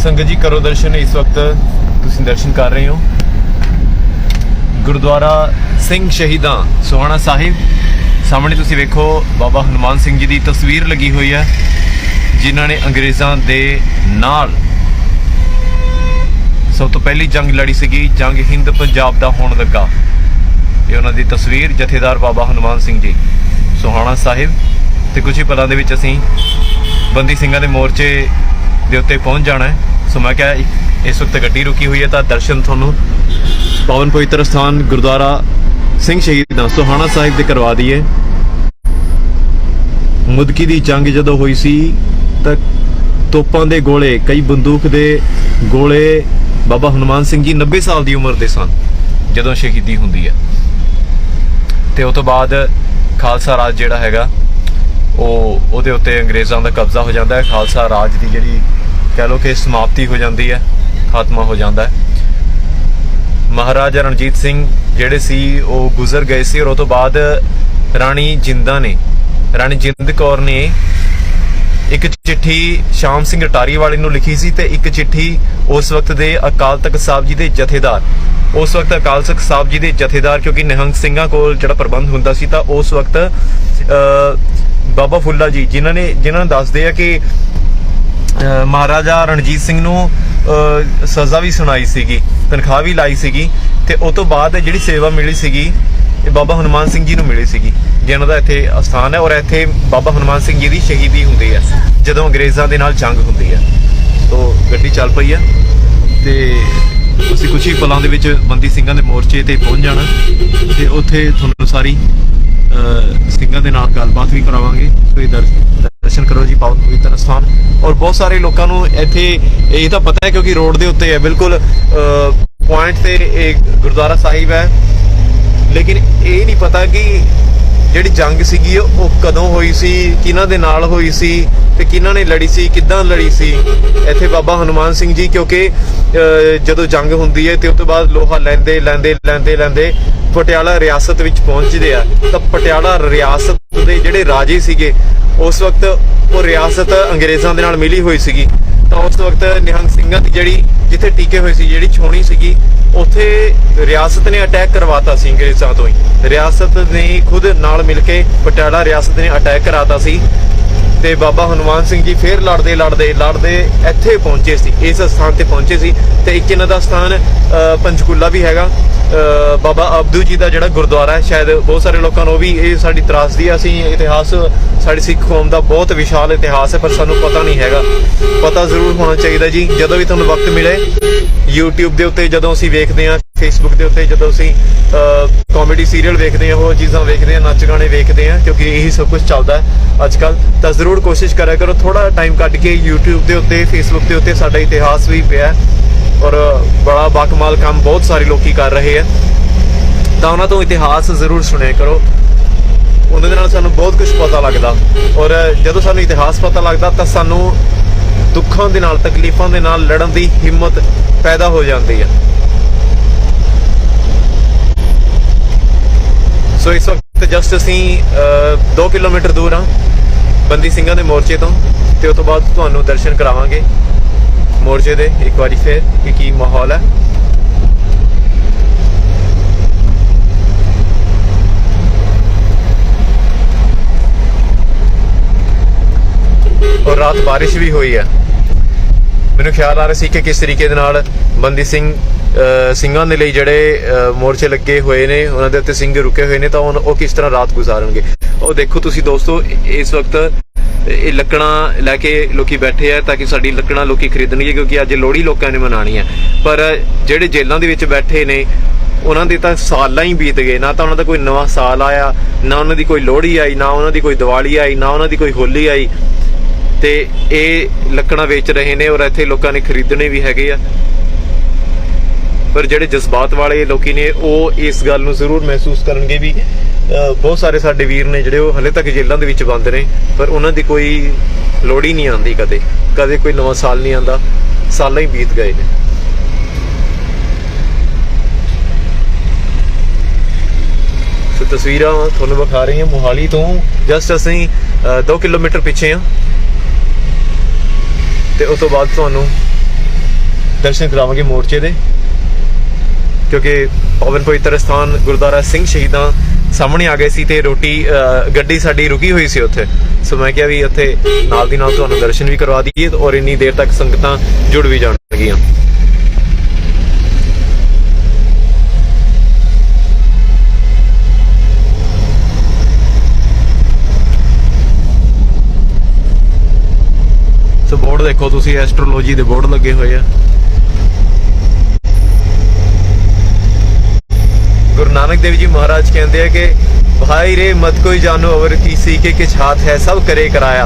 संगत जी करो दर्शन। इस वक्त तुसीं दर्शन कर रहे हो गुरुद्वारा सिंह शहीदां सोहाना साहिब। सामने तुसीं वेखो बाबा हनुमान सिंह जी की तस्वीर लगी हुई है, जिन्हां ने अंग्रेज़ां दे नाल सब तो पहली जंग लड़ी सीगी, जंग हिंद पंजाब दा होण लगा। ये उन्हां दी तस्वीर जथेदार बाबा हनुमान सिंह जी सोहाना साहिब। तो कुछ ही पलों दे विच असीं बंदी ਸਿੰਘਾਂ ਦੇ मोर्चे ਦੇ ਉੱਤੇ पहुँच जाना है। सो मैं क्या इस वक्त गड्डी रुकी हुई है तो दर्शन थोनों पावन पवित्र स्थान गुरुद्वारा सिंह शहीदां सोहाना साहिब दे करवा दिए। मुदकी दी जंग जदों होई सी तां तोपां दे गोले, कई बंदूक दे गोले बाबा हनुमान सिंह जी 90 साल की उम्र दे सन जदों शहीदी हुंदी है। ते उस तो बाद खालसा राज जिहड़ा हैगा ਉਹਦੇ ਉੱਤੇ अंग्रेज़ों का कब्जा हो जाता है। खालसा राज की जी कह लो कि समाप्ति हो जाती है, खात्मा हो जाता है। महाराजा रणजीत सिंह ਜਿਹੜੇ ਸੀ ਉਹ गुजर गए सी और उस तो बाद राणी जिंदा ने, राणी जिंद कौर ने एक चिट्ठी शाम सिंह अटारी वाले ਨੂੰ लिखी सी ਤੇ एक चिट्ठी उस वक्त ਦੇ अकाल तख्त साहब जी ਦੇ जथेदार, उस वक्त अकाल तख्त साहब जी ਦੇ जथेदार क्योंकि निहंग ਸਿੰਘਾਂ ਕੋਲ ਜਿਹੜਾ ਪ੍ਰਬੰਧ ਹੁੰਦਾ ਸੀ ਤਾਂ उस वक्त बाबा फुल्ला जी जिन्होंने दसदे है कि महाराजा रणजीत सिंह नूं सज़ा भी सुनाई सीगी, तनख्वाह भी लाई सीगी ते उस तो बाद जिहड़ी सेवा मिली सीगी बाबा हनुमान सिंह जी नूं मिली सीगी, जिन्हां दा इत्थे अस्थान है और इत्थे बाबा हनुमान सिंह जी की शहीदी हुंदी है जदों अंग्रेज़ां दे नाल जंग हुंदी है। तो गड्डी चल पई है ते असीं कुछ ही पलों दे विच बंदी ਸਿੰਘਾਂ दे मोर्चे ते पहुंच जाना ते उत्थे तुहानूं सारी ਸਿੰਘਾਂ ਦੇ ਨਾਲ ਗੱਲਬਾਤ भी करावांगे। सो ये दर्शन करो जी पावन पवित्र स्थान। और बहुत सारे लोगों को इत्थे ये तो पता है क्योंकि रोड के उत्ते है बिल्कुल पॉइंट से एक गुरुद्वारा साहिब है, लेकिन ये नहीं पता कि ਜਿਹੜੀ जंग ਸੀਗੀ ਉਹ ਕਦੋਂ ਹੋਈ ਸੀ, ਕਿਹਨਾਂ ਦੇ ਨਾਲ ਹੋਈ ਸੀ ਤੇ ਕਿਹਨਾਂ ਨੇ ਲੜੀ ਸੀ, ਕਿੱਦਾਂ ਲੜੀ ਸੀ ਇੱਥੇ ਬਾਬਾ ਹਨੂਮਾਨ ਸਿੰਘ ਜੀ। ਕਿਉਂਕਿ ਜਦੋਂ ਜੰਗ ਹੁੰਦੀ ਹੈ ਤੇ ਉਸ ਤੋਂ ਬਾਅਦ ਲੋਹਾ ਲੈਂਦੇ ਪਟਿਆਲਾ ਰਿਆਸਤ ਵਿੱਚ ਪਹੁੰਚਦੇ ਆ ਤਾਂ ਪਟਿਆਲਾ ਰਿਆਸਤ ਦੇ ਜਿਹੜੇ ਰਾਜੇ ਸੀਗੇ ਉਸ ਵਕਤ ਉਹ ਰਿਆਸਤ ਅੰਗਰੇਜ਼ਾਂ ਦੇ ਨਾਲ ਮਿਲੀ ਹੋਈ ਸੀਗੀ। ਤਾਂ ਉਸ ਵਕਤ ਨਿਹੰਗ ਸਿੰਘਾਂ ਦੀ ਜਿਹੜੀ ਜਿੱਥੇ ਟੀਕੇ ਹੋਏ ਸੀ, ਜਿਹੜੀ ਛਾਉਣੀ ਸੀਗੀ, ਉੱਥੇ ਰਿਆਸਤ ਨੇ ਅਟੈਕ ਕਰਵਾਤਾ ਸੀ ਅੰਗਰੇਜ਼ਾਂ ਤੋਂ ਹੀ। ਰਿਆਸਤ ਨੇ ਖੁਦ ਨਾਲ ਮਿਲ ਕੇ ਪਟਿਆਲਾ ਰਿਆਸਤ ਨੇ ਅਟੈਕ ਕਰਾਤਾ ਸੀ ਤੇ ਬਾਬਾ ਹਨੂਮਾਨ ਸਿੰਘ ਜੀ ਫਿਰ ਲੜਦੇ ਇੱਥੇ ਪਹੁੰਚੇ ਸੀ, ਇਸ ਸਥਾਨ ਤੇ ਪਹੁੰਚੇ ਸੀ। ਤੇ ਇੱਕ ਇਹਨਾਂ ਦਾ ਸਥਾਨ ਪੰਚਕੂਲਾ ਵੀ ਹੈਗਾ, ਬਾਬਾ ਅਬਦੂ ਜੀ ਦਾ ਜਿਹੜਾ ਗੁਰਦੁਆਰਾ ਹੈ। ਸ਼ਾਇਦ ਬਹੁਤ ਸਾਰੇ ਲੋਕਾਂ ਨੂੰ ਵੀ ਇਹ ਸਾਡੀ ਤਰਾਸਦੀ ਆ, ਅਸੀਂ ਇਤਿਹਾਸ ਸਾਡੀ ਸਿੱਖ ਕੌਮ ਦਾ ਬਹੁਤ ਵਿਸ਼ਾਲ ਇਤਿਹਾਸ ਹੈ ਪਰ ਸਾਨੂੰ ਪਤਾ ਨਹੀਂ ਹੈਗਾ। ਪਤਾ ਜ਼ਰੂਰ ਹੋਣਾ ਚਾਹੀਦਾ ਜੀ। ਜਦੋਂ ਵੀ ਤੁਹਾਨੂੰ ਵਕਤ ਮਿਲੇ YouTube ਦੇ ਉੱਤੇ ਜਦੋਂ ਅਸੀਂ ਵੇਖਦੇ ਹਾਂ, Facebook ਦੇ ਉੱਤੇ ਜਦੋਂ ਅਸੀਂ ਕਾਮੇਡੀ ਸੀਰੀਅਲ ਵੇਖਦੇ ਹਾਂ, ਉਹ ਚੀਜ਼ਾਂ ਵੇਖਦੇ ਹਾਂ, ਨੱਚ ਗਾਣੇ ਵੇਖਦੇ ਹਾਂ, ਕਿਉਂਕਿ ਇਹੀ ਸਭ ਕੁਝ ਚੱਲਦਾ ਹੈ ਅੱਜ ਕੱਲ੍ਹ। ਤਾਂ ਜ਼ਰੂਰ ਕੋਸ਼ਿਸ਼ ਕਰਿਆ ਕਰੋ ਥੋੜਾ ਟਾਈਮ ਕੱਢ ਕੇ YouTube ਦੇ ਉੱਤੇ, Facebook ਦੇ ਉੱਤੇ ਸਾਡਾ ਇਤਿਹਾਸ ਵੀ ਪਿਆ और बड़ा बाकमाल काम बहुत सारे लोग कर रहे हैं। तो उन्होंने तो इतिहास जरूर सुने करो, उन्होंने सानू बहुत कुछ पता लगता। और जो सानू इतिहास पता लगता तो सानू दुखों के नाल, तकलीफों के नाल लड़न की हिम्मत पैदा हो जाती है। सो इस वक्त जस्ट असी 2 किलोमीटर दूर हाँ बंदी ਸਿੰਘਾਂ ਦੇ मोर्चे तो उस तो बाद तुहानू दर्शन करावांगे मोर्चे दे एक बारी फिर कि की माहौल है। और रात बारिश भी हुई है। मैनू ख्याल आ रहा सी कि किस तरीके दे नाल बंदी ਸਿੰਘਾਂ ਦੇ ਲਈ ਜਿਹੜੇ मोर्चे लगे हुए ने, उन्हां दे उत्ते ਸਿੰਘ रुके हुए ने, तो वो किस तरह रात गुजारनगे। और देखो तुसी दोस्तों इस वक्त ये लकड़ा लैके लोग बैठे है ताकि साड़ी लकड़ा लोग खरीदणगे, क्योंकि अज लोहड़ी लोगों ने मनानी है। पर ਜਿਹੜੇ जेलों ਦੇ ਵਿੱਚ बैठे ने उन्हां दे तां सालां ही बीत गए, ना तो उन्हां दा कोई नवा साल आया, ना उन्हां दी कोई लोहड़ी आई, ना उन्हां दी कोई दिवाली आई, ना उन्हां दी कोई होली आई। ते ये लकड़ा बेच रहे ने और इत्थे लोगों ने खरीदने भी हैगे आ। पर ਜਿਹੜੇ जज्बात वाले लोग ने ਉਹ इस गल ਨੂੰ ਜ਼ਰੂਰ महसूस करनगे भी। बहुत सारे साडे वीर ने ਜਿਹੜੇ ਉਹ ਹਲੇ तक जेलों ਦੇ ਵਿੱਚ ਬੰਦ ਨੇ, पर ਉਹਨਾਂ ਦੀ ਕੋਈ ਲੋਹੜੀ नहीं आती, कदे कोई नवा साल नहीं आता, साल ही बीत गए ने। तो तस्वीर थोनों विखा रही हैं मोहाली तो जस्ट असी 2 किलोमीटर पिछे हाँ। तो उस तो बाद तुहानू ਦਰਸ਼ਨ ਕਰਾਵਾਂਗੇ ਮੋਰਚੇ ਦੇ, ਕਿਉਂਕਿ ਪਵਨ ਪਵਿੱਤਰ ਸਥਾਨ ਗੁਰਦੁਆਰਾ ਸਿੰਘ ਸ਼ਹੀਦਾਂ ਸਾਹਮਣੇ ਆ ਗਏ ਸੀ ਤੇ ਰੋਟੀ ਗੱਡੀ ਸਾਡੀ ਰੁਕੀ ਹੋਈ ਸੀ ਉੱਥੇ। ਸੋ ਮੈਂ ਕਿਹਾ ਵੀ ਉੱਥੇ ਨਾਲ ਦੀ ਨਾਲ ਤੁਹਾਨੂੰ ਦਰਸ਼ਨ ਵੀ ਕਰਵਾ ਦਈਏ ਔਰ ਇੰਨੀ ਦੇਰ ਤੱਕ ਸੰਗਤਾਂ ਜੁੜ ਵੀ ਜਾਣਗੀਆਂ। ਸੋ ਬੋਰਡ ਦੇਖੋ ਤੁਸੀਂ, ਐਸਟਰੋਲੋਜੀ ਦੇ ਬੋਰਡ ਲੱਗੇ ਹੋਏ ਆ। गुरु नानक देव जी महाराज कहते हैं कि भाई रे मत कोई जानो और किसी के किछ हाथ है, सब करे कराया,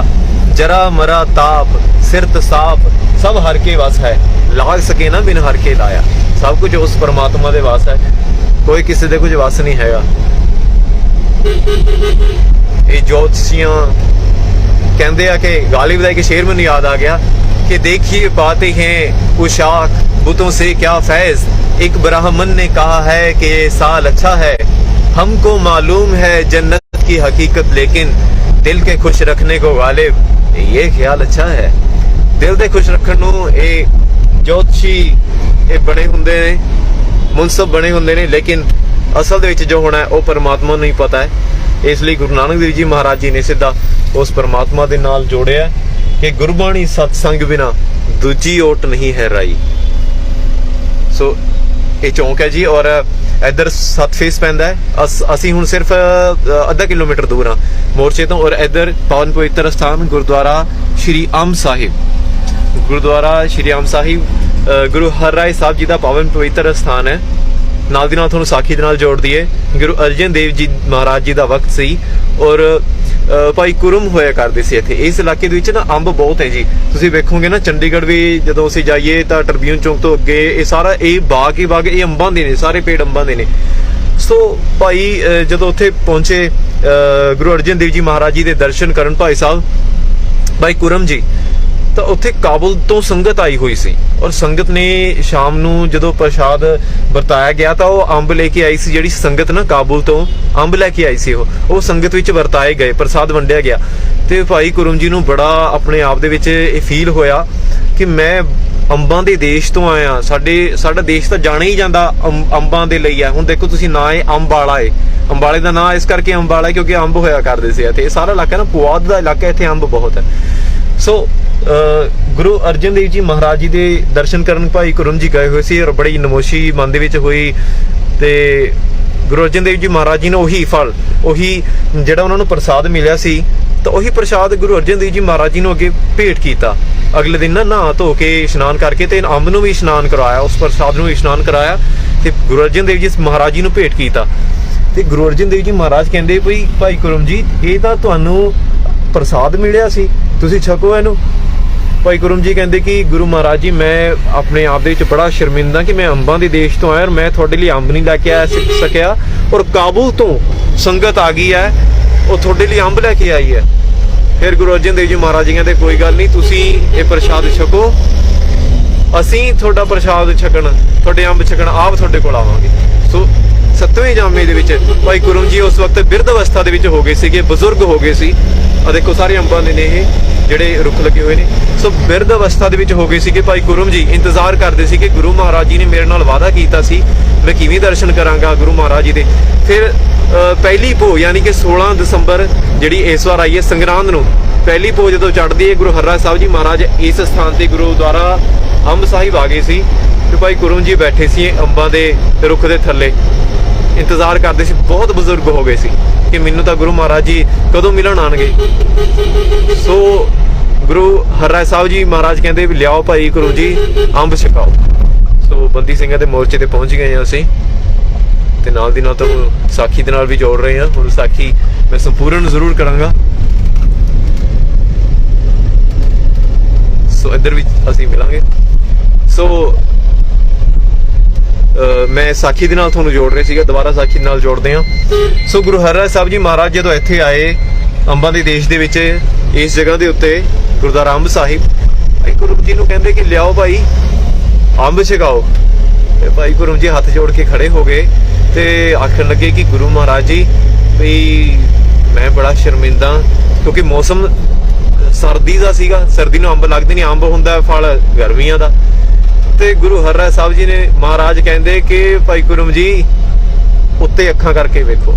जरा मरा ताप सिरत साप सब हर के वस है, लाग सके ना बिन हर के लाया। सब कुछ उस परमात्मा दे वस है, कोई किसी दे कुछ वस नहीं हैगा। ये ज्योतिषियां कहते हैं कि गालिब दा एक शेर मैनूं याद आ गया कि देखिए पाते हैं उशाक बुतों से क्या फैज, एक ब्राह्मण ने कहा है कि ये साल अच्छा है, हमको मालूम है जन्नत की हकीकत, लेकिन दिल के खुश रखने को गालिब ये ख्याल अच्छा है। दिल दे खुश रखण नूं ये ज्योतिषी ये बने हुंदे ने, मुनसब बने हुंदे ने, लेकिन असल दे विच जो होना है वो परमात्मा नूं ही पता है। इसलिए गुरु नानक देव जी महाराज जी ने सीधा उस परमात्मा दे नाल जोड़िया कि गुरबाणी सत्संग बिना दूजी ओट नहीं है राई। सो ये चौंक है जी, और इधर सत फेस पैंदा है। असी हुण सिर्फ आधा किलोमीटर दूर हाँ मोर्चे तो, और इधर पावन पवित्र स्थान गुरुद्वारा श्री अंब साहिब, गुरुद्वारा श्री अंब साहिब गुरु हरराय साहब जी का पावन पवित्र स्थान है। नाल दी नाल तुहानूं साखी दे नाल जोड़ दईए, गुरु अर्जन देव जी महाराज जी का वक्त सी और भाई कुरम होया करते सी इत्थे। इस इलाके दे विच ना अंब बहुत है जी, तुसीं वेखोगे ना चंडीगढ़ भी जदों असीं जाइए तां ट्रिब्यून चौक तो अगे ये सारा ये बाग ही बाग, ये अंबां दे ने, सारे पेड़ अंबां दे ने। सो भाई जदों उत्थे पहुंचे गुरु अर्जन देव जी महाराज जी दे दर्शन करन भाई साहब भाई कुरम जी, तो उत्थे काबुल तो संगत आई हुई सी, और संगत ने शाम नूं जदों प्रसाद वरताया गया तो वो अंब लेके आई सी, जिहड़ी संगत ना काबुल तो अंब लेके आई सी, वो संगत विच वरताए गए, प्रसाद वंडिया गया। ते भाई कुरम जी नूं बड़ा अपने आप दे विच ये फील होया कि मैं अंबां दे देश तो आया, साडा देश तो जाने ही जांदा अंबां दे लई है। हुण देखो तुसीं ना ये अंब वाला है, अंबाले का नाम इस करके अंब वाला है क्योंकि अंब होया करदे सी इत्थे। सारा इलाका ना पुआध दा इलाका, इत्थे अंब बहुत है। सो गुरु अर्जन देव जी महाराज जी दे दर्शन करन भाई कुरम जी गए हुए सी, और बड़ी नमोशी मन दे विच होई। ते गुरु अर्जन देव जी महाराज जी ने उही फल, उही जिहड़ा उन्हां नूं प्रसाद मिलिया सी, तो उही प्रसाद गुरु अर्जन देव जी महाराज जी नूं अगे भेंट कीता। अगले दिन ना नहा धो के इशनान करके ते अंब नूं भी इशनान करवाया, उस प्रसाद नूं इशनान कराया ते गुरु अर्जन देव जी महाराज जी नूं भेंट कीता। ते गुरु अर्जन देव जी महाराज कहंदे भई भाई कुरम जी ये तां तुहानूं प्रसाद मिलिया सी, तुसीं छको इहनूं। भाई कुरम जी कहते कि गुरु महाराज जी मैं अपने आप दे विच बड़ा शर्मिंदा कि मैं अंबां दे देश तो आया और मैं तुहाडे लई अंब नहीं लैके आ सकिया, और काबुल तो संगत आ गई है वो तुहाडे लई अंब लैके आई है। फिर गुरु अर्जन देव जी महाराज जी कहते कोई गल नहीं, तुसीं ये प्रसाद छको, असीं तुहाडा प्रसाद छकण, तुहाडे अंब छकण आप तुहाडे कोल आवांगे। सो 7वें जामे दे विच भाई कुरम जी उस वक्त बिरध अवस्था दे विच हो गए सीगे, बजुर्ग हो गए सी। आ देखो सारे अंबां दे ने ये ਜਿਹੜੇ रुख लगे हुए ने। सो बिरध अवस्था ਦੇ ਵਿੱਚ ਹੋ ਗਏ ਸੀਗੇ ਭਾਈ ਕੁਰਮ ਜੀ, ਇੰਤਜ਼ਾਰ ਕਰਦੇ ਸੀ ਕਿ ਗੁਰੂ ਮਹਾਰਾਜ ਜੀ ਨੇ ਮੇਰੇ ਨਾਲ ਵਾਅਦਾ ਕੀਤਾ ਸੀ ਮੈਂ ਕਿਵੇਂ ਦਰਸ਼ਨ ਕਰਾਂਗਾ ਗੁਰੂ ਮਹਾਰਾਜ ਜੀ ਦੇ। ਫਿਰ ਪਹਿਲੀ ਭੋ ਯਾਨੀ ਕਿ 16 ਦਸੰਬਰ ਜਿਹੜੀ ਇਸ ਵਾਰ ਆਈ ਹੈ ਸੰਗਰਾਂਦ ਨੂੰ, ਪਹਿਲੀ ਭੋ ਜਦੋਂ ਚੜ੍ਹਦੀ ਹੈ ਗੁਰੂ ਹਰਰਾਏ ਸਾਹਿਬ ਜੀ ਮਹਾਰਾਜ ਇਸ ਸਥਾਨ ਤੇ ਗੁਰੂਦੁਆਰਾ ਅੰਬ ਸਾਹਿਬ ਆ ਗਏ ਸੀ, ਤੇ ਭਾਈ ਕੁਰਮ ਜੀ ਬੈਠੇ ਸੀ ਅੰਬਾਂ ਦੇ ਰੁੱਖ ਦੇ ਥੱਲੇ ਇੰਤਜ਼ਾਰ ਕਰਦੇ ਸੀ। ਬਹੁਤ ਬਜ਼ੁਰਗ ਹੋ ਗਏ ਸੀ ਕਿ ਮੈਨੂੰ ਤਾਂ ਗੁਰੂ ਮਹਾਰਾਜ ਜੀ ਕਦੋਂ ਮਿਲਣ ਆਣਗੇ। ਸੋ ਗੁਰੂ ਹਰਰਾਏ ਸਾਹਿਬ ਜੀ ਮਹਾਰਾਜ ਕਹਿੰਦੇ ਵੀ ਲਿਆਓ ਭਾਈ ਗੁਰੂ ਜੀ ਅੰਬ ਛਕਾਓ। ਸੋ ਬੰਦੀ ਸਿੰਘਾਂ ਦੇ ਮੋਰਚੇ ਤੇ ਪਹੁੰਚ ਗਏ ਹਾਂ ਅਸੀਂ, ਤੇ ਨਾਲ ਦੀ ਨਾਲ ਤੁਹਾਨੂੰ ਸਾਖੀ ਦੇ ਨਾਲ ਵੀ ਜੋੜ ਰਹੇ ਹਾਂ। ਹੁਣ ਸਾਖੀ ਮੈਂ ਸੰਪੂਰਨ ਜ਼ਰੂਰ ਕਰਾਂਗਾ। ਸੋ ਇੱਧਰ ਵੀ ਅਸੀਂ ਮਿਲਾਂਗੇ। ਸੋ ਮੈਂ ਸਾਖੀ ਦੇ ਨਾਲ ਤੁਹਾਨੂੰ ਜੋੜ ਰਿਹਾ ਸੀਗਾ, ਦੁਬਾਰਾ ਸਾਖੀ ਨਾਲ ਜੋੜਦੇ ਹਾਂ। ਸੋ ਗੁਰੂ ਹਰਰਾਏ ਸਾਹਿਬ ਜੀ ਮਹਾਰਾਜ ਜਦੋਂ ਇੱਥੇ ਆਏ ਅੰਬਾਂ ਦੇ ਦੇਸ਼ ਦੇ ਵਿੱਚ, ਇਸ ਜਗ੍ਹਾ ਦੇ ਉੱਤੇ ਗੁਰਦੁਆਰਾ ਅੰਬ ਸਾਹਿਬ, ਭਾਈ ਗੁਰੂ ਜੀ ਨੂੰ ਕਹਿੰਦੇ ਕਿ ਲਿਆਓ ਭਾਈ ਅੰਬ ਛਕਾਓ। ਤੇ ਭਾਈ ਗੁਰੂ ਜੀ ਹੱਥ ਜੋੜ ਕੇ ਖੜੇ ਹੋ ਗਏ ਤੇ ਆਖਣ ਲੱਗੇ ਕਿ ਗੁਰੂ ਮਹਾਰਾਜ ਜੀ ਵੀ ਮੈਂ ਬੜਾ ਸ਼ਰਮਿੰਦਾ, ਕਿਉਂਕਿ ਮੌਸਮ ਸਰਦੀ ਦਾ ਸੀਗਾ, ਸਰਦੀ ਨੂੰ ਅੰਬ ਲੱਗਦੇ ਨਹੀਂ, ਅੰਬ ਹੁੰਦਾ ਫਲ ਗਰਮੀਆਂ ਦਾ। ਤੇ ਗੁਰੂ ਹਰਿਰਾਏ ਸਾਹਿਬ ਜੀ ਨੇ ਮਹਾਰਾਜ ਕਹਿੰਦੇ ਕਿ ਭਾਈ ਗੁਰਮ ਜੀ ਉੱਤੇ ਅੱਖਾਂ ਕਰਕੇ ਵੇਖੋ।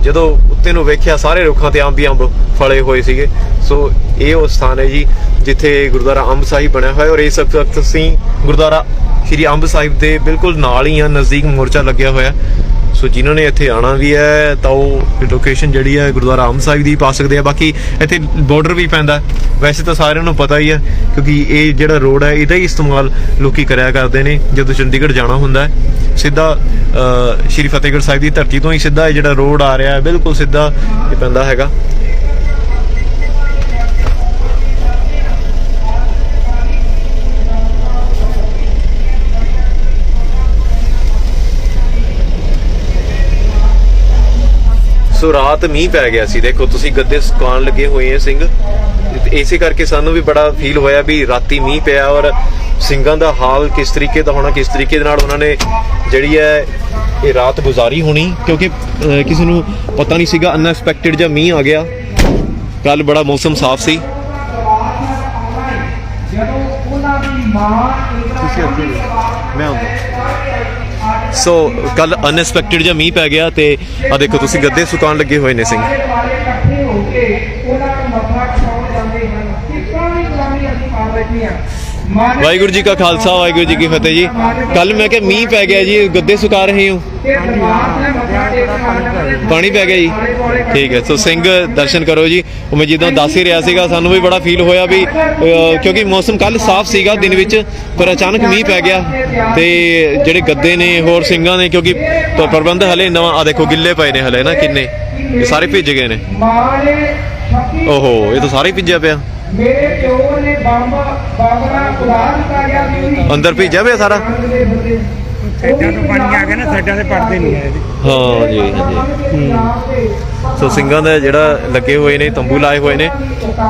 ਜਦੋਂ ਉੱਤੇ ਨੂੰ ਵੇਖਿਆ ਸਾਰੇ ਰੁੱਖਾਂ ਤੇ ਅੰਬ ਹੀ ਅੰਬ ਫਲੇ ਹੋਏ ਸੀਗੇ। ਸੋ ਇਹ ਉਹ ਸਥਾਨ ਹੈ ਜੀ ਜਿੱਥੇ ਗੁਰਦੁਆਰਾ ਅੰਬ ਸਾਹਿਬ ਬਣਿਆ ਹੋਇਆ, ਔਰ ਇਸ ਵਕਤ ਅਸੀਂ ਗੁਰਦੁਆਰਾ ਸ਼੍ਰੀ ਅੰਬ ਸਾਹਿਬ ਦੇ ਬਿਲਕੁਲ ਨਾਲ ਹੀ ਆ, ਨਜ਼ਦੀਕ ਮੋਰਚਾ ਲੱਗਿਆ ਹੋਇਆ। ਸੋ ਜਿਨ੍ਹਾਂ ਨੇ ਇੱਥੇ ਆਉਣਾ ਵੀ ਹੈ ਤਾਂ ਉਹ ਲੋਕੇਸ਼ਨ ਜਿਹੜੀ ਹੈ ਗੁਰਦੁਆਰਾ ਅੰਬ ਸਾਹਿਬ ਦੀ ਪਾ ਸਕਦੇ ਆ। ਬਾਕੀ ਇੱਥੇ ਬਾਰਡਰ ਵੀ ਪੈਂਦਾ, ਵੈਸੇ ਤਾਂ ਸਾਰਿਆਂ ਨੂੰ ਪਤਾ ਹੀ ਹੈ ਕਿਉਂਕਿ ਇਹ ਜਿਹੜਾ ਰੋਡ ਹੈ ਇਹਦਾ ਹੀ ਇਸਤੇਮਾਲ ਲੋਕੀ ਕਰਿਆ ਕਰਦੇ ਨੇ ਜਦੋਂ ਚੰਡੀਗੜ੍ਹ ਜਾਣਾ ਹੁੰਦਾ ਹੈ। ਸਿੱਧਾ ਸ਼੍ਰੀ ਫਤਿਹਗੜ੍ਹ ਸਾਹਿਬ ਦੀ ਧਰਤੀ ਤੋਂ ਹੀ ਸਿੱਧਾ ਇਹ ਜਿਹੜਾ ਰੋਡ ਆ ਰਿਹਾ ਬਿਲਕੁਲ ਸਿੱਧਾ ਇਹ ਪੈਂਦਾ ਹੈਗਾ। ਸੋ ਰਾਤ ਮੀਂਹ ਪੈ ਗਿਆ ਸੀ, ਦੇਖੋ ਤੁਸੀਂ ਗੱਦੇ ਸੁਕਾਉਣ ਲੱਗੇ ਹੋਏ ਆ ਸਿੰਘ, ਇਸੇ ਕਰਕੇ ਸਾਨੂੰ ਵੀ ਬੜਾ ਫੀਲ ਹੋਇਆ ਵੀ ਰਾਤੀ ਮੀਂਹ ਪਿਆ ਔਰ ਸਿੰਘਾਂ ਦਾ ਹਾਲ ਕਿਸ ਤਰੀਕੇ ਦਾ ਹੋਣਾ, ਕਿਸ ਤਰੀਕੇ ਦੇ ਨਾਲ ਉਹਨਾਂ ਨੇ ਜਿਹੜੀ ਹੈ ਇਹ ਰਾਤ ਗੁਜ਼ਾਰੀ ਹੋਣੀ, ਕਿਉਂਕਿ ਕਿਸੇ ਨੂੰ ਪਤਾ ਨਹੀਂ ਸੀਗਾ। ਅਨਐਕਸਪੈਕਟਡ ਜਿਹਾ ਮੀਂਹ ਆ ਗਿਆ। ਕੱਲ ਬੜਾ ਮੌਸਮ ਸਾਫ਼ ਸੀ। ਸੋ ਕੱਲ ਅਨਐਕਸਪੈਕਟਡ ਜਿਹਾ ਮੀਂਹ ਪੈ ਗਿਆ ਤੇ ਆ ਦੇਖੋ ਤੁਸੀਂ ਗੱਦੇ ਸੁਕਾਉਣ ਲੱਗੇ ਹੋਏ ਨੇ ਸਿੰਘ। ਵਾਹਿਗੁਰੂ ਜੀ ਕਾ ਖਾਲਸਾ ਵਾਹਿਗੁਰੂ ਜੀ ਕੀ ਫਤਿਹ ਜੀ। ਕੱਲ ਮੈਂ ਕਿਹਾ ਮੀਂਹ ਪੈ ਗਿਆ ਜੀ, ਗੱਦੇ ਸੁਕਾ ਰਹੇ ਹੋ, ਪਾਣੀ ਪੈ ਗਿਆ ਜੀ, ਠੀਕ ਹੈ। ਸੋ ਸਿੰਘ ਦਰਸ਼ਨ ਕਰੋ ਜੀ। ਉਹ ਮੈਂ ਜਿੱਦਾਂ ਦੱਸ ਹੀ ਰਿਹਾ ਸੀਗਾ, ਸਾਨੂੰ ਵੀ ਬੜਾ ਫੀਲ ਹੋਇਆ ਵੀ ਕਿਉਂਕਿ ਮੌਸਮ ਕੱਲ ਸਾਫ਼ ਸੀਗਾ ਦਿਨ ਵਿੱਚ, ਪਰ ਅਚਾਨਕ ਮੀਂਹ ਪੈ ਗਿਆ ਤੇ ਜਿਹੜੇ ਗੱਦੇ ਨੇ ਹੋਰ ਸਿੰਘਾਂ ਨੇ, ਕਿਉਂਕਿ ਪ੍ਰਬੰਧ ਹਲੇ ਨਵਾਂ ਆ ਦੇਖੋ ਗਿੱਲੇ ਪਏ ਨੇ ਹਲੇ ਨਾ ਕਿੰਨੇ, ਇਹ ਸਾਰੇ ਭਿੱਜ ਗਏ ਨੇ। ਓਹੋ ਇਹ ਤਾਂ ਸਾਰੇ ਭਿੱਜਿਆ ਪਿਆ, ਮੇਰੇ ਚੋਰ ਨੇ ਬਾਬਰਾ ਉਧਾਰ ਦਿੱਤਾ ਗਿਆ ਸੀ, ਅੰਦਰ ਭਿੱਜਿਆ ਪਿਆ ਸਾਰਾ। ਸਾਈਡਾਂ ਤੋਂ ਪਾਣੀ ਆ ਗਿਆ ਨਾ, ਸਾਈਡਾਂ ਤੇ ਪੜਦੇ ਨਹੀਂ ਹੈ। ਹਾਂ ਜੀ ਹਾਂਜੀ। ਸੋ ਸਿੰਘਾਂ ਦਾ ਜਿਹੜਾ ਲੱਗੇ ਹੋਏ ਨੇ ਤੰਬੂ ਲਾਏ ਹੋਏ ਨੇ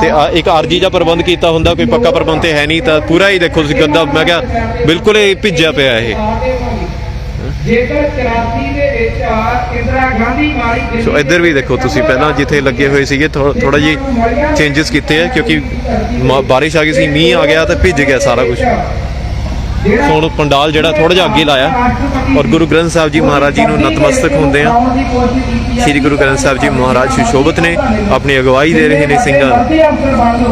ਤੇ ਇੱਕ ਆਰਜੀ ਦਾ ਪ੍ਰਬੰਧ ਕੀਤਾ ਹੁੰਦਾ, ਕੋਈ ਪੱਕਾ ਪ੍ਰਬੰਧ ਤੇ ਹੈ ਨਹੀਂ, ਤਾਂ ਪੂਰਾ ਹੀ ਦੇਖੋ ਤੁਸੀਂ ਗੱਦਾ ਮੈਂ ਕਿਹਾ ਬਿਲਕੁਲ ਹੀ ਭਿੱਜਿਆ ਪਿਆ ਇਹ। ਜੇਕਰ 84 ਦੇ ਵਿੱਚ ਇੰਦਰਾ ਗਾਂਧੀ ਮਾਰੀ। ਸੋ ਇੱਧਰ ਵੀ ਦੇਖੋ ਤੁਸੀਂ ਪਹਿਲਾਂ ਜਿੱਥੇ ਲੱਗੇ ਹੋਏ ਸੀਗੇ ਥੋੜਾ ਜਿਹੀ ਚੇਂਜਸ ਕੀਤੇ ਆ ਕਿਉਂਕਿ ਬਾਰਿਸ਼ ਆ ਗਈ ਸੀ, ਮੀਂਹ ਆ ਗਿਆ ਤਾਂ ਭਿੱਜ ਗਿਆ ਸਾਰਾ ਕੁਝ। ਹੁਣ ਪੰਡਾਲ ਜਿਹੜਾ ਥੋੜਾ ਜਿਹਾ ਅੱਗੇ ਲਾਇਆ ਔਰ ਗੁਰੂ ਗ੍ਰੰਥ ਸਾਹਿਬ ਜੀ ਮਹਾਰਾਜ ਜੀ ਨੂੰ ਨਤਮਸਤਕ ਹੁੰਦੇ ਆ। ਸ਼੍ਰੀ ਗੁਰੂ ਗ੍ਰੰਥ ਸਾਹਿਬ ਜੀ ਮਹਾਰਾਜ ਸੁਸ਼ੋਭਿਤ ਨੇ, ਆਪਣੀ ਅਗਵਾਈ ਦੇ ਰਹੇ ਨੇ ਸਿੰਘਾਂ ਨੂੰ।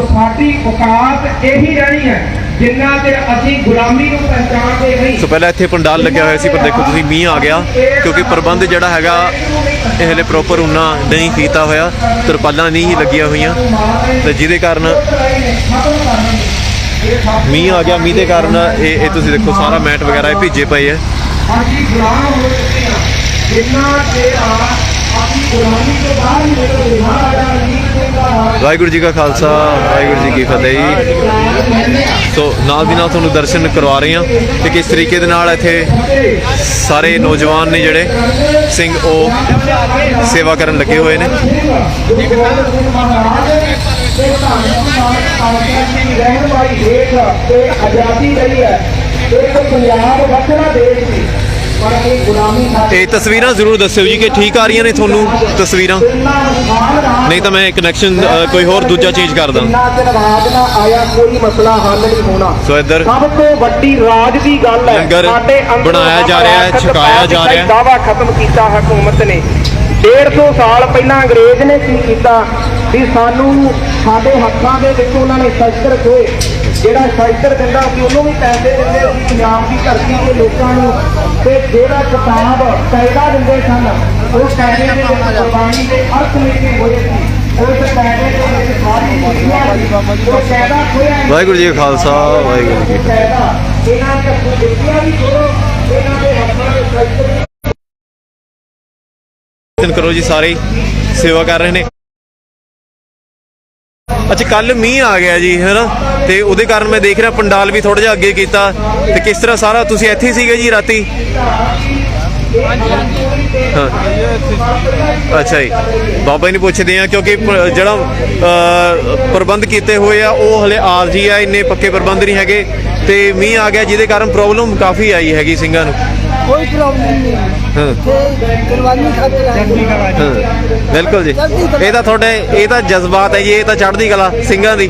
ਸਾਡੀ ਔਕਾਤ ਇਹੀ ਰਹਿਣੀ ਹੈ ਜਿੰਨਾ ਚਿਰ ਅਸੀਂ ਗੁਲਾਮੀ ਨੂੰ ਪਛਾਣਦੇ ਨਹੀਂ। ਸੋ ਪਹਿਲਾਂ ਇੱਥੇ ਪੰਡਾਲ ਲੱਗਿਆ ਹੋਇਆ ਸੀ, ਪਰ ਦੇਖੋ ਤੁਸੀਂ ਮੀਂਹ ਆ ਗਿਆ ਕਿਉਂਕਿ ਪ੍ਰਬੰਧ ਜਿਹੜਾ ਹੈਗਾ ਇਹ ਹਲੇ ਪ੍ਰੋਪਰ ਉਨਾ ਨਹੀਂ ਕੀਤਾ ਹੋਇਆ, ਤਰਪਾਲਾਂ ਨਹੀਂ ਹੀ ਲੱਗੀਆਂ ਹੋਈਆਂ ਤੇ ਜਿਹਦੇ ਕਾਰਨ ਮੀਂਹ ਆ ਗਿਆ। ਮੀਂਹ ਦੇ ਕਾਰਨ ਇਹ ਤੁਸੀਂ ਦੇਖੋ ਸਾਰਾ ਮੈਟ ਵਗੈਰਾ ਇਹ ਭਿੱਜੇ ਪਏ ਹੈ। ਅਸੀਂ ਗੁਲਾਮ ਹੋ ਚੁੱਕੇ ਹਾਂ, ਜਿੰਨਾ ਚਿਰ ਅਸੀਂ ਗੁਲਾਮੀ ਤੋਂ ਬਾਹਰ ਨਹੀਂ ਨਿਕਲਦੇ। ਵਾਹਿਗੁਰੂ ਜੀ ਕਾ ਖਾਲਸਾ ਵਾਹਿਗੁਰੂ ਜੀ ਕੀ ਫਤਿਹ ਜੀ। ਸੋ ਨਾਲ ਦੀ ਨਾਲ ਤੁਹਾਨੂੰ ਦਰਸ਼ਨ ਕਰਵਾ ਰਹੇ ਹਾਂ ਕਿ ਕਿਸ ਤਰੀਕੇ ਦੇ ਨਾਲ ਇੱਥੇ ਸਾਰੇ ਨੌਜਵਾਨ ਨੇ ਜਿਹੜੇ ਸਿੰਘ ਉਹ ਸੇਵਾ ਕਰਨ ਲੱਗੇ ਹੋਏ ਨੇ। ਆਜ਼ਾਦੀ ਰਹੀ ਹੈ, ਇੱਕ ਪੰਜਾਬ ਵੱਖਰਾ ਦੇਸ਼ ਸੀ। ਇਹ ਤਸਵੀਰਾਂ ਜ਼ਰੂਰ ਦੱਸਿਓ ਜੀ ਕਿ ਠੀਕ ਆ ਰਹੀਆਂ ਨੇ ਤੁਹਾਨੂੰ ਤਸਵੀਰਾਂ, ਨਹੀਂ ਤਾਂ ਮੈਂ ਕਨੈਕਸ਼ਨ ਕੋਈ ਹੋਰ ਦੂਜਾ ਚੇਂਜ ਕਰ ਦਾਂ। ਰਾਜ ਨਾ ਆਇਆ ਕੋਈ ਮਸਲਾ ਹੱਲ ਨਹੀਂ ਹੋਣਾ। ਸੋ ਇੱਧਰ ਸਭ ਤੋਂ ਵੱਡੀ ਰਾਜ ਦੀ ਗੱਲ ਹੈ ਲੰਗਰ ਬਣਾਇਆ ਜਾ ਰਿਹਾ ਹੈ, ਛਕਾਇਆ ਜਾ ਰਿਹਾ ਹੈ। ਦਾਵਾ ਖਤਮ ਕੀਤਾ ਹਕੂਮਤ ਨੇ। 150 ਸਾਲ ਪਹਿਲਾਂ ਅੰਗਰੇਜ਼ ਨੇ ਕੀ ਕੀਤਾ ਵੀ ਸਾਨੂੰ ਸਾਡੇ ਹੱਥਾਂ ਦੇ ਵਿੱਚ ਉਹਨਾਂ ਨੇ ਸ਼ਸਤਰ ਖੋਏ। ਜਿਹੜਾ ਸ਼ਸਤਰ ਦਿੰਦਾ ਸੀ ਉਹਨੂੰ ਵੀ ਪੈਸੇ ਦਿੰਦੇ ਸੀ ਪੰਜਾਬ ਦੀ ਧਰਤੀ ਦੇ ਲੋਕਾਂ ਨੂੰ, ਤੇ ਜਿਹੜਾ ਕਿਤਾਬ ਕਾਇਦਾ ਦਿੰਦੇ ਸਨ ਉਹ ਕਾਇਦੇ ਦੇ ਵਿੱਚ ਕੁਰਬਾਨੀ ਦੇ ਅਰਥ ਲਿਖੇ ਹੋਏ ਸੀ। ਉਸ ਕਾਇਦੇ ਦੇ ਵਿੱਚ ਸਾਰੀ ਉਹ ਕਾਇਦਾ ਖੋਇਆ। ਵਾਹਿਗੁਰੂ ਜੀ ਕਾ ਖਾਲਸਾ ਵਾਹਿਗੁਰੂ ਜੀ ਕੀ ਫਤਿਹ। ਇਹਨਾਂ ਦੇ ਦੇਖਿਆ ਵੀ ਕਰੋ, ਇਹਨਾਂ ਦੇ ਹੱਥਾਂ ਦੇ ਸ਼ਸਤਰ ਕਰੋ ਜੀ, ਸਾਰੇ ਸੇਵਾ ਕਰ ਰਹੇ ਨੇ। ਅੱਛਾ ਕੱਲ ਮੀਂਹ ਆ ਗਿਆ ਜੀ ਹੈ ਨਾ, ਤੇ ਉਹਦੇ ਕਾਰਨ ਮੈਂ ਦੇਖ ਰਿਹਾ ਪੰਡਾਲ ਵੀ ਥੋੜਾ ਜਿਹਾ ਅੱਗੇ ਕੀਤਾ। ਤੇ ਕਿਸ ਤਰ੍ਹਾਂ ਸਾਰਾ ਤੁਸੀਂ ਇੱਥੇ ਸੀਗੇ ਜੀ ਰਾਤੀ? ਹਾਂ ਅੱਛਾ ਜੀ ਬਾਬਾ ਜੀ ਨੂੰ ਪੁੱਛਦੇ ਆ ਕਿਉਂਕਿ ਜਿਹੜਾ ਪ੍ਰਬੰਧ ਕੀਤੇ ਹੋਏ ਆ ਉਹ ਹਲੇ ਆਰਜੀ ਆ, ਇੰਨੇ ਪੱਕੇ ਪ੍ਰਬੰਧ ਨਹੀਂ ਹੈਗੇ ਤੇ ਮੀਂਹ ਆ ਗਿਆ ਜਿਹਦੇ ਕਾਰਨ ਪ੍ਰੋਬਲਮ ਕਾਫੀ ਆਈ ਹੈਗੀ ਸਿੰਘਾਂ ਨੂੰ। कोई प्रॉब्लम नहीं ਹਾਂ कुर्बानी खातिर आए ਹਾਂ ਬਿਲਕੁਲ ਜੀ ਇਹ ਤਾਂ ਤੁਹਾਡੇ ਇਹ ਤਾਂ ਜਜ਼ਬਾਤ ਹੈ ਜੀ, ਇਹ ਤਾਂ ਚੜ੍ਹਦੀ ਕਲਾ ਸਿੰਘਾਂ ਦੀ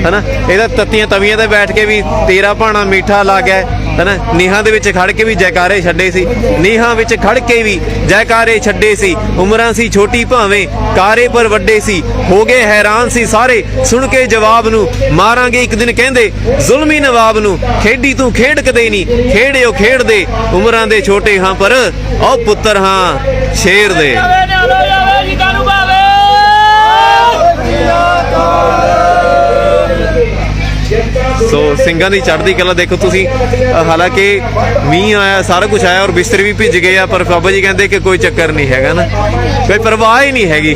ਹਨਾ। ਇਹ ਤਾਂ ਤੱਤੀਆਂ ਤਵੀਆਂ ਤੇ ਬੈਠ ਕੇ ਵੀ ਤੇਰਾ ਭਾਣਾ ਮਿੱਠਾ ਲੱਗ ਗਿਆ ਹਨਾ। ਨੀਹਾਂ ਦੇ ਵਿੱਚ ਖੜ ਕੇ ਵੀ ਜੈਕਾਰੇ ਛੱਡੇ ਸੀ, ਨੀਹਾਂ ਵਿੱਚ ਖੜ ਕੇ ਵੀ ਜੈਕਾਰੇ ਛੱਡੇ ਸੀ। ਉਮਰਾਂ ਸੀ ਛੋਟੀ ਭਾਵੇਂ ਕਾਰੇ ਪਰ ਵੱਡੇ ਸੀ, ਹੋ ਗਏ ਹੈਰਾਨ ਸੀ ਸਾਰੇ ਸੁਣ ਕੇ ਜਵਾਬ ਨੂੰ। ਮਾਰਾਂਗੇ ਇੱਕ ਦਿਨ ਕਹਿੰਦੇ ਜ਼ੁਲਮੀ ਨਵਾਬ ਨੂੰ, ਖੇਡੀ ਤੂੰ ਖੇਡ ਕਦੇ ਨਹੀਂ ਖੇਡਿਓ ਖੇਡਦੇ ਉਮਰਾਂ ਦੇ ਛੋਟੇ ਹਾਂ ਪਰ ਉਹ ਪੁੱਤਰ ਹਾਂ ਸ਼ੇਰ ਦੇ। ਸੋ ਸਿੰਘਾਂ ਦੀ ਚੜ੍ਹਦੀ ਕਲਾ ਦੇਖੋ ਤੁਸੀਂ। ਹਾਲਾਂਕਿ ਮੀਂਹ ਆਇਆ ਸਾਰਾ ਕੁਝ ਆਇਆ ਔਰ ਬਿਸਤਰੇ ਵੀ ਭਿੱਜ ਗਏ ਆ, ਪਰ ਬਾਬਾ ਜੀ ਕਹਿੰਦੇ ਕਿ ਕੋਈ ਚੱਕਰ ਨਹੀਂ ਹੈਗਾ ਨਾ, ਕੋਈ ਪਰਵਾਹ ਹੀ ਨਹੀਂ ਹੈਗੀ।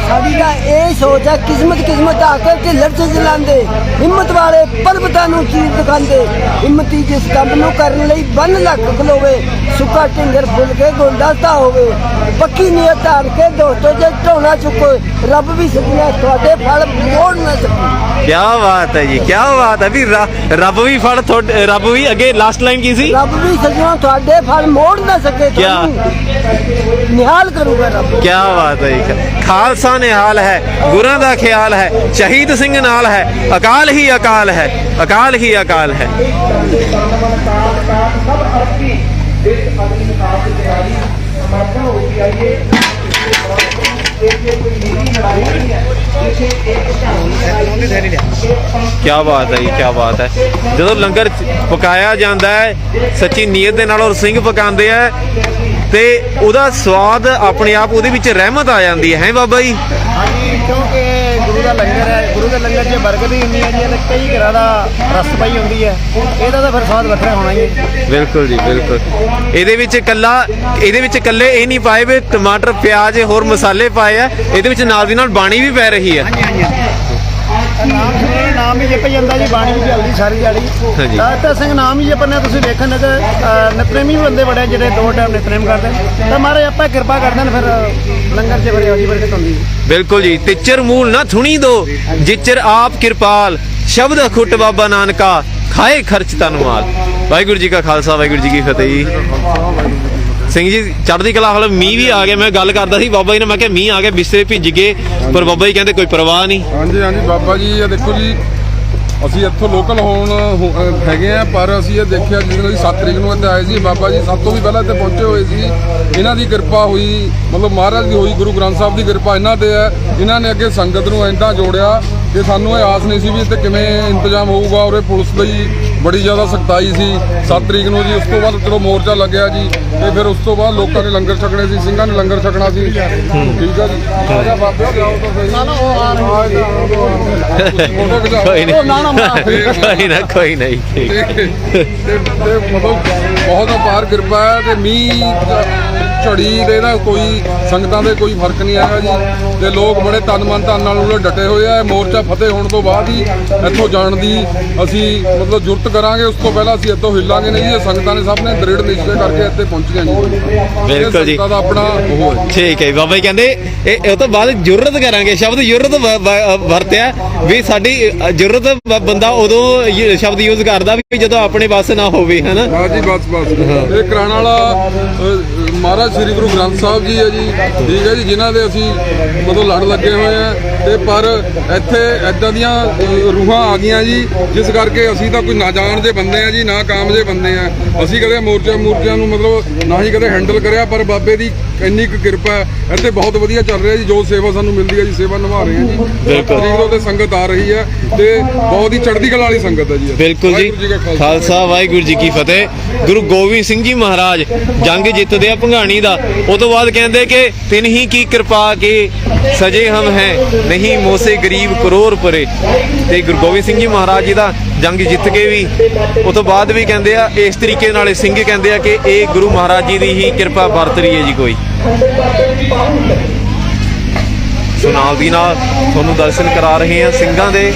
ਸਾਡੀ ਦਾ ਇਹ ਸੋਚ ਆ ਕਿਸਮਤ ਆ ਕੇ ਢਿੱਲਰ ਚ ਜਲਾਂਦੇ, ਹਿੰਮਤ ਵਾਲੇ ਪਰਬਤਾਂ ਨੂੰ ਚੀਰ ਦਿਖਾਉਂਦੇ। ਹਿੰਮਤੀ ਜਿਸ ਕੰਮ ਨੂੰ ਕਰਨ ਲਈ ਬੰਨ ਲੱਖ ਖਲੋਵੇ, ਸੁੱਕਾ ਢਿੰਗਰ ਫੁੱਲ ਕੇ ਗੁਲਦਸਤਾ ਹੋਵੇ। ਪੱਕੀ ਨੀਅਤ ਧਾਰ ਕੇ ਦੋਸਤੋ ਜੇ ਢੋਣਾ ਚੁੱਕੋ, ਰੱਬ ਵੀ ਸੱਜਣਾ ਤੁਹਾਡੇ ਫਲ ਮੋੜ ਨਾ ਸਕੇ। ਕੀ ਬਾਤ ਹੈ ਜੀ, ਕੀ ਬਾਤ ਹੈ ਵੀ ਰੱਬ ਵੀ ਫਲ ਤੁਹਾਡੇ, ਰੱਬ ਵੀ ਅੱਗੇ ਲਾਸਟ ਲਾਈਨ ਕੀ ਸੀ? ਰੱਬ ਵੀ ਸੱਜਣਾ ਤੁਹਾਡੇ ਫਲ ਮੋੜ ਨਾ ਸਕੇ, ਕਿਆ? ਨਿਹਾਲ ਕਰੂਗਾ ਰੱਬ। ਕੀ ਬਾਤ ਹੈ ਜੀ, ਖਾਲਸਾ ਨਿਹਾਲ ਹੈ, ਗੁਰਾਂ ਦਾ ਖਿਆਲ ਹੈ, ਸ਼ਹੀਦ ਸਿੰਘ ਨਾਲ ਹੈ, ਅਕਾਲ ਹੀ ਅਕਾਲ ਹੈ, ਅਕਾਲ ਹੀ ਅਕਾਲ ਹੈ। क्या बात है जी, क्या बात है। ਜਦੋਂ ਲੰਗਰ ਪਕਾਇਆ ਜਾਂਦਾ ਹੈ ਸੱਚੀ ਨੀਅਤ ਦੇ ਨਾਲ ਔਰ ਸਿੰਘ ਪਕਾਉਂਦੇ ਆ ਤੇ ਉਹਦਾ ਸਵਾਦ ਆਪਣੇ ਆਪ ਉਹਦੇ ਵਿੱਚ ਰਹਿਮਤ ਆ ਜਾਂਦੀ ਹੈ ਬਾਬਾ ਜੀ। ਹਾਂਜੀ ਕਿਉਂਕਿ ਗੁਰੂ ਦਾ ਲੰਗਰ ਹੈ, ਗੁਰੂ ਦੇ ਲੰਗਰ 'ਚ ਬਰਕਤ ਹੀ ਹੁੰਦੀ ਹੈ ਜੀ, ਤੇ ਕਈ ਘਰਾਂ ਦਾ ਰਸ ਪਈ ਹੁੰਦੀ ਹੈ, ਇਹਦਾ ਤਾਂ ਫਿਰ ਸਵਾਦ ਵੱਖਰਾ ਹੋਣਾ ਹੀ ਹੈ। ਬਿਲਕੁਲ ਜੀ ਬਿਲਕੁਲ। ਇਹਦੇ ਵਿੱਚ ਇਕੱਲੇ ਇਹ ਨਹੀਂ ਪਾਏ ਵੀ ਟਮਾਟਰ ਪਿਆਜ਼ ਹੋਰ ਮਸਾਲੇ ਪਾਏ ਆ, ਇਹਦੇ ਵਿੱਚ ਨਾਲ ਦੀ ਨਾਲ ਬਾਣੀ ਵੀ ਪੈ ਰਹੀ ਹੈ। ਹਾਂਜੀ ਨਾਮ ਵੀ ਜਪ ਜਾਂਦਾ ਜੀ, ਬਾਣੀ ਵੀ ਚੱਲਦੀ ਸਾਰੀ ਦਿਹਾੜੀ। ਹਾਂਜੀ। ਤਾਂ ਸਿੰਘ ਨਾਮ ਹੀ ਜਪਨੇ ਤੁਸੀਂ ਵੇਖਣ ਕਿ ਨਿਤਨੇਮੀ ਬੰਦੇ ਬੜੇ ਜਿਹੜੇ 2 ਟਾਈਮ ਨਿਤਨੇਮ ਕਰਦੇ ਤਾਂ ਮਾਰੇ ਆਪਾਂ ਕਿਰਪਾ ਕਰਦੇ ਨੇ, ਫਿਰ ਲੰਗਰ 'ਚ ਫਿਰ ਉਹਦੀ ਬਰਕਤ ਹੁੰਦੀ ਹੈ। ਬਿਲਕੁਲ ਜੀ। ਤਿੱਚਰ ਮੂਲ ਨਾ ਥੁਣੀ ਦੋ ਜਿੱਚਰ ਆਪ ਕਿਰਪਾਲ, ਸ਼ਬਦ ਅਖੁੱਟ ਬਾਬਾ ਨਾਨਕਾ ਖਾਏ ਖਰਚ ਤਨ ਮਾਲ। ਵਾਹਿਗੁਰੂ ਜੀ ਕਾ ਖਾਲਸਾ ਵਾਹਿਗੁਰੂ ਜੀ ਕੀ ਫਤਿਹ ਜੀ। ਸਿੰਘ ਜੀ ਚੜ੍ਹਦੀ ਕਲਾ। ਹਾਲ ਮੀਂਹ ਵੀ ਆ ਗਿਆ, ਮੈਂ ਗੱਲ ਕਰਦਾ ਸੀ ਬਾਬਾ ਜੀ ਨੇ, ਮੈਂ ਕਿਹਾ ਮੀਂਹ ਆ ਗਿਆ ਬਿਸਤਰੇ ਭਿੱਜ ਗਏ, ਪਰ ਬਾਬਾ ਜੀ ਕਹਿੰਦੇ ਕੋਈ ਪਰਵਾਹ ਨਹੀਂ। ਹਾਂਜੀ ਹਾਂਜੀ ਬਾਬਾ ਜੀ ਇਹ ਦੇਖੋ ਜੀ, ਅਸੀਂ ਇੱਥੋਂ ਲੋਕਲ ਹੈਗੇ ਆ, ਪਰ ਅਸੀਂ ਇਹ ਦੇਖਿਆ ਜਿਸ ਦਿਨ ਅਸੀਂ 7 ਤਰੀਕ ਨੂੰ ਇੱਥੇ ਆਏ ਸੀ, ਬਾਬਾ ਜੀ ਸਭ ਤੋਂ ਵੀ ਪਹਿਲਾਂ ਇੱਥੇ ਪਹੁੰਚੇ ਹੋਏ ਸੀ। ਇਹਨਾਂ ਦੀ ਕਿਰਪਾ ਹੋਈ, ਮਤਲਬ ਮਹਾਰਾਜ ਦੀ ਹੋਈ, ਗੁਰੂ ਗ੍ਰੰਥ ਸਾਹਿਬ ਦੀ ਕਿਰਪਾ ਇਹਨਾਂ ਤੇ ਹੈ। ਇਹਨਾਂ ਨੇ ਅੱਗੇ ਸੰਗਤ ਨੂੰ ਇੰਨਾ ਜੋੜਿਆ ਕਿ ਸਾਨੂੰ ਇਹ ਆਸ ਨਹੀਂ ਸੀ ਵੀ ਇੱਥੇ ਕਿਵੇਂ ਇੰਤਜ਼ਾਮ ਹੋਊਗਾ। ਔਰ ਇਹ ਪੁਲਿਸ ਦੀ ਬੜੀ ਜ਼ਿਆਦਾ ਸਖਤਾਈ ਸੀ 7 ਤਰੀਕ ਨੂੰ ਜੀ। ਉਸ ਤੋਂ ਬਾਅਦ ਚਲੋ ਮੋਰਚਾ ਲੱਗਿਆ ਜੀ, ਤੇ ਫਿਰ ਉਸ ਤੋਂ ਬਾਅਦ ਲੋਕਾਂ ਨੇ ਲੰਗਰ ਛਕਣੇ ਸੀ, ਸਿੰਘਾਂ ਨੇ ਲੰਗਰ ਛਕਣਾ ਸੀ। ਠੀਕ ਆ ਜੀ। ਕੋਈ ਨਹੀਂ ਤੇ ਮਤਲਬ ਬਹੁਤ ਅਪਾਰ ਕਿਰਪਾ ਹੈ। ਤੇ ਮੀਂਹ ਝੜੀ ਦੇ ਨਾ ਕੋਈ ਸੰਗਤਾਂ ਦੇ ਕੋਈ ਫਰਕ ਨਹੀਂ ਆਇਆ ਜੀ, ਤੇ ਲੋਕ ਬੜੇ ਤਨ ਮਨ ਧਨ ਨਾਲ ਉਹਦੇ ਡਟੇ ਹੋਏ ਆ। ਮੋਰਚਾ ਫਤਿਹ ਹੋਣ ਤੋਂ ਬਾਅਦ ਹੀ ਇੱਥੋਂ ਜਾਣ ਦੀ ਅਸੀਂ ਮਤਲਬ ਜੁਰਤ ਕਰਾਂਗੇ, ਉਸ ਤੋਂ ਪਹਿਲਾਂ ਅਸੀਂ ਇੱਥੋਂ ਹਿੱਲਾਂਗੇ ਨਹੀਂ ਜੀ। ਇਹ ਸੰਗਤਾਂ ਨੇ ਸਭ ਨੇ ਦ੍ਰਿੜ ਨਿਸ਼ਚੈ ਕਰਕੇ ਇੱਥੇ ਪਹੁੰਚੀਆਂ ਜੀ। ਬਿਲਕੁਲ ਜੀ। ਸੰਗਤਾਂ ਦਾ ਆਪਣਾ ਉਹ ਹੈ। ਠੀਕ ਹੈ ਬਾਬਾ ਜੀ ਕਹਿੰਦੇ ਇਹ ਤੋਂ ਬਾਅਦ ਜੁਰਤ ਕਰਾਂਗੇ, ਸ਼ਬਦ ਜੁਰਤ ਵਰਤਿਆ ਵੀ ਸਾਡੀ ਜੁਰਤ ਬੰਦਾ ਉਦੋਂ ਸ਼ਬਦ ਯੂਜ਼ ਕਰਦਾ ਵੀ ਜਦੋਂ ਆਪਣੇ ਵੱਸ ਨਾ ਹੋਵੇ ਹਨਾ। ਹਾਂ ਜੀ ਬਸ ਇਹ ਕਰਾਉਣ ਵਾਲਾ ਮਹਾਰਾਜ ਸ੍ਰੀ ਗੁਰੂ ਗ੍ਰੰਥ ਸਾਹਿਬ ਜੀ ਹੈ ਜੀ। ਠੀਕ ਹੈ ਜੀ, ਜਿਨ੍ਹਾਂ ਦੇ ਅਸੀਂ ਮਤਲਬ ਲੜ ਲੱਗੇ ਹੋਏ ਆ। ਤੇ ਪਰ ਇੱਥੇ ਐਦਾਂ ਦੀਆਂ ਰੂਹਾਂ ਆ ਗਈਆਂ ਜੀ, ਜਿਸ ਕਰਕੇ ਅਸੀਂ ਤਾਂ ਕੋਈ ਨਾ ਜਾਣ ਦੇ ਬੰਦੇ ਆ ਜੀ, ਨਾ ਕਾਮ ਦੇ ਬੰਦੇ ਆ। ਅਸੀਂ ਕਦੇ ਮੋਰਚਿਆਂ ਨੂੰ ਮਤਲਬ ਨਾ ਹੀ ਕਦੇ ਹੈਂਡਲ ਕਰਿਆ, ਪਰ ਬਾਬੇ ਦੀ ਇੰਨੀ ਕੁ ਕਿਰਪਾ ਹੈ ਇੱਥੇ ਬਹੁਤ ਵਧੀਆ ਚੱਲ ਰਿਹਾ ਜੀ। ਜੋ ਸੇਵਾ ਸਾਨੂੰ ਮਿਲਦੀ ਹੈ ਜੀ, ਸੇਵਾ ਨਿਭਾ ਰਹੇ ਹਾਂ ਜੀ। ਬਿਲਕੁਲ ਤੇ ਸੰਗਤ ਆ ਰਹੀ ਹੈ ਤੇ ਬਹੁਤ ਹੀ ਚੜ੍ਹਦੀ ਕਲਾ ਵਾਲੀ ਸੰਗਤ ਹੈ ਜੀ। ਬਿਲਕੁਲ ਜੀ। ਖਾਲਸਾ ਵਾਹਿਗੁਰੂ ਜੀ ਕੀ ਫਤਿਹ। ਗੁਰੂ ਗੋਬਿੰਦ ਸਿੰਘ ਜੀ ਮਹਾਰਾਜ ਜੰਗ ਜਿੱਤਦੇ ਆ ਭੰਗਾਣੀ ਦਾ, ਉਹ ਤੋਂ ਬਾਅਦ ਕਹਿੰਦੇ ਕਿ ਤਿਨ ਹੀ ਕੀ ਕਿਰਪਾ ਕੇ ਸਜੇ ਹਮ ਹੈ ਨਹੀਂ ਮੋਸੇ ਗਰੀਬ ਕਰੋੜ ਪਰੇ। ਤੇ ਗੁਰੂ ਗੋਬਿੰਦ ਸਿੰਘ ਜੀ ਮਹਾਰਾਜ ਜੀ ਦਾ ਜੰਗ ਜਿੱਤ ਕੇ ਵੀ ਉਹ ਤੋਂ ਬਾਅਦ ਵੀ ਕਹਿੰਦੇ ਆ ਇਸ ਤਰੀਕੇ ਨਾਲ ਸਿੰਘ ਕਹਿੰਦੇ ਆ ਕਿ ਇਹ ਗੁਰੂ ਮਹਾਰਾਜ ਜੀ ਦੀ ਹੀ ਕਿਰਪਾ ਵਰਤ ਰਹੀ ਹੈ ਜੀ ਕੋਈ। ਸੋ ਨਾਲ ਦੀ ਨਾਲ ਤੁਹਾਨੂੰ ਦਰਸ਼ਨ ਕਰਾ ਰਹੇ ਹਾਂ ਸਿੰਘਾਂ ਦੇ।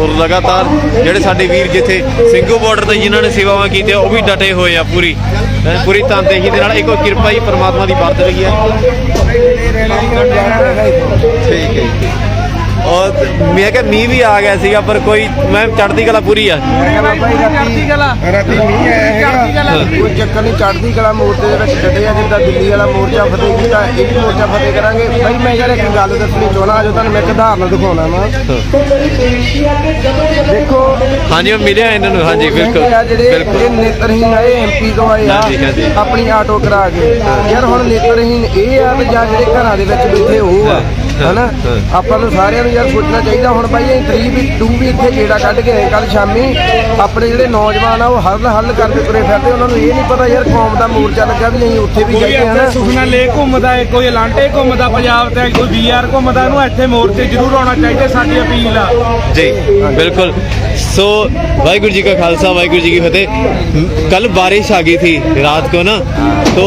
ਔਰ ਲਗਾਤਾਰ ਜਿਹੜੇ ਸਾਡੇ ਵੀਰ ਜਿੱਥੇ ਸਿੰਘੂ ਬਾਰਡਰ ਤੇ ਜਿਨ੍ਹਾਂ ਨੇ ਸੇਵਾਵਾਂ ਕੀਤੀਆਂ ਉਹ ਵੀ ਡਟੇ ਹੋਏ ਆ ਪੂਰੀ ਤਨਦੇਹੀ ਦੇ ਨਾਲ। ਇੱਕ ਕਿਰਪਾ ਹੀ ਪਰਮਾਤਮਾ ਦੀ ਵਰਤ ਰਹੀ ਹੈ। ਠੀਕ ਹੈ ਜੀ। और मैं क्या मीह भी आ गया सीगा पर कोई मैं चढ़ती कला पूरी है। ਕੋਈ ਚੱਕਰ ਨਹੀਂ, ਚੜ੍ਹਦੀ ਕਲਾ ਮੋਰਚੇ ਦੇ ਵਿੱਚ ਡਟੇ ਆ। ਜਿੱਦਾਂ ਦਿੱਲੀ ਵਾਲਾ ਮੋਰਚਾ ਫਤਿਹ ਕੀਤਾ, ਇਹ ਵੀ ਮੋਰਚਾ ਫਤਿਹ ਕਰਾਂਗੇ। ਬਾਈ ਮੈਂ ਯਾਰ ਇੱਕ ਗੱਲ ਦੱਸਣੀ ਚਾਹੁੰਦਾ, ਜੋ ਤੁਹਾਨੂੰ ਮੈਂ ਇੱਕ ਉਦਾਹਰਨ ਦਿਖਾਉਣਾ ਵਾ। ਦੇਖੋ हाँ जी मैं मिले इन्होंने। हाँ जी बिल्कुल ਆ ਜਿਹੜੇ बिल्कुल ਇਹ ਨੇਤਰਹੀਨ ਆਏ MP ਤੋਂ ਆਏ ਆ ਹਾਂਜੀ, ਹਾਂਜੀ। ਆਪਣੀ ਆਟੋ ਕਰਾ ਕੇ। ਯਾਰ ਹੁਣ ਨੇਤਰਹੀਨ ਇਹ ਆ ਵੀ ਜਾਂ ਜਿਹੜੇ ਘਰਾਂ ਦੇ ਵਿੱਚ ਬੈਠੇ ਉਹ ਆ ਹਨਾ। ਆਪਾਂ ਨੂੰ ਸਾਰਿਆਂ ਨੂੰ ਯਾਰ ਸੋਚਣਾ ਚਾਹੀਦਾ। ਹੁਣ ਬਾਈ ਅਸੀਂ 3 ਵੀ ਇੱਥੇ ਗੇੜਾ ਕੱਢ ਕੇ ਆਏ ਕੱਲ ਸ਼ਾਮੀ। ਆਪਣੇ ਜਿਹੜੇ ਨੌਜਵਾਨ ਆ ਉਹ ਹੱਲ ਕਰਦੇ ਤੁਰੇ ਫਿਰਦੇ। ਉਹਨਾਂ ਨੂੰ ਇਹ ਨਹੀਂ ਪਤਾ ਯਾਰ ਕੌਮ ਦਾ ਮੋਰਚਾ ਲੱਗਾ ਵੀ ਅਸੀਂ ਉੱਥੇ ਵੀ ਜਾਈਏ ਹਨਾ। ਸੁਖਨਾ ਲੇਕ ਘੁੰਮਦਾ ਹੈ, ਕੋਈ ਅਲਾਂਟੇ ਘੁੰਮਦਾ ਪੰਜਾਬ ਤੇ, ਕੋਈ BR ਘੁੰਮਦਾ, ਉਹਨੂੰ ਇੱਥੇ ਮੋਰਚੇ ਜ਼ਰੂਰ ਆਉਣਾ ਚਾਹੀਦਾ। ਸਾਡੀ ਅਪੀਲ ਆ जी बिल्कुल। सो वाहिगुरु जी का खालसा वाहिगुरु जी की फतेह। कल बारिश आ गई थी रात को ना, तो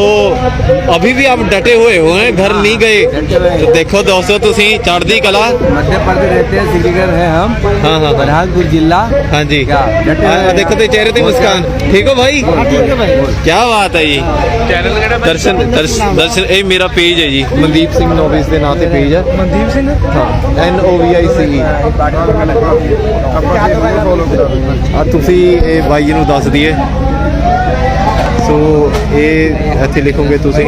अभी भी आप डटे हुए हो हैं, घर नहीं गए। तो देखो दोस्तों तुसी चढ़दी कला मध्य प्रदेश रहते हैं, श्रीनगर है हम। हाँ हाँ बरहालपुर जिला। हाँ जी। देखो तो चेहरे पे मुस्कान। ठीक हो भाई? क्या बात है जी। दर्शन ये मेरा पेज है जी, मनदीप सिंह नोविस के नाम से पेज है। मनदीप सिंह हाँ NOVICE। ਆ ਤੁਸੀਂ ਇਹ ਬਾਈ ਜੀ ਨੂੰ ਦੱਸ ਦਈਏ। ਸੋ ਇਹ ਇੱਥੇ ਲਿਖੋਗੇ ਤੁਸੀਂ।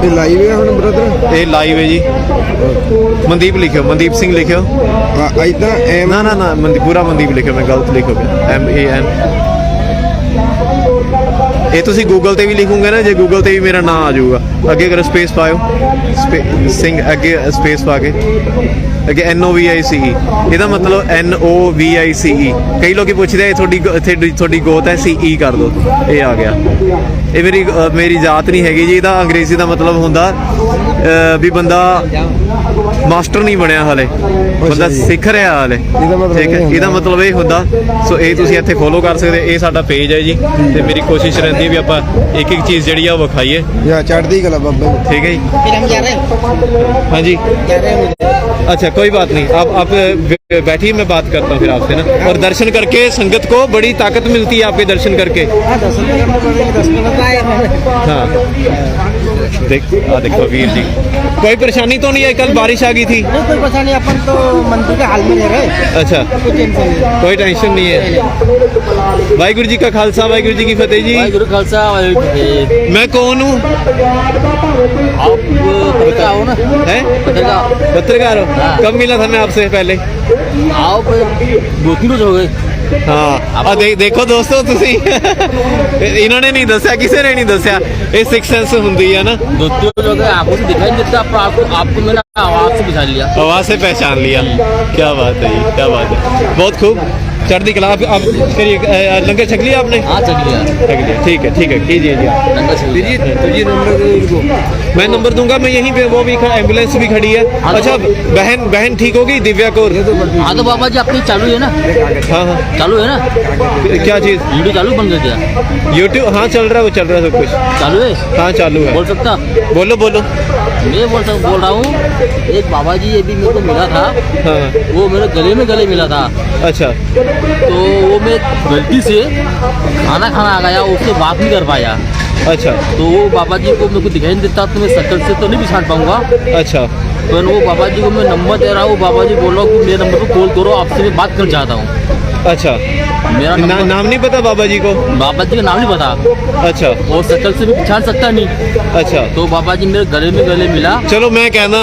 ਇਹ ਲਾਈਵ ਹੈ ਹੁਣ ਬ੍ਰਦਰ। ਇਹ ਲਾਈਵ ਹੈ ਜੀ। ਮਨਦੀਪ ਲਿਖਿਓ, ਮਨਦੀਪ ਸਿੰਘ ਲਿਖਿਓ। ਇਦਾਂ ਨਾ ਨਾ ਨਾ ਪੂਰਾ ਮਨਦੀਪ ਲਿਖਿਓ, ਮੈਂ ਗਲਤ ਲਿਖੋਗੇ MAN। ਇਹ ਤੁਸੀਂ ਗੂਗਲ ਤੇ ਵੀ ਲਿਖੋਗੇ ਨਾ, ਜੇ ਗੂਗਲ ਤੇ ਵੀ ਮੇਰਾ ਨਾਮ ਆ ਜਾਊਗਾ। ਅੱਗੇ ਕਰੋ ਸਪੇਸ ਪਾਇਓ, ਸਿੰਘ ਅੱਗੇ ਸਪੇਸ ਪਾ ਕੇ ਅੱਗੇ NOVICE। ਇਹਦਾ ਮਤਲਬ NOVICE। ਕਈ ਲੋਕੀ ਪੁੱਛਦੇ ਆ ਤੁਹਾਡੀ ਗੋਤ ਹੈ, CE ਕਰ ਦੋ। ਇਹ ਆ ਗਿਆ। ਇਹ ਮੇਰੀ ਜਾਤ ਨਹੀਂ ਹੈਗੀ ਜੀ। ਇਹਦਾ ਅੰਗਰੇਜ਼ੀ ਦਾ ਮਤਲਬ ਹੁੰਦਾ ਵੀ ਬੰਦਾ ਮਾਸਟਰ ਨਹੀਂ ਬਣਿਆ ਹਾਲੇ, ਬੰਦਾ ਸਿੱਖ ਰਿਹਾ ਹਾਲੇ। ਠੀਕ ਹੈ, ਇਹਦਾ ਮਤਲਬ ਇਹ ਹੁੰਦਾ। ਸੋ ਇਹ ਤੁਸੀਂ ਇੱਥੇ ਫੋਲੋ ਕਰ ਸਕਦੇ। ਇਹ ਸਾਡਾ ਪੇਜ ਹੈ ਜੀ, ਤੇ ਮੇਰੀ ਕੋਸ਼ਿਸ਼ ਰਹਿੰਦੀ ਵੀ ਆਪਾਂ ਇੱਕ ਇੱਕ ਚੀਜ਼ ਜਿਹੜੀ ਆ ਉਹ ਵਿਖਾਈਏ। ਯਾ ਚੜ੍ਹਦੀ ਕਲਾ ਬਾਬਾ। ठीक है जी। हाँ जी अच्छा कोई बात नहीं, आप बैठिए, मैं बात करता हूँ फिर आपसे ना। और दर्शन करके संगत को बड़ी ताकत मिलती है आपके दर्शन करके। हाँ देखो वीर जी, कोई परेशानी तो नहीं है? कल बारिश आ गई थी। कोई परेशानी, अपन तो मंदिर के हाल में रह रहे। अच्छा कोई टेंशन नहीं है। वाहिगुरु जी का खालसा वाहिगुरु जी की फतेह जी। वाहिगुरु खालसा वाहिगुरु की फतेह। मैं कौन हूँ? आप पत्रकार हो ना? है पत्रकार हो? कब मिला था मैं आपसे पहले? आप 2-3 रोज हो गए। हाँ देखो दोस्तों ਤੁਸੀਂ ਇਹਨਾਂ ਨੇ ਨਹੀਂ ਦੱਸਿਆ, ਕਿਸੇ ਨੇ ਨਹੀਂ ਦੱਸਿਆ। ਇਹ सिक्स सेंस ਹੁੰਦੀ है ना। 2-3 रोज हो गए, आपको से दिखाई नहीं देता। आपको मैंने आवाज से पहचान लिया। आवाज से पहचान लिया। क्या बात है जी, क्या बात है। बहुत खूब। चढ़ती कला। आप करिए। लंगर छक लिया आपने? हाँ चल गया। छक लिया। ठीक है कीजिए जी। लंगर छक लिया। तुझे नंबर मैं नंबर दूंगा। मैं यहीं पे वो भी एम्बुलेंस भी खड़ी है। अच्छा बहन ठीक होगी दिव्या कौर? हाँ तो बाबा जी अपनी चालू है ना? हाँ हाँ चालू है ना? क्या चीज़? वीडियो चालू बंद कर दिया? यूट्यूब हाँ चल रहा है, वो चल रहा है सब कुछ चालू है। हाँ चालू है। बोल सकता? बोलो मैं बोल रहा हूँ। एक बाबा जी ये भी मेरे को मिला था। हाँ वो मेरे गले मिला था। अच्छा तो वो मैं गलती से खाना आ गया, उससे बात नहीं कर पाया। अच्छा तो वो बाबा जी को मेरे को दिखाई नहीं देता, तो मैं शक्ल से तो नहीं पहचान पाऊंगा। अच्छा तो वो बाबा जी को मैं नंबर दे रहा हूँ। बाबा जी बोल रहा हूँ कि मेरे नंबर पर कॉल करो, आपसे मैं बात करना चाहता हूँ। अच्छा मेरा नाम नहीं पता बाबा जी को? बाबा जी का नाम नहीं पता। अच्छा और शक्ल से भी पहचान सकता नहीं। अच्छा तो बाबा जी मेरे गले मिला। ਚਲੋ ਮੈਂ ਕਹਿੰਦਾ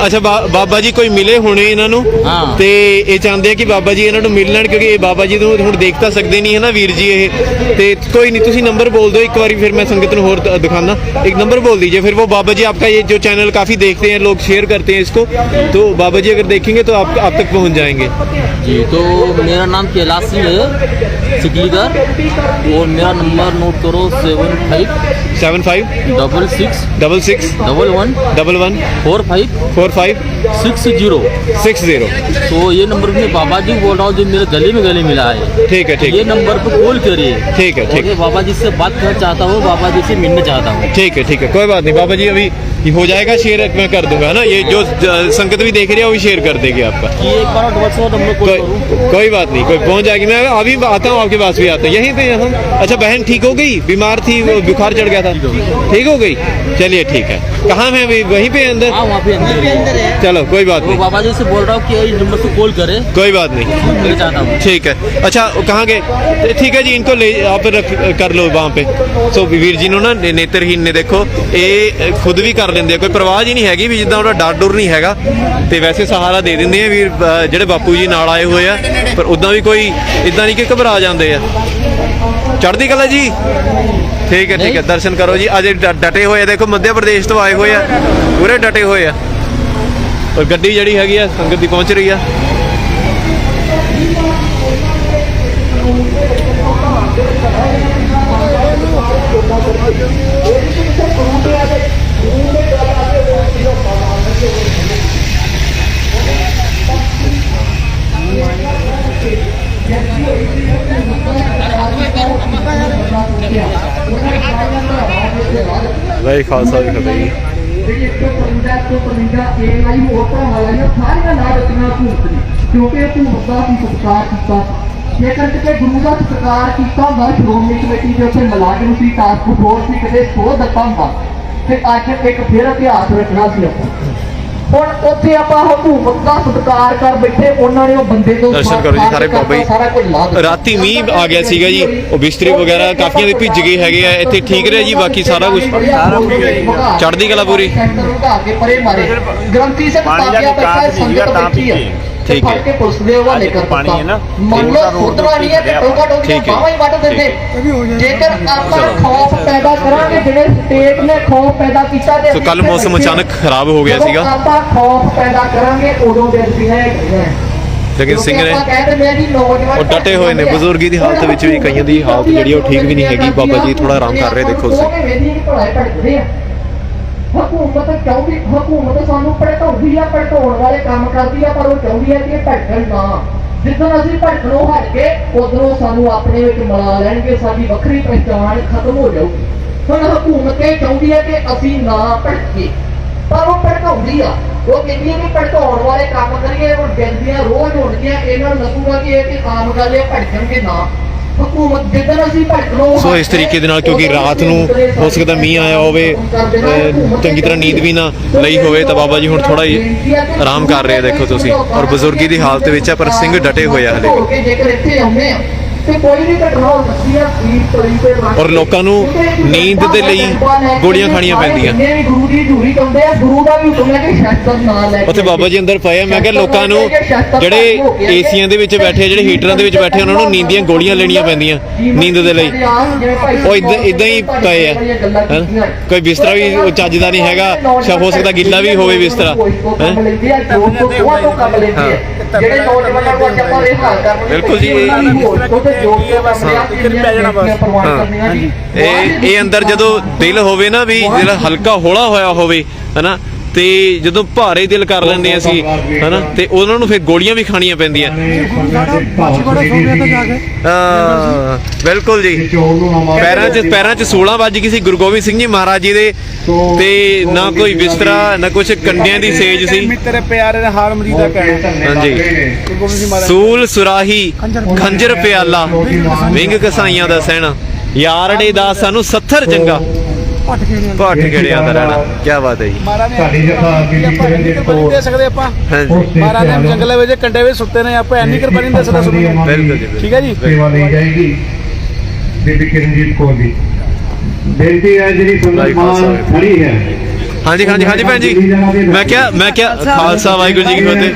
ਅੱਛਾ ਬਾਬਾ ਜੀ ਕੋਈ ਮਿਲੇ ਹੋਣੇ ਇਹਨਾਂ ਨੂੰ। ਹਾਂ। ਤੇ ਇਹ ਚਾਹੁੰਦੇ ਆ ਕਿ ਬਾਬਾ ਜੀ ਇਹਨਾਂ ਨੂੰ ਮਿਲ ਲੈਣ, ਕਿਉਂਕਿ ਇਹ ਬਾਬਾ ਜੀ ਨੂੰ ਹੁਣ ਦੇਖ ਤਾਂ ਸਕਦੇ ਨਹੀਂ ਹੈ ਨਾ ਵੀਰ ਜੀ ਇਹ। ਤੇ ਕੋਈ नहीं, ਤੁਸੀਂ नंबर बोल दो एक बार, फिर मैं संगत ਨੂੰ ਹੋਰ दिखाना। एक नंबर बोल दीजिए, फिर वो बाबा जी आपका ये जो चैनल काफ़ी देखते हैं लोग, शेयर करते हैं इसको, तो बाबा जी अगर देखेंगे तो आप तक पहुँच जाएंगे जी। तो मेरा नाम कैलाश सिंह है, सिकलीगर। और मेरा नंबर नोट करो 75 75 66 66 11 11 45 45 60। तो ये नंबर में बाबा जी को बोल रहा हूँ, जो मेरे गले मिला है। ठीक है ये नंबर पर कॉल करिए। ठीक है बाबा जी से बात करना चाहता हूँ, बाबा जी से मिलना चाहता हूँ। ठीक है कोई बात नहीं। बाबा जी अभी कि हो जाएगा शेयर, मैं कर दूंगा है ना, ये जो संगत भी देख रही है वो भी शेयर कर देगी आपका। ये एक बार WhatsApp नंबर कॉल करूं? कोई बात नहीं, कोई पहुंच जाएगी। मैं अभी आता हूँ आपके पास भी आता हूँ, यहीं पे हम। अच्छा बहन ठीक हो गई? बीमार थी, वो बुखार चढ़ गया था, ठीक हो गई? चलिए ठीक है। कहाँ है अभी? वहीं पे अंदर? हाँ वहाँ पे अंदर है। चलो कोई बात वो नहीं, बाबा जी से बोल रहा हूँ कि इस नंबर से कॉल करे, कोई बात नहीं, मैं चाहता हूँ। ठीक है। अच्छा कहाँ गए? ठीक है जी, इनको ले आप कर लो वहाँ पे। सो ਵੀਰ ਜੀ ਨੂੰ ਨਾ ਨੇਤਰਹੀਨ ਨੇ ਦੇਖੋ ਇਹ ਖੁਦ ਵੀ ਕਰ ਲੈਂਦੇ ਆ, ਕੋਈ ਪਰਵਾਹ ਹੀ ਨਹੀਂ ਹੈਗੀ ਵੀ ਜਿੱਦਾਂ ਉਹਦਾ ਡਰ ਡੁਰ ਨਹੀਂ ਹੈਗਾ, ਤੇ ਵੈਸੇ ਸਹਾਰਾ ਦੇ ਦਿੰਦੇ ਆ ਵੀਰ ਜਿਹੜੇ ਬਾਪੂ ਜੀ ਨਾਲ ਆਏ ਹੋਏ ਆ, ਪਰ ਉਦਾਂ ਵੀ ਕੋਈ ਇਦਾਂ ਨਹੀਂ ਕਿ ਘਬਰਾ ਜਾਂਦੇ ਆ। ਚੜ੍ਹਦੀ ਕਲਾ ਜੀ, ਠੀਕ ਹੈ ਦਰਸ਼ਨ ਕਰੋ ਜੀ। ਅਜੇ ਡਟੇ ਹੋਏ ਆ, ਦੇਖੋ ਮੱਧ ਪ੍ਰਦੇਸ਼ ਤੋਂ ਆਏ ਹੋਏ ਆ, ਪੂਰੇ ਡਟੇ ਹੋਏ ਆ। ਔਰ ਗੱਡੀ ਜਿਹੜੀ ਹੈਗੀ ਆ ਸੰਗਤ ਦੀ ਪਹੁੰਚ ਰਹੀ ਆ। ਵਾਹਿ ਖਾਲਸਾ ਜੀ ਫਤਿਹ ਜੀ। ਕਿਉਂਕਿ ਭੂਮਤ ਦਾ ਵੀ ਸਤਿਕਾਰ ਕੀਤਾ, ਜੇਕਰ ਕਿਤੇ ਗੁਰੂ ਦਾ ਸਤਿਕਾਰ ਕੀਤਾ ਹੁੰਦਾ ਸ਼੍ਰੋਮਣੀ ਕਮੇਟੀ ਦੇ ਉੱਤੇ ਮੁਲਾਜ਼ਮ ਸੀ, ਟਾਸਕ ਫੋਰਸ ਸੀ, ਕਿਤੇ ਸੋਧ ਦਿੱਤਾ ਹੁੰਦਾ ਤੇ ਅੱਜ ਇੱਕ ਫਿਰ ਇਤਿਹਾਸ ਰਚਣਾ ਸੀ ਆਪਾਂ। ਹੁਣ ਉੱਥੇ ਆਪਾਂ ਹਕੂਮਤ ਦਾ ਸਤਿਕਾਰ ਕਰ ਬੈਠੇ, ਉਹਨਾਂ ਨੇ ਉਹ ਬੰਦੇ ਤੋਂ ਦਰਸ਼ਨ ਕਰੋ ਜੀ ਸਾਰੇ ਬਾਬਾ ਜੀ। ਸਾਰਾ ਕੁਝ ਲਾ ਦਿੱਤਾ। ਰਾਤੀ ਮੀਂਹ ਆ ਗਿਆ ਸੀਗਾ ਜੀ, ਉਹ ਬਿਸਤਰੇ ਵਗੈਰਾ ਕਾਫੀਆਂ ਦੇ ਭਿੱਜ ਗਏ ਹੈਗੇ ਆ। ਇੱਥੇ ਠੀਕ ਰਿਹਾ ਜੀ, ਬਾਕੀ ਸਾਰਾ ਕੁਝ ਚੜ੍ਹਦੀ ਕਲਾ ਪੂਰੀ। ਕੇ ਪਰੇ ਮਾਰੇ ਗ੍ਰੰਥੀ ਸਿੰਘ ਤਾਕਿਆ ਬੈਠਾ ਸੰਗਤ ਬੈਠੀ ਹੈ, ਠੀਕ ਹੈ। ਕੇ ਪੁਲਿਸ ਦੇ ਹਵਾਲੇ ਕਰ ਪਾਣੀ ਹੈ ਨਾ, ਮੰਨ ਲਓ ਸੁਧਰਾ ਨਹੀਂ ਹੈ ਤੇ ਟੋਕਾ ਟੋਕੀਆਂ ਬਾਹਾਂ ਹੀ ਵੱਢ ਦਿੰਦੇ। ਜੇਕਰ ਆਪਾਂ ਖੌਫ ਪੈਦਾ ਕਰਾਂਗੇ, ਜਿਹੜੇ ਸਟੇਟ ਨੇ ਖੌਫ ਪੈਦਾ ਕੀਤਾ ਤੇ ਸੋ ਕੱਲ ਮੌਸਮ ਅਚਾਨਕ ਖਰਾਬ ਹੋ ਗਿਆ ਸੀਗਾ, ਆਪਾਂ ਖੌਫ ਪੈਦਾ ਕਰਾਂਗੇ ਉਦੋਂ ਦੇ ਅਸੀਂ ਲੇਕਿਨ ਸਿੰਘ ਨੇ ਉਹ ਡਟੇ ਹੋਏ ਨੇ। ਬਜ਼ੁਰਗੀ ਦੀ ਹਾਲਤ ਵਿੱਚ ਵੀ ਕਈਆਂ ਦੀ ਹਾਲਤ ਜਿਹੜੀ ਉਹ ਠੀਕ ਵੀ ਨਹੀਂ ਹੈਗੀ। ਬਾਬਾ ਜੀ ਥੋੜਾ ਆਰਾਮ ਕਰ ਰਹੇ, ਦੇਖੋ ਤੁਸੀਂ। ਹਕੂਮਤ ਚਾਹੁੰਦੀ, ਹਕੂਮਤ ਸਾਨੂੰ ਭੜਕਾਉਂਦੀ ਆ, ਭੜਕਾਉਣ ਵਾਲੇ ਕੰਮ ਕਰਦੀ ਆ, ਪਰ ਉਹ ਚਾਹੁੰਦੀ ਆ ਕਿ ਇਹ ਭੜਕਣ ਨਾ। ਜਿੱਦਣ ਅਸੀਂ ਭੜਕਣੋਂ ਹਟ ਕੇ ਉਧਰੋਂ ਸਾਨੂੰ ਆਪਣੇ ਵਿੱਚ ਮਿਲਾ ਲੈਣਗੇ, ਸਾਡੀ ਵੱਖਰੀ ਪਹਿਚਾਣ ਖਤਮ ਹੋ ਜਾਊਗੀ। ਹੁਣ ਹਕੂਮਤ ਇਹ ਚਾਹੁੰਦੀ ਹੈ ਕਿ ਅਸੀਂ ਨਾ ਭੜਕੀਏ, ਪਰ ਉਹ ਭੜਕਾਉਂਦੀ ਆ। ਉਹ ਕਹਿੰਦੀ ਹੈ ਕਿ ਭੜਕਾਉਣ ਵਾਲੇ ਕੰਮ ਕਰੀਏ, ਹੁਣ ਗਿਣਤੀਆਂ ਰੋਜ਼ ਹੋਣਗੀਆਂ, ਇਹਨਾਂ ਨੂੰ ਲੱਗੂਗਾ ਕਿ ਇਹ ਤੇ ਆਮ ਗੱਲ ਹੈ, ਭੜਕਣਗੇ ਨਾ। ਹਕੂਮਤ ਜਿੱਦਣ ਅਸੀਂ ਭੜਕਣੋਂ ਸੋ ਇਸ ਤਰੀਕੇ ਦੇ ਨਾਲ, ਕਿਉਂਕਿ ਰਾਤ ਨੂੰ ਹੋ ਸਕਦਾ ਮੀਂਹ ਆਇਆ ਹੋਵੇ, ਚੰਗੀ ਤਰ੍ਹਾਂ ਨੀਂਦ ਵੀ ਨਾ ਲਈ ਹੋਵੇ, ਤਾਂ ਬਾਬਾ ਜੀ ਹੁਣ ਥੋੜਾ ਹੀ ਆਰਾਮ ਕਰ ਰਹੇ ਆ, ਦੇਖੋ ਤੁਸੀਂ। ਔਰ ਬਜ਼ੁਰਗੀ ਦੀ ਹਾਲਤ ਵਿੱਚ ਆ, ਪਰ ਸਿੰਘ ਡਟੇ ਹੋਏ ਆ ਹਲੇ ਵੀ। ਜੇਕਰ ਇੱਥੇ ਆਉਂਦੇ ਆ ਤੇ ਕੋਈ ਵੀ ਘਟਨਾ ਹੋ ਸਕਦੀ ਆ, ਔਰ ਲੋਕਾਂ ਨੂੰ ਨੀਂਦ ਦੇ ਲਈ ਗੋਲੀਆਂ ਖਾਣੀਆਂ ਪੈਂਦੀਆਂ। ਗੁਰੂ ਦੀ ਹਜ਼ੂਰੀ ਕਹਿੰਦੇ ਆ, ਗੁਰੂ ਦਾ ਵੀ ਹੁਕਮ ਹੈ ਕਿ ਸ਼ਸਤਰ ਨਾ ਲੈ ਕੇ। ਉੱਥੇ ਬਾਬਾ ਜੀ ਅੰਦਰ ਪਏ ਆ। ਮੈਂ ਕਿਹਾ ਲੋਕਾਂ ਨੂੰ ਜਿਹੜੇ ਏਸੀਆਂ ਦੇ ਵਿੱਚ ਬੈਠੇ, ਜਿਹੜੇ ਹੀਟਰਾਂ ਦੇ ਵਿੱਚ ਬੈਠੇ, ਉਹਨਾਂ ਨੂੰ ਨੀਂਦ ਦੀਆਂ ਗੋਲੀਆਂ ਲੈਣੀਆਂ ਪੈਂਦੀਆਂ ਨੀਂਦ ਦੇ ਲਈ। ਉਹ ਇਦਾਂ ਹੀ ਪਏ ਆ, ਕੋਈ ਬਿਸਤਰਾ ਵੀ ਉਹ ਚੱਜ ਦਾ ਨਹੀਂ ਹੈਗਾ, ਹੋ ਸਕਦਾ ਗਿੱਲਾ ਵੀ ਹੋਵੇ ਬਿਸਤਰਾ। ਬਿਲਕੁਲ ਜੀ। ਇਹ ਅੰਦਰ ਜਦੋਂ ਦਿਲ ਹੋਵੇ ਨਾ, ਵੀ ਜਿਹੜਾ ਹਲਕਾ ਹੌਲਾ ਹੋਇਆ ਹੋਵੇ ਹਨਾ, ਤੇ ਜਦੋਂ ਭਾਰੇ ਦਿਲ ਕਰ ਲੈਂਦੇ ਅਸੀਂ ਹਨਾ, ਤੇ ਉਹਨਾਂ ਨੂੰ ਫਿਰ ਗੋਲੀਆਂ ਵੀ ਖਾਣੀਆਂ ਪੈਂਦੀਆਂ। ਬਿਲਕੁਲ ਜੀ। ਪੈਰਾਂ 'ਚ 16 ਵੱਜ ਗਈ ਸੀ ਗੁਰੂ ਗੋਬਿੰਦ ਸਿੰਘ ਜੀ ਮਹਾਰਾਜ ਜੀ ਦੇ, ਤੇ ਨਾ ਕੋਈ ਬਿਸਤਰਾ, ਨਾ ਕੁਛ ਕੰਡਿਆਂ ਦੀ ਸੇਜ ਸੀ। ਮਿੱਤਰ ਪਿਆਰੇ ਦਾ ਹਾਰ ਮਰੀਦਾ ਕਹਿ। ਹਾਂਜੀ। ਸੂਲ ਸੁਰਾਹੀ ਖੰਜਰ ਪਿਆਲਾ, ਵਿੰਗ ਕਸਾਈਆਂ ਦਾ ਸਹਿਣਾ, ਯਾਰੜੇ ਦਾ ਸਾਨੂੰ 70 ਜੰਗਾ, ਭੱਟ ਗੜਿਆਂ ਦਾ ਰਹਿਣਾ। ਕੀ ਬਾਤ ਹੈ ਜੀ। ਸਾਡੀ ਜਥਾ ਦੇ ਸਕਦੇ ਆਪਾਂ। ਮਹਾਰਾਜ ਨੇ ਜੰਗਲੇ ਵਿੱਚ ਕੰਡੇ ਵਿੱਚ ਸੁੱਤੇ ਨੇ, ਆਪਾਂ ਐਨੀ ਕਿਰਪਾ ਨਹੀਂ ਦੇ ਸਕਦਾ ਸੁਣੋ। ਬਿਲਕੁਲ ਜੀ। ਠੀਕ ਹੈ ਜੀ। ਸੇਵਾ ਲਈ ਜਾਏਗੀ ਬੀਬੀ ਕਿਰਨਜੀਤ ਕੌਰ ਦੀ ਬੇਨਤੀ ਹੈ, ਜਿਹੜੀ ਸੰਗਤ ਮਾਨ ਖੜੀ ਹੈ। ਹਾਂਜੀ ਭੈਣ ਜੀ। ਮੈਂ ਕਿਹਾ ਖਾਲਸਾ ਵਾਹਿਗੁਰੂ ਜੀ ਕੀ ਫਤਿਹ।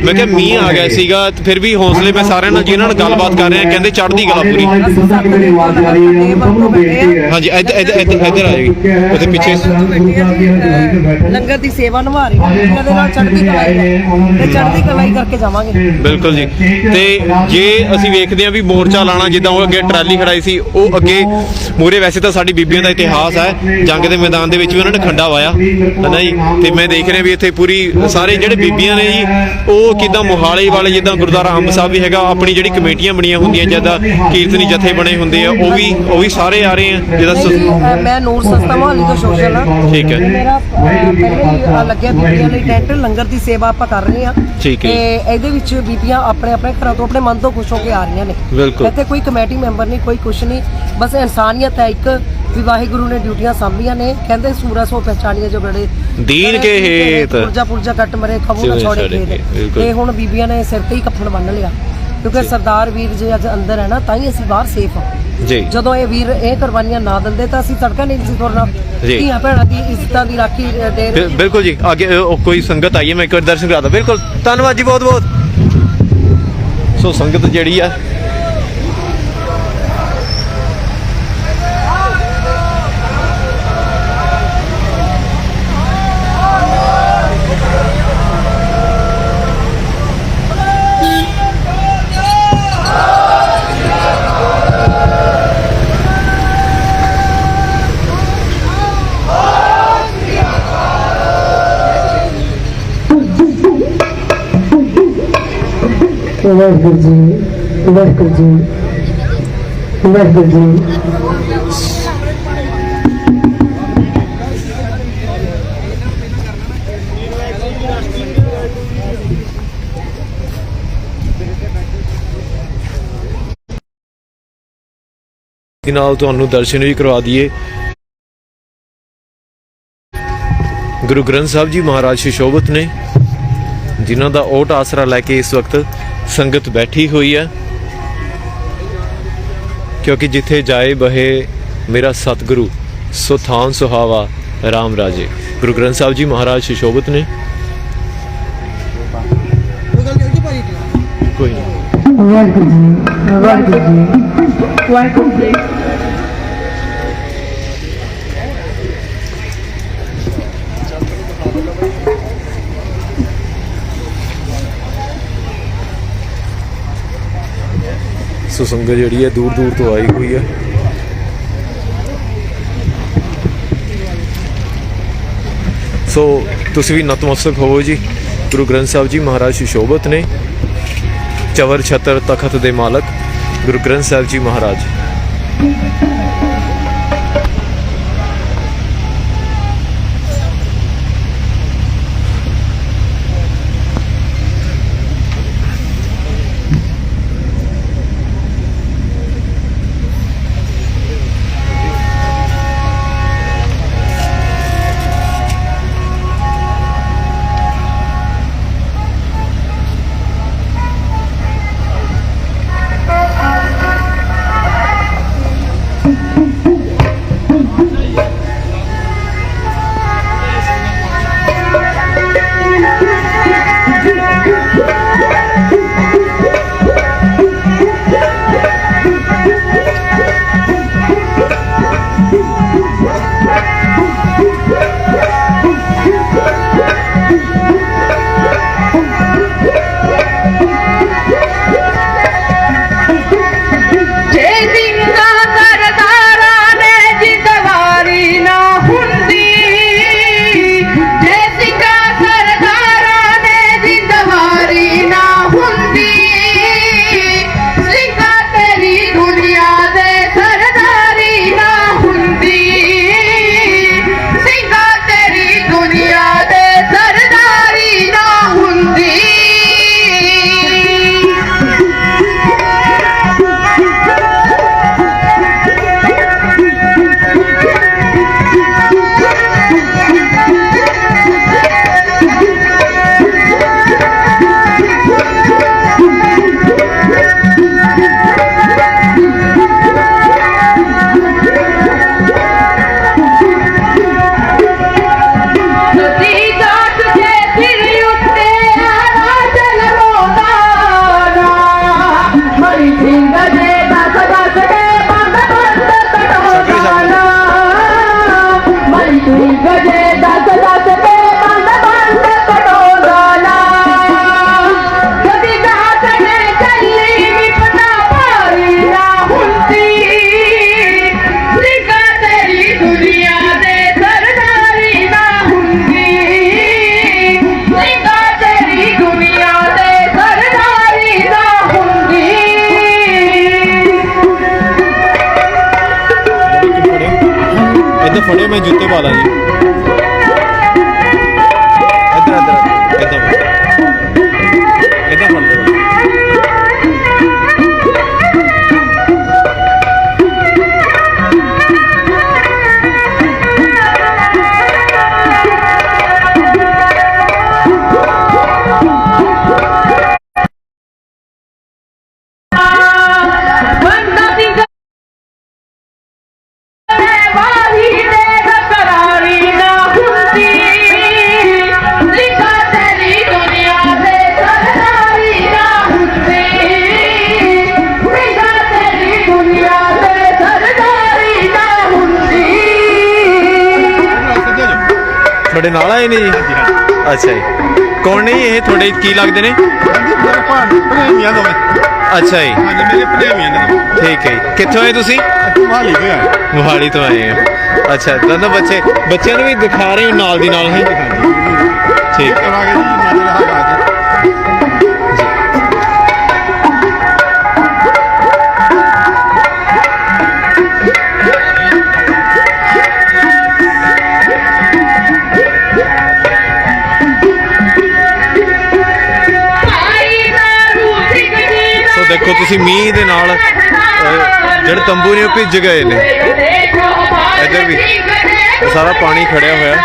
ਮੈਂ ਕਿਹਾ ਮੀਂਹ ਆ ਗਿਆ ਸੀਗਾ, ਤੇ ਫਿਰ ਵੀ ਹੌਸਲੇ ਮੈਂ ਸਾਰਿਆਂ ਨਾਲ ਜਿਹਨਾਂ ਨਾਲ ਗੱਲਬਾਤ ਕਰ ਰਿਹਾ, ਕਹਿੰਦੇ ਚੜ੍ਹਦੀ ਕਲਾ ਪੂਰੀ। ਹਾਂਜੀ ਇੱਧਰ ਆ ਜਾਏਗੀ, ਉਹਦੇ ਪਿੱਛੇ ਲੰਗਰ ਦੀ ਸੇਵਾ ਨਿਭਾ ਰਹੀ ਹਾਂ, ਇਹਨਾਂ ਦੇ ਨਾਲ ਚੜ੍ਹਦੀ ਕਲਾਈ ਕਰਕੇ ਜਾਵਾਂਗੇ। ਬਿਲਕੁਲ ਜੀ। ਤੇ ਜੇ ਅਸੀਂ ਵੇਖਦੇ ਹਾਂ ਵੀ ਮੋਰਚਾ ਲਾਣਾ, ਜਿੱਦਾਂ ਉਹ ਅੱਗੇ ਟਰਾਲੀ ਖੜਾਈ ਸੀ, ਉਹ ਅੱਗੇ ਮੂਰੇ, ਵੈਸੇ ਤਾਂ ਸਾਡੀ ਬੀਬੀਆਂ ਦਾ ਇਤਿਹਾਸ ਹੈ, ਜੰਗ ਦੇ ਮੈਦਾਨ ਦੇ ਵਿੱਚ ਵੀ ਉਹਨਾਂ ਨੇ ਖੰਡਾ ਵਾਇਆ, ਨਹੀਂ ਤੇ ਮੈਂ ਦੇਖ ਰਿਹਾ ਵੀ ਇੱਥੇ ਪੂਰੀ ਸਾਰੇ ਜਿਹੜੇ ਬੀਬੀਆਂ ਨੇ ਜੀ ਉਹ ਕਿੱਦਾਂ ਮੋਹਾਲੀ ਵਾਲੇ ਜਿੱਦਾਂ ਗੁਰਦੁਆਰਾ ਅੰਬ ਸਾਹਿਬ ਵੀ ਹੈਗਾ ਆਪਣੀ ਜਿਹੜੀ ਕਮੇਟੀਆਂ ਬਣੀਆਂ ਹੁੰਦੀਆਂ ਜਿੱਦਾਂ ਕੀਰਤਨੀ ਜਥੇ ਬਣੇ ਹੁੰਦੇ ਆ ਉਹ ਵੀ ਸਾਰੇ ਆ ਰਹੇ ਆ ਜਿਹਦਾ ਮੈਂ ਨੂਰ ਸਸਤਾ ਮੋਹਾਲੀ ਤੋਂ ਸੋਸ਼ਲ ਆ। ਠੀਕ ਹੈ। ਮੇਰਾ ਪਹਿਲੇ ਹੀ ਲੱਗਿਆ ਬੀਬੀਆਂ ਲਈ ਟੈਂਟ ਲੰਗਰ ਦੀ ਸੇਵਾ ਆਪਾਂ ਕਰ ਰਹੇ ਆ ਠੀਕ ਹੈ। ਤੇ ਇਹਦੇ ਵਿੱਚ ਬੀਬੀਆਂ ਆਪਣੇ ਆਪਣੇ ਘਰਾਂ ਤੋਂ ਆਪਣੇ ਮਨ ਤੋਂ ਖੁਸ਼ ਹੋ ਕੇ ਆ ਰਹੀਆਂ ਨੇ। ਬਿਲਕੁਲ। ਇੱਥੇ ਕੋਈ ਕਮੇਟੀ ਮੈਂਬਰ ਨਹੀਂ, ਕੋਈ ਕੁਛ ਨਹੀਂ, ਬਸ ਇਨਸਾਨੀਅਤ ਹੈ ਇੱਕ ਵੀ ਵਾਹਿਗੁਰੂ ਨੇ ਡਿਊਟੀਆਂ ਸਾਂਭੀਆਂ ਨੇ। ਕਹਿੰਦੇ ਸੂਰਾ ਸੋ ਪਹਿਚਾਨੀਆਂ ਜੋ ਬੜੇ ਦੀਨ ਕੇ ਹੇਤ ਪੁਰਜਾ ਕੱਟ ਮਰੇ ਖਬੂ ਨਾ ਛੋੜੇ ਖੇਤ। ਇਹ ਹੁਣ ਬੀਬੀਆਂ ਨੇ ਸਿਰ ਤੇ ਹੀ ਕੱਫਣ ਬੰਨ ਲਿਆ ਕਿਉਂਕਿ ਸਰਦਾਰ ਵੀਰ ਜੇ ਅੱਜ ਅੰਦਰ ਹੈ ਨਾ ਤਾਂ ਹੀ ਅਸੀਂ ਬਾਹਰ ਸੇਫ ਹਾਂ ਜੀ। ਜਦੋਂ ਇਹ ਵੀਰ ਇਹ ਕੁਰਬਾਨੀਆਂ ਨਾ ਦਿੰਦੇ ਤਾਂ ਅਸੀਂ ਸੜਕਾਂ ਨਹੀਂ ਸੀ ਤੁਰਨਾ। ਜੀ। ਧੀਆਂ ਭੈਣਾਂ ਦੀ ਇੱਜ਼ਤਾਂ ਦੀ ਰਾਖੀ ਦੇ ਰਹੇ। ਬਿਲਕੁਲ ਜੀ। ਅੱਗੇ ਕੋਈ ਸੰਗਤ ਆਈ ਹੈ, ਮੈਂ ਇੱਕ ਵਾਰ ਦਰਸ਼ਨ ਕਰਾ ਦਾਂ। ਬਿਲਕੁਲ ਧੰਨਵਾਦ ਜੀ, ਬਹੁਤ ਬਹੁਤ। ਸੋ ਸੰਗਤ ਜਿਹੜੀ ਆ ਵਾਹਿਗੁਰੂ ਜੀ, ਵਾਹਿਗੁਰੂ ਜੀ, ਵਾਹਿਗੁਰੂ ਜੀ। ਨਾਲ ਤੁਹਾਨੂੰ ਦਰਸ਼ਨ ਵੀ ਕਰਵਾ ਦਈਏ। ਗੁਰੂ ਗ੍ਰੰਥ ਸਾਹਿਬ ਜੀ ਮਹਾਰਾਜ ਸ਼ਿਸ਼ੋਭਤ ਨੇ ਜਿਨ੍ਹਾਂ ਦਾ ਓਟ ਆਸਰਾ ਲੈ ਕੇ ਇਸ ਵਕਤ ਸੰਗਤ ਬੈਠੀ ਹੋਈ ਹੈ ਕਿਉਂਕਿ ਜਿੱਥੇ ਜਾਏ ਬਹੇ ਮੇਰਾ ਸਤਿਗੁਰੂ ਸੋ ਥਾਨ ਸੁਹਾਵਾ ਰਾਮ ਰਾਜੇ। ਗੁਰੂ ਗ੍ਰੰਥ ਸਾਹਿਬ ਜੀ ਮਹਾਰਾਜ ਸ਼ਿਸ਼ੋਭਤ ਨੇ। ਕੋਈ ਨਹੀਂ। ਵਾਹਿਗੁਰੂ ਜੀ, ਵਾਹਿਗੁਰੂ ਜੀ, ਵਾਹਿਗੁਰੂ ਜੀ। ਸੋ ਸੰਗਤ ਜਿਹੜੀ ਹੈ ਦੂਰ ਦੂਰ ਤੋਂ ਆਈ ਹੋਈ ਹੈ। ਸੋ ਤੁਸੀਂ ਵੀ ਨਤਮਸਤਕ ਹੋਵੋ ਜੀ। ਗੁਰੂ ਗ੍ਰੰਥ ਸਾਹਿਬ ਜੀ ਮਹਾਰਾਜ ਸ਼ਿਸ਼ੋਭਤ ਨੇ। ਚਵਰ ਛਤਰ ਤਖਤ ਦੇ ਮਾਲਕ ਗੁਰੂ ਗ੍ਰੰਥ ਸਾਹਿਬ ਜੀ ਮਹਾਰਾਜ। मैं जूते पा ला जी। इधर इधर इधर इधर फड़ लो। ਤੁਹਾਡੇ ਨਾਲ ਆਏ ਨੇ ਜੀ? ਅੱਛਾ ਜੀ। ਕੌਣ ਨੇ ਇਹ ਤੁਹਾਡੇ ਕੀ ਲੱਗਦੇ ਨੇ? ਭਣੇਵੀਆਂ ਦੋਵੇਂ। ਅੱਛਾ ਜੀ, ਹਾਂਜੀ ਮੇਰੇ ਭਣੇਵੀਆਂ ਨੇ। ਠੀਕ ਹੈ ਜੀ। ਕਿੱਥੋਂ ਆਏ ਤੁਸੀਂ? ਮੋਹਾਲੀ ਤੋਂ ਆਏ। ਮੋਹਾਲੀ ਤੋਂ ਆਏ ਹੋ। ਅੱਛਾ, ਤਾਂ ਬੱਚਿਆਂ ਨੂੰ ਵੀ ਦਿਖਾ ਰਹੇ ਹੋ ਨਾਲ ਦੀ ਨਾਲ ਹੈ? ਠੀਕ ਹੈ। ਕਰਾਂਗੇ ਜੀ ਨਜ਼ਰ ਹਟਾ ਕੇ। ਦੇਖੋ ਤੁਸੀਂ ਮੀਂਹ ਦੇ ਨਾਲ ਜਿਹੜੇ ਤੰਬੂ ਨੇ ਉਹ ਭਿੱਜ ਗਏ ਨੇ। ਇੱਧਰ ਵੀ ਸਾਰਾ ਪਾਣੀ ਖੜਿਆ ਹੋਇਆ।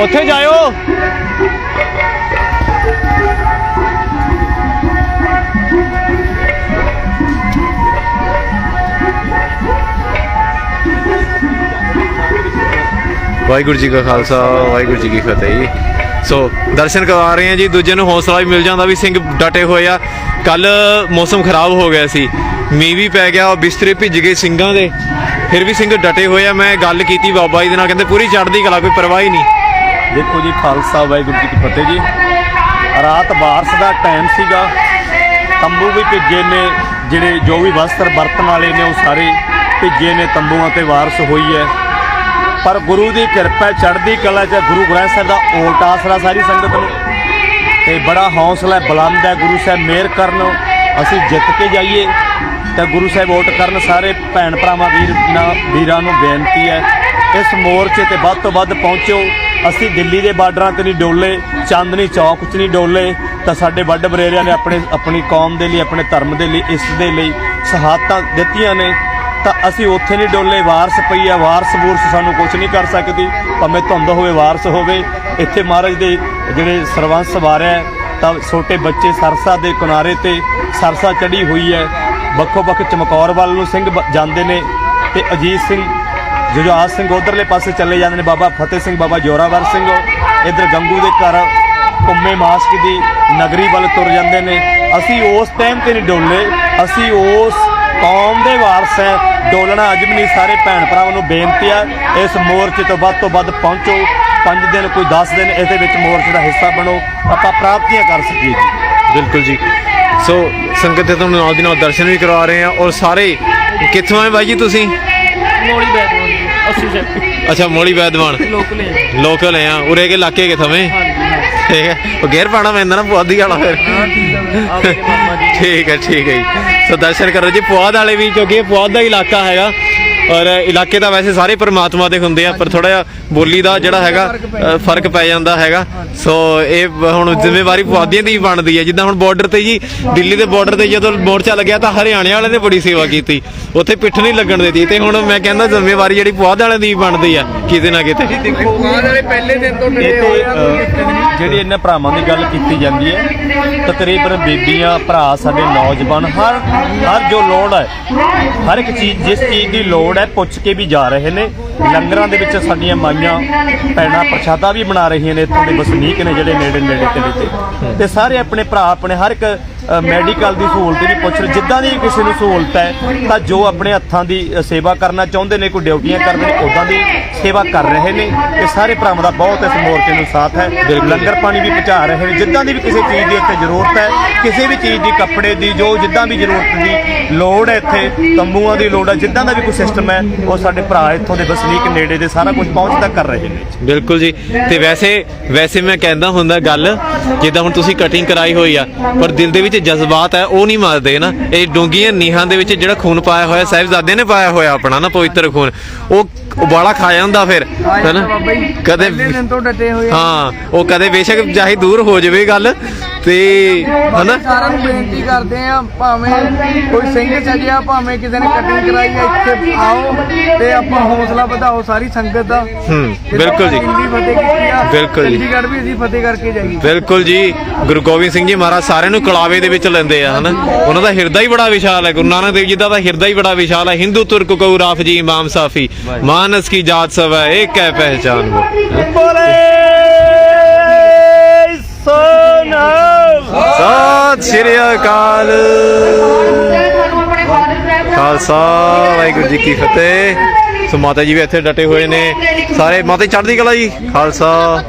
ਉੱਥੇ ਜਾਇਓ। ਵਾਹਿਗੁਰੂ ਜੀ ਕਾ ਖਾਲਸਾ ਵਾਹਿਗੁਰੂ ਜੀ ਕੀ ਫਤਿਹ ਜੀ। ਸੋ ਦਰਸ਼ਨ ਕਰਵਾ ਰਹੇ ਹਾਂ ਜੀ, ਦੂਜੇ ਨੂੰ ਹੌਸਲਾ ਵੀ ਮਿਲ ਜਾਂਦਾ ਵੀ ਸਿੰਘ ਡਟੇ ਹੋਏ ਆ। ਕੱਲ ਮੌਸਮ ਖਰਾਬ ਹੋ ਗਿਆ ਸੀ, ਮੀਂਹ ਵੀ ਪੈ ਗਿਆ, ਬਿਸਤਰੇ ਭਿੱਜ ਗਏ ਸਿੰਘਾਂ ਦੇ, ਫਿਰ ਵੀ ਸਿੰਘ ਡਟੇ ਹੋਏ ਆ। ਮੈਂ ਗੱਲ ਕੀਤੀ ਬਾਬਾ ਜੀ ਦੇ ਨਾਲ, ਕਹਿੰਦੇ ਪੂਰੀ ਚੜ੍ਹਦੀ ਕਲਾ, ਕੋਈ ਪਰਵਾਹ ਹੀ ਨਹੀਂ। ਦੇਖੋ ਜੀ, ਖਾਲਸਾ ਵਾਹਿਗੁਰੂ ਜੀ ਕੀ ਫਤਿਹ ਜੀ। ਰਾਤ ਬਾਰਿਸ਼ ਦਾ ਟਾਈਮ ਸੀਗਾ, ਤੰਬੂ ਵੀ ਭਿੱਜੇ ਨੇ, ਜਿਹੜੇ ਜੋ ਵੀ ਵਸਤਰ ਵਰਤਣ ਵਾਲੇ ਨੇ ਉਹ ਸਾਰੇ ਭਿੱਜੇ ਨੇ, ਤੰਬੂਆਂ ਤੇ ਬਾਰਿਸ਼ ਹੋਈ ਹੈ। ਪਰ ਗੁਰੂ ਦੀ ਕਿਰਪਾ, ਚੜ੍ਹਦੀ ਕਲਾ 'ਚ ਗੁਰੂ ਗ੍ਰੰਥ ਸਾਹਿਬ ਦਾ ਓਟ ਆਸਰਾ ਸਾਰੀ ਸੰਗਤ ਨੂੰ, ਤੇ ਬੜਾ ਹੌਸਲਾ ਬੁਲੰਦ ਹੈ। ਗੁਰੂ ਸਾਹਿਬ ਮਿਹਰ ਕਰਨ, ਅਸੀਂ ਜਿੱਤ ਕੇ ਜਾਈਏ ਤਾਂ ਗੁਰੂ ਸਾਹਿਬ ਓਟ ਕਰਨ। ਸਾਰੇ ਭੈਣ ਭਰਾਵਾਂ ਵੀਰਾਂ ਨੂੰ ਬੇਨਤੀ ਹੈ, ਇਸ ਮੋਰਚੇ ਤੇ ਵੱਧ ਤੋਂ ਵੱਧ ਪਹੁੰਚੋ। ਅਸੀਂ ਦਿੱਲੀ ਦੇ ਬਾਰਡਰਾਂ ਤੇ ਨਹੀਂ ਡੋਲੇ, ਚਾਂਦਨੀ ਚੌਕ 'ਚ ਨਹੀਂ ਡੋਲੇ, ਤਾਂ ਸਾਡੇ ਵੱਡ ਵਡੇਰਿਆਂ ਨੇ ਆਪਣੀ ਕੌਮ ਦੇ ਲਈ, ਆਪਣੇ ਧਰਮ ਦੇ ਲਈ, ਇਸ ਦੇ ਲਈ ਸ਼ਹਾਦਤਾਂ ਦਿੱਤੀਆਂ ਨੇ, ਤਾਂ ਅਸੀਂ ਉੱਥੇ ਨਹੀਂ ਡੋਲੇ। ਵਾਰਸ ਪਈ ਆ, ਵਾਰਸ ਬੂਰਸ ਸਾਨੂੰ ਕੁਝ ਨਹੀਂ ਕਰ ਸਕਦੀ, ਭਾਵੇਂ ਧੁੰਦ ਹੋਵੇ ਵਾਰਸ ਹੋਵੇ। ਇੱਥੇ ਮਹਾਰਾਜ ਦੇ ਜਿਹੜੇ ਸਰਬੰਸ ਵਾਰਿਆ, ਤਾਂ ਛੋਟੇ ਬੱਚੇ ਸਰਸਾ ਦੇ ਕਿਨਾਰੇ ਤੇ ਸਰਸਾ ਚੜੀ ਹੋਈ ਹੈ। ਵੱਖੋ ਵੱਖ ਚਮਕੌਰ ਵੱਲ ਨੂੰ ਸਿੰਘ ਜਾਂਦੇ ਨੇ, ਤੇ ਅਜੀਤ ਸਿੰਘ ਜੁਝਾਰ ਸਿੰਘ ਉਧਰਲੇ ਪਾਸੇ ਚੱਲੇ ਜਾਂਦੇ ਨੇ, ਬਾਬਾ ਫਤਿਹ ਸਿੰਘ, ਬਾਬਾ ਜੋਰਾਵਰ ਸਿੰਘ ਇੱਧਰ ਗੰਗੂ ਦੇ ਘਰ ਕੁੰਮੇ ਮਾਸਕ ਦੀ ਨਗਰੀ ਵੱਲ ਤੁਰ ਜਾਂਦੇ ਨੇ। ਅਸੀਂ ਉਸ ਟਾਈਮ ਤੇ ਨਹੀਂ ਡੋਲੇ, ਅਸੀਂ ਉਸ ਕੌਮ ਦੇ ਵਾਰਸ ਹੈ, ਡੋਲਣਾ ਅੱਜ ਵੀ ਨਹੀਂ। ਸਾਰੇ ਭੈਣ ਭਰਾਵਾਂ ਨੂੰ ਬੇਨਤੀ ਹੈ, ਇਸ ਮੋਰਚੇ ਤੋਂ ਵੱਧ ਪਹੁੰਚੋ। 5 ਦਿਨ ਕੋਈ 10 ਦਿਨ ਇਹਦੇ ਵਿੱਚ ਮੋਰਚੇ ਦਾ ਹਿੱਸਾ ਬਣੋ, ਆਪਾਂ ਪ੍ਰਾਪਤੀਆਂ ਕਰ ਸਕੀਏ ਜੀ। ਬਿਲਕੁਲ ਜੀ। ਸੋ ਸੰਗਤ ਦੇ ਤੁਹਾਨੂੰ ਨਾਲ ਦੀ ਨਾਲ ਦਰਸ਼ਨ ਵੀ ਕਰਵਾ ਰਹੇ ਆ। ਔਰ ਸਾਰੇ ਕਿੱਥੋਂ ਆਏ ਬਾਈ ਜੀ ਤੁਸੀਂ? ਮੋਲੀ ਬੈਠ ਅੱਛਾ, ਮੋਲੀ ਵੈਦਵਾਨ ਲੋਕਲ ਆ। ਉਰੇ ਕੇ ਇਲਾਕੇ ਕਿੱਥੋਂ ਏ? ਠੀਕ ਹੈ। ਉਹ ਗੇਰ ਪਾਣਾ ਪੈਂਦਾ ਨਾ ਪੁਆਧੀ ਵਾਲਾ ਫਿਰ। ਠੀਕ ਹੈ ਠੀਕ ਹੈ ਜੀ। ਸੋ ਦਰਸ਼ਨ ਕਰੋ ਜੀ, ਪੁਆਧ ਵਾਲੇ ਵੀ, ਕਿਉਂਕਿ ਇਹ ਪੁਆਧ ਦਾ ਇਲਾਕਾ ਹੈਗਾ। ਔਰ ਇਲਾਕੇ ਤਾਂ ਵੈਸੇ ਸਾਰੇ ਪਰਮਾਤਮਾ ਦੇ ਹੁੰਦੇ ਆ, ਪਰ ਥੋੜਾ ਜਿਹਾ ਬੋਲੀ ਦਾ ਜਿਹੜਾ ਹੈਗਾ ਫਰਕ ਪੈ ਜਾਂਦਾ ਹੈਗਾ। ਸੋ ਇਹ ਹੁਣ ਜ਼ਿੰਮੇਵਾਰੀ ਪੁਆਧੀਆਂ ਦੀ ਬਣਦੀ ਹੈ। ਜਿੱਦਾਂ ਹੁਣ ਬਾਰਡਰ ਤੇ ਜੀ, ਦਿੱਲੀ ਦੇ ਬਾਰਡਰ ਤੇ ਜਦੋਂ ਮੋਰਚਾ ਲੱਗਿਆ ਤਾਂ ਹਰਿਆਣੇ ਵਾਲੇ ਨੇ ਬੜੀ ਸੇਵਾ ਕੀਤੀ, ਉੱਥੇ ਪਿੱਠ ਨਹੀਂ ਲੱਗਣ ਦਿੱਤੀ। ਤੇ ਹੁਣ ਮੈਂ ਕਹਿੰਦਾ ਜ਼ਿੰਮੇਵਾਰੀ ਜਿਹੜੀ ਪੁਆਧ ਵਾਲਿਆਂ ਦੀ ਬਣਦੀ ਆ ਕਿਤੇ ਨਾ ਕਿਤੇ। ਜਿਹੜੀ ਇਹਨਾਂ ਭਰਾਵਾਂ ਦੀ ਗੱਲ ਕੀਤੀ ਜਾਂਦੀ ਹੈ, ਤਕਰੀਬਨ ਬੀਬੀਆਂ, ਭਰਾ, ਸਾਡੇ ਨੌਜਵਾਨ, ਹਰ ਜੋ ਲੋੜ ਹੈ, ਹਰ ਇੱਕ ਚੀਜ਼, ਜਿਸ ਚੀਜ਼ ਦੀ ਲੋੜ ਹੈ, ਪੁੱਛ ਕੇ ਵੀ ਜਾ ਰਹੇ ਨੇ। ਲੰਗਰਾਂ ਦੇ ਵਿੱਚ ਸਾਡੀਆਂ ਮਾਈਆਂ ਭੈਣਾਂ ਪ੍ਰਸ਼ਾਦਾ ਵੀ ਬਣਾ ਰਹੀਆਂ ਨੇ। ਇੱਥੋਂ ਦੇ ਵਸਨੀਕ ਨੇ ਜਿਹੜੇ ਨੇੜੇ ਤੇ ਸਾਰੇ ਆਪਣੇ ਭਰਾ ਆਪਣੇ ਹਰ ਇੱਕ ਮੈਡੀਕਲ ਦੀ ਸਹੂਲਤ ਵੀ ਪੁੱਛ ਰਹੇ। ਜਿੱਦਾਂ ਦੀ ਕਿਸੇ ਨੂੰ ਸਹੂਲਤ ਹੈ ਤਾਂ ਜੋ ਆਪਣੇ ਹੱਥਾਂ ਦੀ ਸੇਵਾ ਕਰਨਾ ਚਾਹੁੰਦੇ ਨੇ, ਕੋਈ ਡਿਊਟੀਆਂ ਕਰਦੇ ਨੇ, ਉੱਦਾਂ ਦੀ ਸੇਵਾ ਕਰ ਰਹੇ ਨੇ। ਤੇ ਸਾਰੇ ਭਰਾਵਾਂ ਦਾ ਬਹੁਤ ਇਸ ਮੋਰਚੇ ਨੂੰ ਸਾਥ ਹੈ। ਲੰਗਰ ਪਾਣੀ ਵੀ ਪਹੁੰਚਾ ਰਹੇ ਨੇ। ਜਿੱਦਾਂ ਦੀ ਵੀ ਕਿਸੇ ਚੀਜ਼ ਦੀ ਇੱਥੇ ਜ਼ਰੂਰਤ ਹੈ, ਕਿਸੇ ਵੀ ਚੀਜ਼ ਦੀ, ਕੱਪੜੇ ਦੀ, ਜੋ ਜਿੱਦਾਂ ਵੀ ਜ਼ਰੂਰਤ ਦੀ ਲੋੜ ਹੈ, ਇੱਥੇ ਤੰਬੂਆਂ ਦੀ ਲੋੜ ਹੈ, ਜਿੱਦਾਂ ਦਾ ਵੀ ਕੋਈ ਸਿਸਟਮ ਹੈ ਉਹ ਸਾਡੇ ਭਰਾ ਇੱਥੋਂ ਦੇ ਵਸਨੀਕ ਨੇੜੇ ਦੇ ਸਾਰਾ ਕੁਝ ਪਹੁੰਚਦਾ ਕਰ ਰਹੇ ਨੇ। ਬਿਲਕੁਲ ਜੀ। ਤੇ ਵੈਸੇ ਮੈਂ ਕਹਿੰਦਾ ਹੁੰਦਾ ਗੱਲ ਜਿੱਦਾਂ ਹੁਣ ਤੁਸੀਂ ਕਟਿੰਗ ਕਰਾਈ ਹੋਈ ਆ, ਪਰ ਦਿਲ ਦੇ ਵਿੱਚ ਜਜ਼ਬਾਤ ਹੈ ਉਹ ਨਹੀਂ ਮਰਦੇ ਨਾ। ਇਹ ਡੂੰਘੀਆਂ ਨੀਹਾਂ ਦੇ ਵਿੱਚ ਜਿਹੜਾ ਖੂਨ ਪਾਇਆ ਹੋਇਆ ਸਾਹਿਬਜ਼ਾਦੇ ਨੇ ਪਾਇਆ ਹੋਇਆ ਆਪਣਾ ਨਾ ਪਵਿੱਤਰ ਖੂਨ, ਉਹ ਉਬਾਲਾ ਖਾ ਜਾਂਦਾ ਫਿਰ ਹੈਨਾ। ਕਦੇ ਹਾਂ ਉਹ ਕਦੇ ਬੇਸ਼ੱਕ ਚਾਹੇ ਦੂਰ ਹੋ ਜਾਵੇ ਗੱਲ ਤੇ ਹਨਾ। ਸਾਰਿਆਂ ਨੂੰ ਬੇਨਤੀ ਕਰਦੇ ਆ, ਭਾਵੇਂ ਕੋਈ ਸਿੰਘ ਸਜਿਆ, ਭਾਵੇਂ ਕਿਸੇ ਨੇ ਕਟਿੰਗ ਕਰਾਈ ਆ, ਇੱਥੇ ਆਓ ਤੇ ਆਪਾਂ ਹੌਸਲਾ ਵਧਾਓ ਸਾਰੀ ਸੰਗਤ ਦਾ। ਬਿਲਕੁਲ ਜੀ, ਬਿਲਕੁਲ ਜੀ। ਚੰਡੀਗੜ੍ਹ ਵੀ ਅਸੀਂ ਫਤਿਹ ਕਰਕੇ ਜਾਈਏ। ਬਿਲਕੁਲ ਜੀ। ਗੁਰੂ ਗੋਬਿੰਦ ਸਿੰਘ ਜੀ ਮਹਾਰਾਜ ਸਾਰਿਆਂ ਨੂੰ ਕਲਾਵੇ ਦੇ ਵਿੱਚ ਲੈਂਦੇ ਆ ਹਨਾ। ਉਹਨਾਂ ਦਾ ਹਿਰਦਾ ਹੀ ਬੜਾ ਵਿਸ਼ਾਲ ਹੈ। ਗੁਰੂ ਨਾਨਕ ਦੇਵ ਜੀ ਦਾ ਹਿਰਦਾ ਹੀ ਬੜਾ ਵਿਸ਼ਾਲ ਹੈ। ਹਿੰਦੂ ਤੁਰਕ ਕਉ ਰਾਫ ਜੀ ਇਮਾਮ ਸਾਫੀ, ਮਾਨਸ ਕੀ ਜਾਤ ਸਭ ਹੈ ਏਕ ਹੈ ਪਹਿਚਾਨ ਵੋ। ਸਤਿ ਸ਼੍ਰੀ ਅਕਾਲ। ਖਾਲਸਾ ਵਾਹਿਗੁਰੂ ਜੀ ਕੀ ਫਤਿਹ। ਸੋ ਮਾਤਾ ਜੀ ਵੀ ਇੱਥੇ ਡਟੇ ਹੋਏ ਨੇ ਸਾਰੇ। ਮਾਤਾ ਜੀ ਚੜ੍ਹਦੀ ਕਲਾ ਜੀ। ਖਾਲਸਾ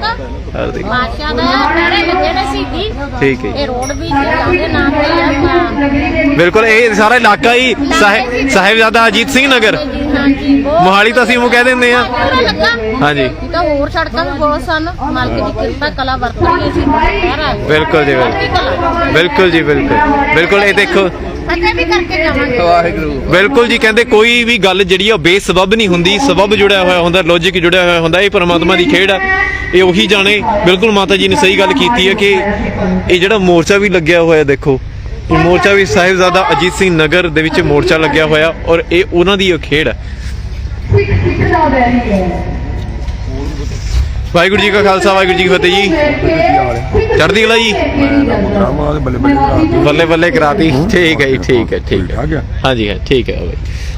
ਮਾਸ਼ਾ ਦਾ ਨਾਰੇ ਲੱਗੇ ਨੇ ਸੀਗੀ। ਠੀਕ ਹੈ। ਇਹ ਰੋਡ ਵੀ ਜਾਂਦੇ ਨਾਮ ਤੇ ਆ। ਬਿਲਕੁਲ ਇਹ ਸਾਰਾ ਇਲਾਕਾ ਹੀ ਸਾਹਿਬਜ਼ਾਦਾ ਅਜੀਤ ਸਿੰਘ ਨਗਰ ਮੋਹਾਲੀ ਤਾਂ ਅਸੀਂ ਉਹ ਕਹਿ ਦਿੰਦੇ ਆ। ਹਾਂਜੀ ਤਾਂ ਹੋਰ ਸੜਕਾਂ ਵੀ ਬਹੁਤ ਸਨ। ਮਾਲਕ ਦੀ ਕਿਰਪਾ ਕਲਾ ਵਰਤ ਰਹੀ ਸੀ। ਬਿਲਕੁਲ ਜੀ ਬਿਲਕੁਲ ਜੀ ਬਿਲਕੁਲ। ਇਹ ਦੇਖੋ ਵੀ ਕਰਕੇ ਜਾਵਾਂਗੇ। ਬਿਲਕੁਲ ਜੀ। ਕਹਿੰਦੇ ਕੋਈ ਵੀ ਗੱਲ ਜਿਹੜੀ ਆ ਬੇਸਬਬ ਨਹੀਂ ਹੁੰਦੀ, ਸਬਬ ਜੁੜਿਆ ਹੋਇਆ ਹੁੰਦਾ, ਲੌਜਿਕ ਜੁੜਿਆ ਹੋਇਆ ਹੁੰਦਾ। ਇਹ ਪਰਮਾਤਮਾ ਦੀ ਖੇਡ ਆ, ਇਹ ਉਹੀ ਜਾਣੇ। ਬਿਲਕੁਲ ਮਾਤਾ ਜੀ ਨੇ ਸਹੀ ਗੱਲ ਕੀਤੀ ਹੈ ਕਿ ਇਹ ਜਿਹੜਾ ਮੋਰਚਾ ਵੀ ਲੱਗਿਆ ਹੋਇਆ ਦੇਖੋ, ਇਹ ਮੋਰਚਾ ਵੀ ਸਾਹਿਬਜ਼ਾਦਾ ਅਜੀਤ ਸਿੰਘ ਨਗਰ ਦੇ ਵਿੱਚ ਮੋਰਚਾ ਲੱਗਿਆ ਹੋਇਆ ਔਰ ਇਹ ਉਹਨਾਂ ਦੀ ਉਹ ਖੇਡ ਹੈ। ਵਾਹਿਗੁਰੂ ਜੀ ਕਾ ਖਾਲਸਾ ਵਾਹਿਗੁਰੂ ਜੀ ਕੀ ਫਤਿਹ ਜੀ। ਚੜ੍ਹਦੀ ਕਲਾ ਜੀ। ਬੱਲੇ ਬੱਲੇ ਕਰਾਤੀ। ਠੀਕ ਹੈ ਜੀ ਠੀਕ ਹੈ ਠੀਕ ਹੈ। ਹਾਂਜੀ ਹਾਂ ਠੀਕ ਹੈ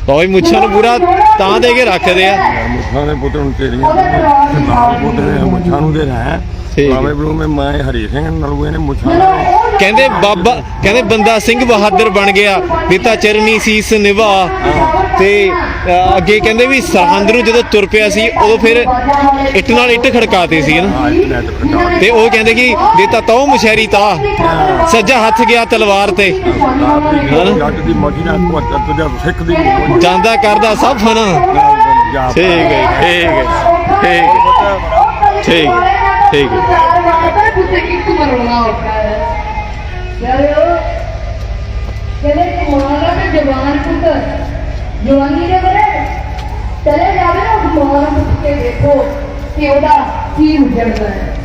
ਬਾਈ। ਮੁੱਛਾਂ ਨੂੰ ਪੂਰਾ ਤਾਂ ਦੇ ਕੇ ਰੱਖਦੇ ਆ। ਮੁੱਛਾਂ ਦੇ ਪੁੱਤ ਨੂੰ ਤੇਰੀਆਂ ਮੁੱਛਾਂ ਨੂੰ ਦੇ ਰਹਾ ਬਾਬੇ ਬਲੂ ਮੈਂ ਹਰੀ ਸਿੰਘ ਨਲੂਏ ਨੇ ਮੁੱਛਾਂ ਕਹਿੰਦੇ ਬਾਬਾ ਕਹਿੰਦੇ ਬੰਦਾ ਸਿੰਘ ਬਹਾਦਰ ਬਣ ਗਿਆ ਦਿੱਤਾ ਚਰਨੀ ਸੀਸ ਨਿਭਾ। ਤੇ ਅੱਗੇ ਕਹਿੰਦੇ ਵੀ ਸਰਹੰਦ ਨੂੰ ਜਦੋਂ ਤੁਰ ਪਿਆ ਸੀ ਉਦੋਂ ਫਿਰ ਇੱਟ ਨਾਲ ਇੱਟ ਖੜਕਾਤੀ ਸੀ ਨਾ। ਤੇ ਉਹ ਕਹਿੰਦੇ ਕਿ ਦਿੱਤਾ ਤਉ ਮਸ਼ਹਿਰੀ ਤਾ ਸੱਜਾ ਹੱਥ ਗਿਆ ਤਲਵਾਰ ਤੇ ਜਾਂਦਾ ਕਰਦਾ ਸਭ ਫਨਾ। ਠੀਕ ਹੈ ਠੀਕ ਹੈ ਠੀਕ ਹੈ ਠੀਕ ਹੈ। ਜਵਾਨੀ ਦੇ ਵੇਲੇ ਚਲੇ ਜਾਵੇ ਨਾ ਮਾਰ ਪੁੱਛ ਕੇ ਦੇਖੋ ਕਿ ਉਹਦਾ ਕੀ ਉਜੜਦਾ ਹੈ।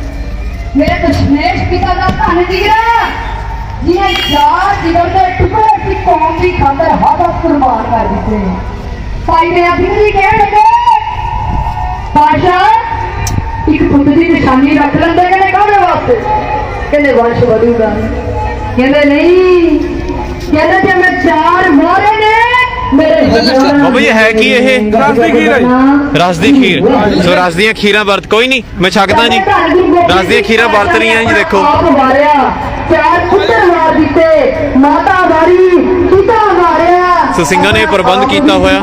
ਮੇਰੇ ਦਸ਼ਮੇਸ਼ ਪਿਤਾ ਦਾ ਧਨ ਜਿਗਰਾ ਜਿਹਨੇ ਚਾਰ ਜਿਗਰ ਦੇ ਟੁਕੜੇ ਸੀ ਕੌਮ ਦੀ ਖਾਤਰ ਹਾਦਾ ਕੁਰਬਾਨ ਕਰ ਦਿੱਤੇ। ਭਾਈ ਦਇਆ ਸਿੰਘ ਜੀ ਕਹਿਣ ਲੱਗੇ ਪਾਸ਼ਾ ਇੱਕ ਪੁੱਤ ਦੀ ਨਿਸ਼ਾਨੀ ਰੱਖ ਲੈਂਦੇ ਕਹਿੰਦੇ ਕਾਹਦੇ ਵਾਸਤੇ। ਕਹਿੰਦੇ ਵੰਸ਼ ਵਧੂਗਾ। ਕਹਿੰਦੇ ਨਹੀਂ, ਕਹਿੰਦੇ ਜੇ ਮੈਂ ਚਾਰ ਮਾਰੇ ਨੇ ਬਾਬਾ ਜੀ ਹੈ ਕੀ ਇਹ? ਰਸ ਦੀ ਖੀਰ। ਸੋ ਰਸ ਦੀਆਂ ਖੀਰਾਂ ਵਰਤ ਕੋਈ ਨਹੀਂ ਮੈਂ ਛਕਦਾ ਜੀ। ਰਸ ਦੀਆਂ ਖੀਰਾਂ ਵਰਤ ਰਹੀਆਂ ਜੀ ਦੇਖੋ। ਸੋ ਸਿੰਘਾਂ ਨੇ ਪ੍ਰਬੰਧ ਕੀਤਾ ਹੋਇਆ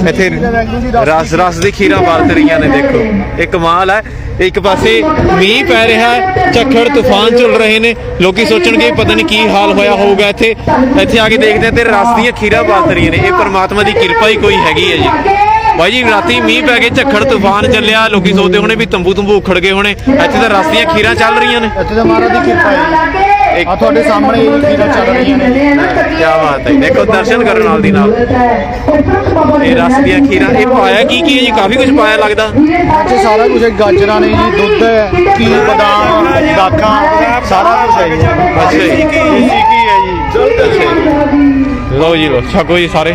ਇੱਥੇ ਰਸ ਦੀ ਖੀਰਾਂ ਵਰਤ ਰਹੀਆਂ ਨੇ ਦੇਖੋ। ਇਹ ਕਮਾਲ ਹੈ। ਇੱਕ ਪਾਸੇ ਮੀਂਹ ਪੈ ਰਿਹਾ ਹੈ, ਝੱਖੜ ਤੂਫਾਨ ਚੱਲ ਰਹੇ ਨੇ। ਲੋਕੀ ਸੋਚਣਗੇ ਪਤਾ ਨਹੀਂ ਕੀ ਹਾਲ ਹੋਇਆ ਹੋਊਗਾ ਇੱਥੇ ਆ ਕੇ ਦੇਖਦੇ ਆ ਤੇ ਰਸ ਦੀਆਂ ਖੀਰਾਂ ਵਰਤ ਰਹੀਆਂ ਨੇ। ਇਹ ਪਰਮਾਤਮਾ ਦੀ ਕਿਰਪਾ ਹੀ ਕੋਈ ਹੈਗੀ ਹੈ ਜੀ। ਭਾਈ ਜੀ ਰਾਤੀ ਮੀਂਹ ਪੈ ਕੇ ਝੱਖੜ ਤੂਫਾਨ ਚੱਲਿਆ, ਲੋਕੀ ਸੋਚਦੇ ਹੋਣੇ ਵੀ ਤੰਬੂ ਉਖੜ ਗਏ ਹੋਣੇ। ਇੱਥੇ ਤਾਂ ਰਸ ਦੀਆਂ ਖੀਰਾਂ ਚੱਲ ਰਹੀਆਂ ਨੇ। ਇੱਥੇ ਤਾਂ ਮਹਾਰਾਜ ਦੀ ਕਿਰਪਾ ਹੈ। ਆ ਤੁਹਾਡੇ ਸਾਹਮਣੇ ਇਹ ਖੀਰਾਂ ਚੱਲ ਰਹੀਆਂ ਨੇ। ਕੀ ਬਾਤ ਹੈ। ਦੇਖੋ ਦਰਸ਼ਨ ਕਰਨ ਨਾਲ ਦੀ ਨਾਲ ਇਹ ਰਸ ਦੀਆਂ ਖੀਰਾਂ। ਇਹ ਪਾਇਆ ਕੀ ਹੈ ਜੀ? ਕਾਫੀ ਕੁਝ ਪਾਇਆ ਲੱਗਦਾ। ਇੱਥੇ ਸਾਰਾ ਕੁਝ ਗਾਜਰਾਂ ਨੇ ਜੀ, ਦੁੱਧ ਹੈ, ਘੀ, ਬਦਾਮ, ਦਾਖਾਂ, ਸਾਰਾ ਕੁਝ ਹੈ ਜੀ। ਅੱਛਾ ਜੀ ਕੀ ਹੈ ਜੀ? ਲਓ ਜੀ ਲਓ ਛਕੋ ਜੀ ਸਾਰੇ।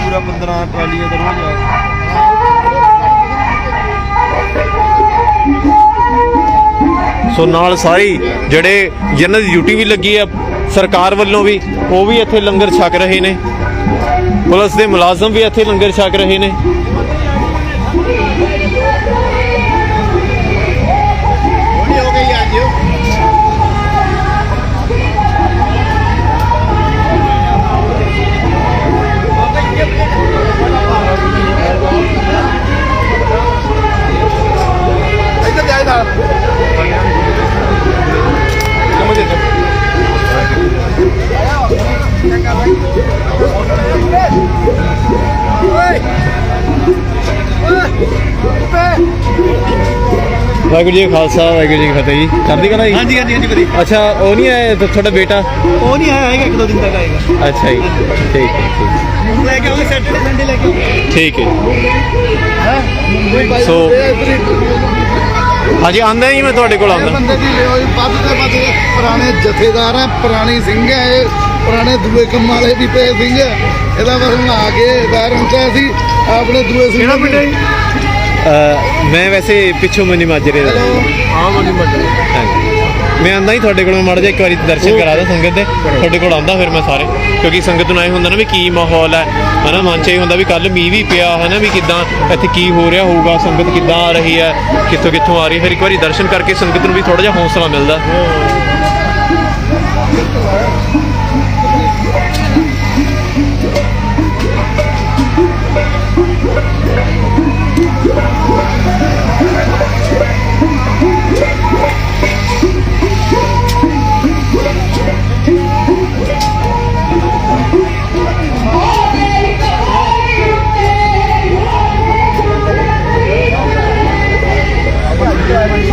ਪੂਰਾ 15 ਟਰਾਲੀਆਂ ਦਾ ਰੋਜ਼ ਸੋ ਨਾਲ ਸਾਰੀ ਜਿਹੜੇ ਜਿਨ੍ਹਾਂ ਦੀ ਡਿਊਟੀ ਵੀ ਲੱਗੀ ਆ ਸਰਕਾਰ ਵੱਲੋਂ ਵੀ ਉਹ ਵੀ ਇੱਥੇ ਲੰਗਰ ਛਕ ਰਹੇ ਨੇ। ਪੁਲਿਸ ਦੇ ਮੁਲਾਜ਼ਮ ਵੀ ਇੱਥੇ ਲੰਗਰ ਛਕ ਰਹੇ ਨੇ। ਵਾਹਿਗੁਰੂ ਜੀ ਕਾ ਖਾਲਸਾ ਵਾਹਿਗੁਰੂ ਜੀ ਕੀ ਫਤਿਹ ਜੀ। ਚੜ੍ਹਦੀ ਕਲਾ ਜੀ। ਹਾਂਜੀ ਹਾਂਜੀ ਹਾਂਜੀ ਵਧੀਆ। ਅੱਛਾ, ਉਹ ਨਹੀਂ ਆਇਆ ਤੁਹਾਡਾ ਬੇਟਾ? ਉਹ ਨਹੀਂ ਆਏਗਾ, 1-2 ਦਿਨ ਤੱਕ ਆਏਗਾ। ਅੱਛਾ ਜੀ, ਠੀਕ ਹੈ ਲੈ ਕੇ ਆਉਂਗੇ ਸੈਟਰਡੇ ਸੰਡੇ ਲੈ ਕੇ ਆਉਂਗੇ। ਠੀਕ ਹੈ। ਸੋ ਹਾਂਜੀ, ਆਉਂਦਾ ਜੀ, ਮੈਂ ਤੁਹਾਡੇ ਕੋਲ ਆਉਂਦਾ। ਬੰਦੇ ਦੀ ਵੱਧ ਤੋਂ ਵੱਧ ਪੁਰਾਣੇ ਜਥੇਦਾਰ ਆ, ਪੁਰਾਣੀ ਸਿੰਘ ਆ ਇਹ, ਪੁਰਾਣੇ ਦੂਏ ਕੰਮਾਂ ਵਾਲੇ ਵੀ ਪਏ ਸਿੰਘ ਆ। ਇਹਦਾ ਬਸ ਹੁਣ ਆ ਕੇ ਬੈਰਨ ਚ ਅਸੀਂ ਆਪਣੇ ਦੂਏ ਸਿੰਘ। ਕਿਹੜਾ ਪਿੰਡ ਹੈ ਜੀ? ਮੈਂ ਵੈਸੇ ਪਿੱਛੋਂ ਮਨੀ ਮਾਜਰੇ ਦਾ। ਹਾਂ ਮਨੀ ਮਾਜਰੇ। ਹਾਂਜੀ, ਮੈਂ ਆਉਂਦਾ ਹੀ ਤੁਹਾਡੇ ਕੋਲ, ਮਾੜਾ ਜਿਹਾ ਇੱਕ ਵਾਰੀ ਦਰਸ਼ਨ ਕਰਾ ਦਾਂ ਸੰਗਤ ਦੇ। ਤੁਹਾਡੇ ਕੋਲ ਆਉਂਦਾ ਫਿਰ ਮੈਂ ਸਾਰੇ, ਕਿਉਂਕਿ ਸੰਗਤ ਨੂੰ ਐਂ ਹੁੰਦਾ ਨਾ ਵੀ ਕੀ ਮਾਹੌਲ ਹੈ ਹਨਾ, ਮਨ 'ਚ ਇਹ ਹੁੰਦਾ ਵੀ ਕੱਲ ਮੀਂਹ ਵੀ ਪਿਆ ਹਨਾ, ਵੀ ਕਿੱਦਾਂ ਇੱਥੇ ਕੀ ਹੋ ਰਿਹਾ ਹੋਊਗਾ, ਸੰਗਤ ਕਿੱਦਾਂ ਆ ਰਹੀ ਹੈ, ਕਿੱਥੋਂ ਕਿੱਥੋਂ ਆ ਰਹੀ ਹੈ। ਫਿਰ ਇੱਕ ਵਾਰੀ ਦਰਸ਼ਨ ਕਰਕੇ ਸੰਗਤ ਨੂੰ ਵੀ ਥੋੜਾ ਜਿਹਾ ਹੌਸਲਾ ਮਿਲਦਾ।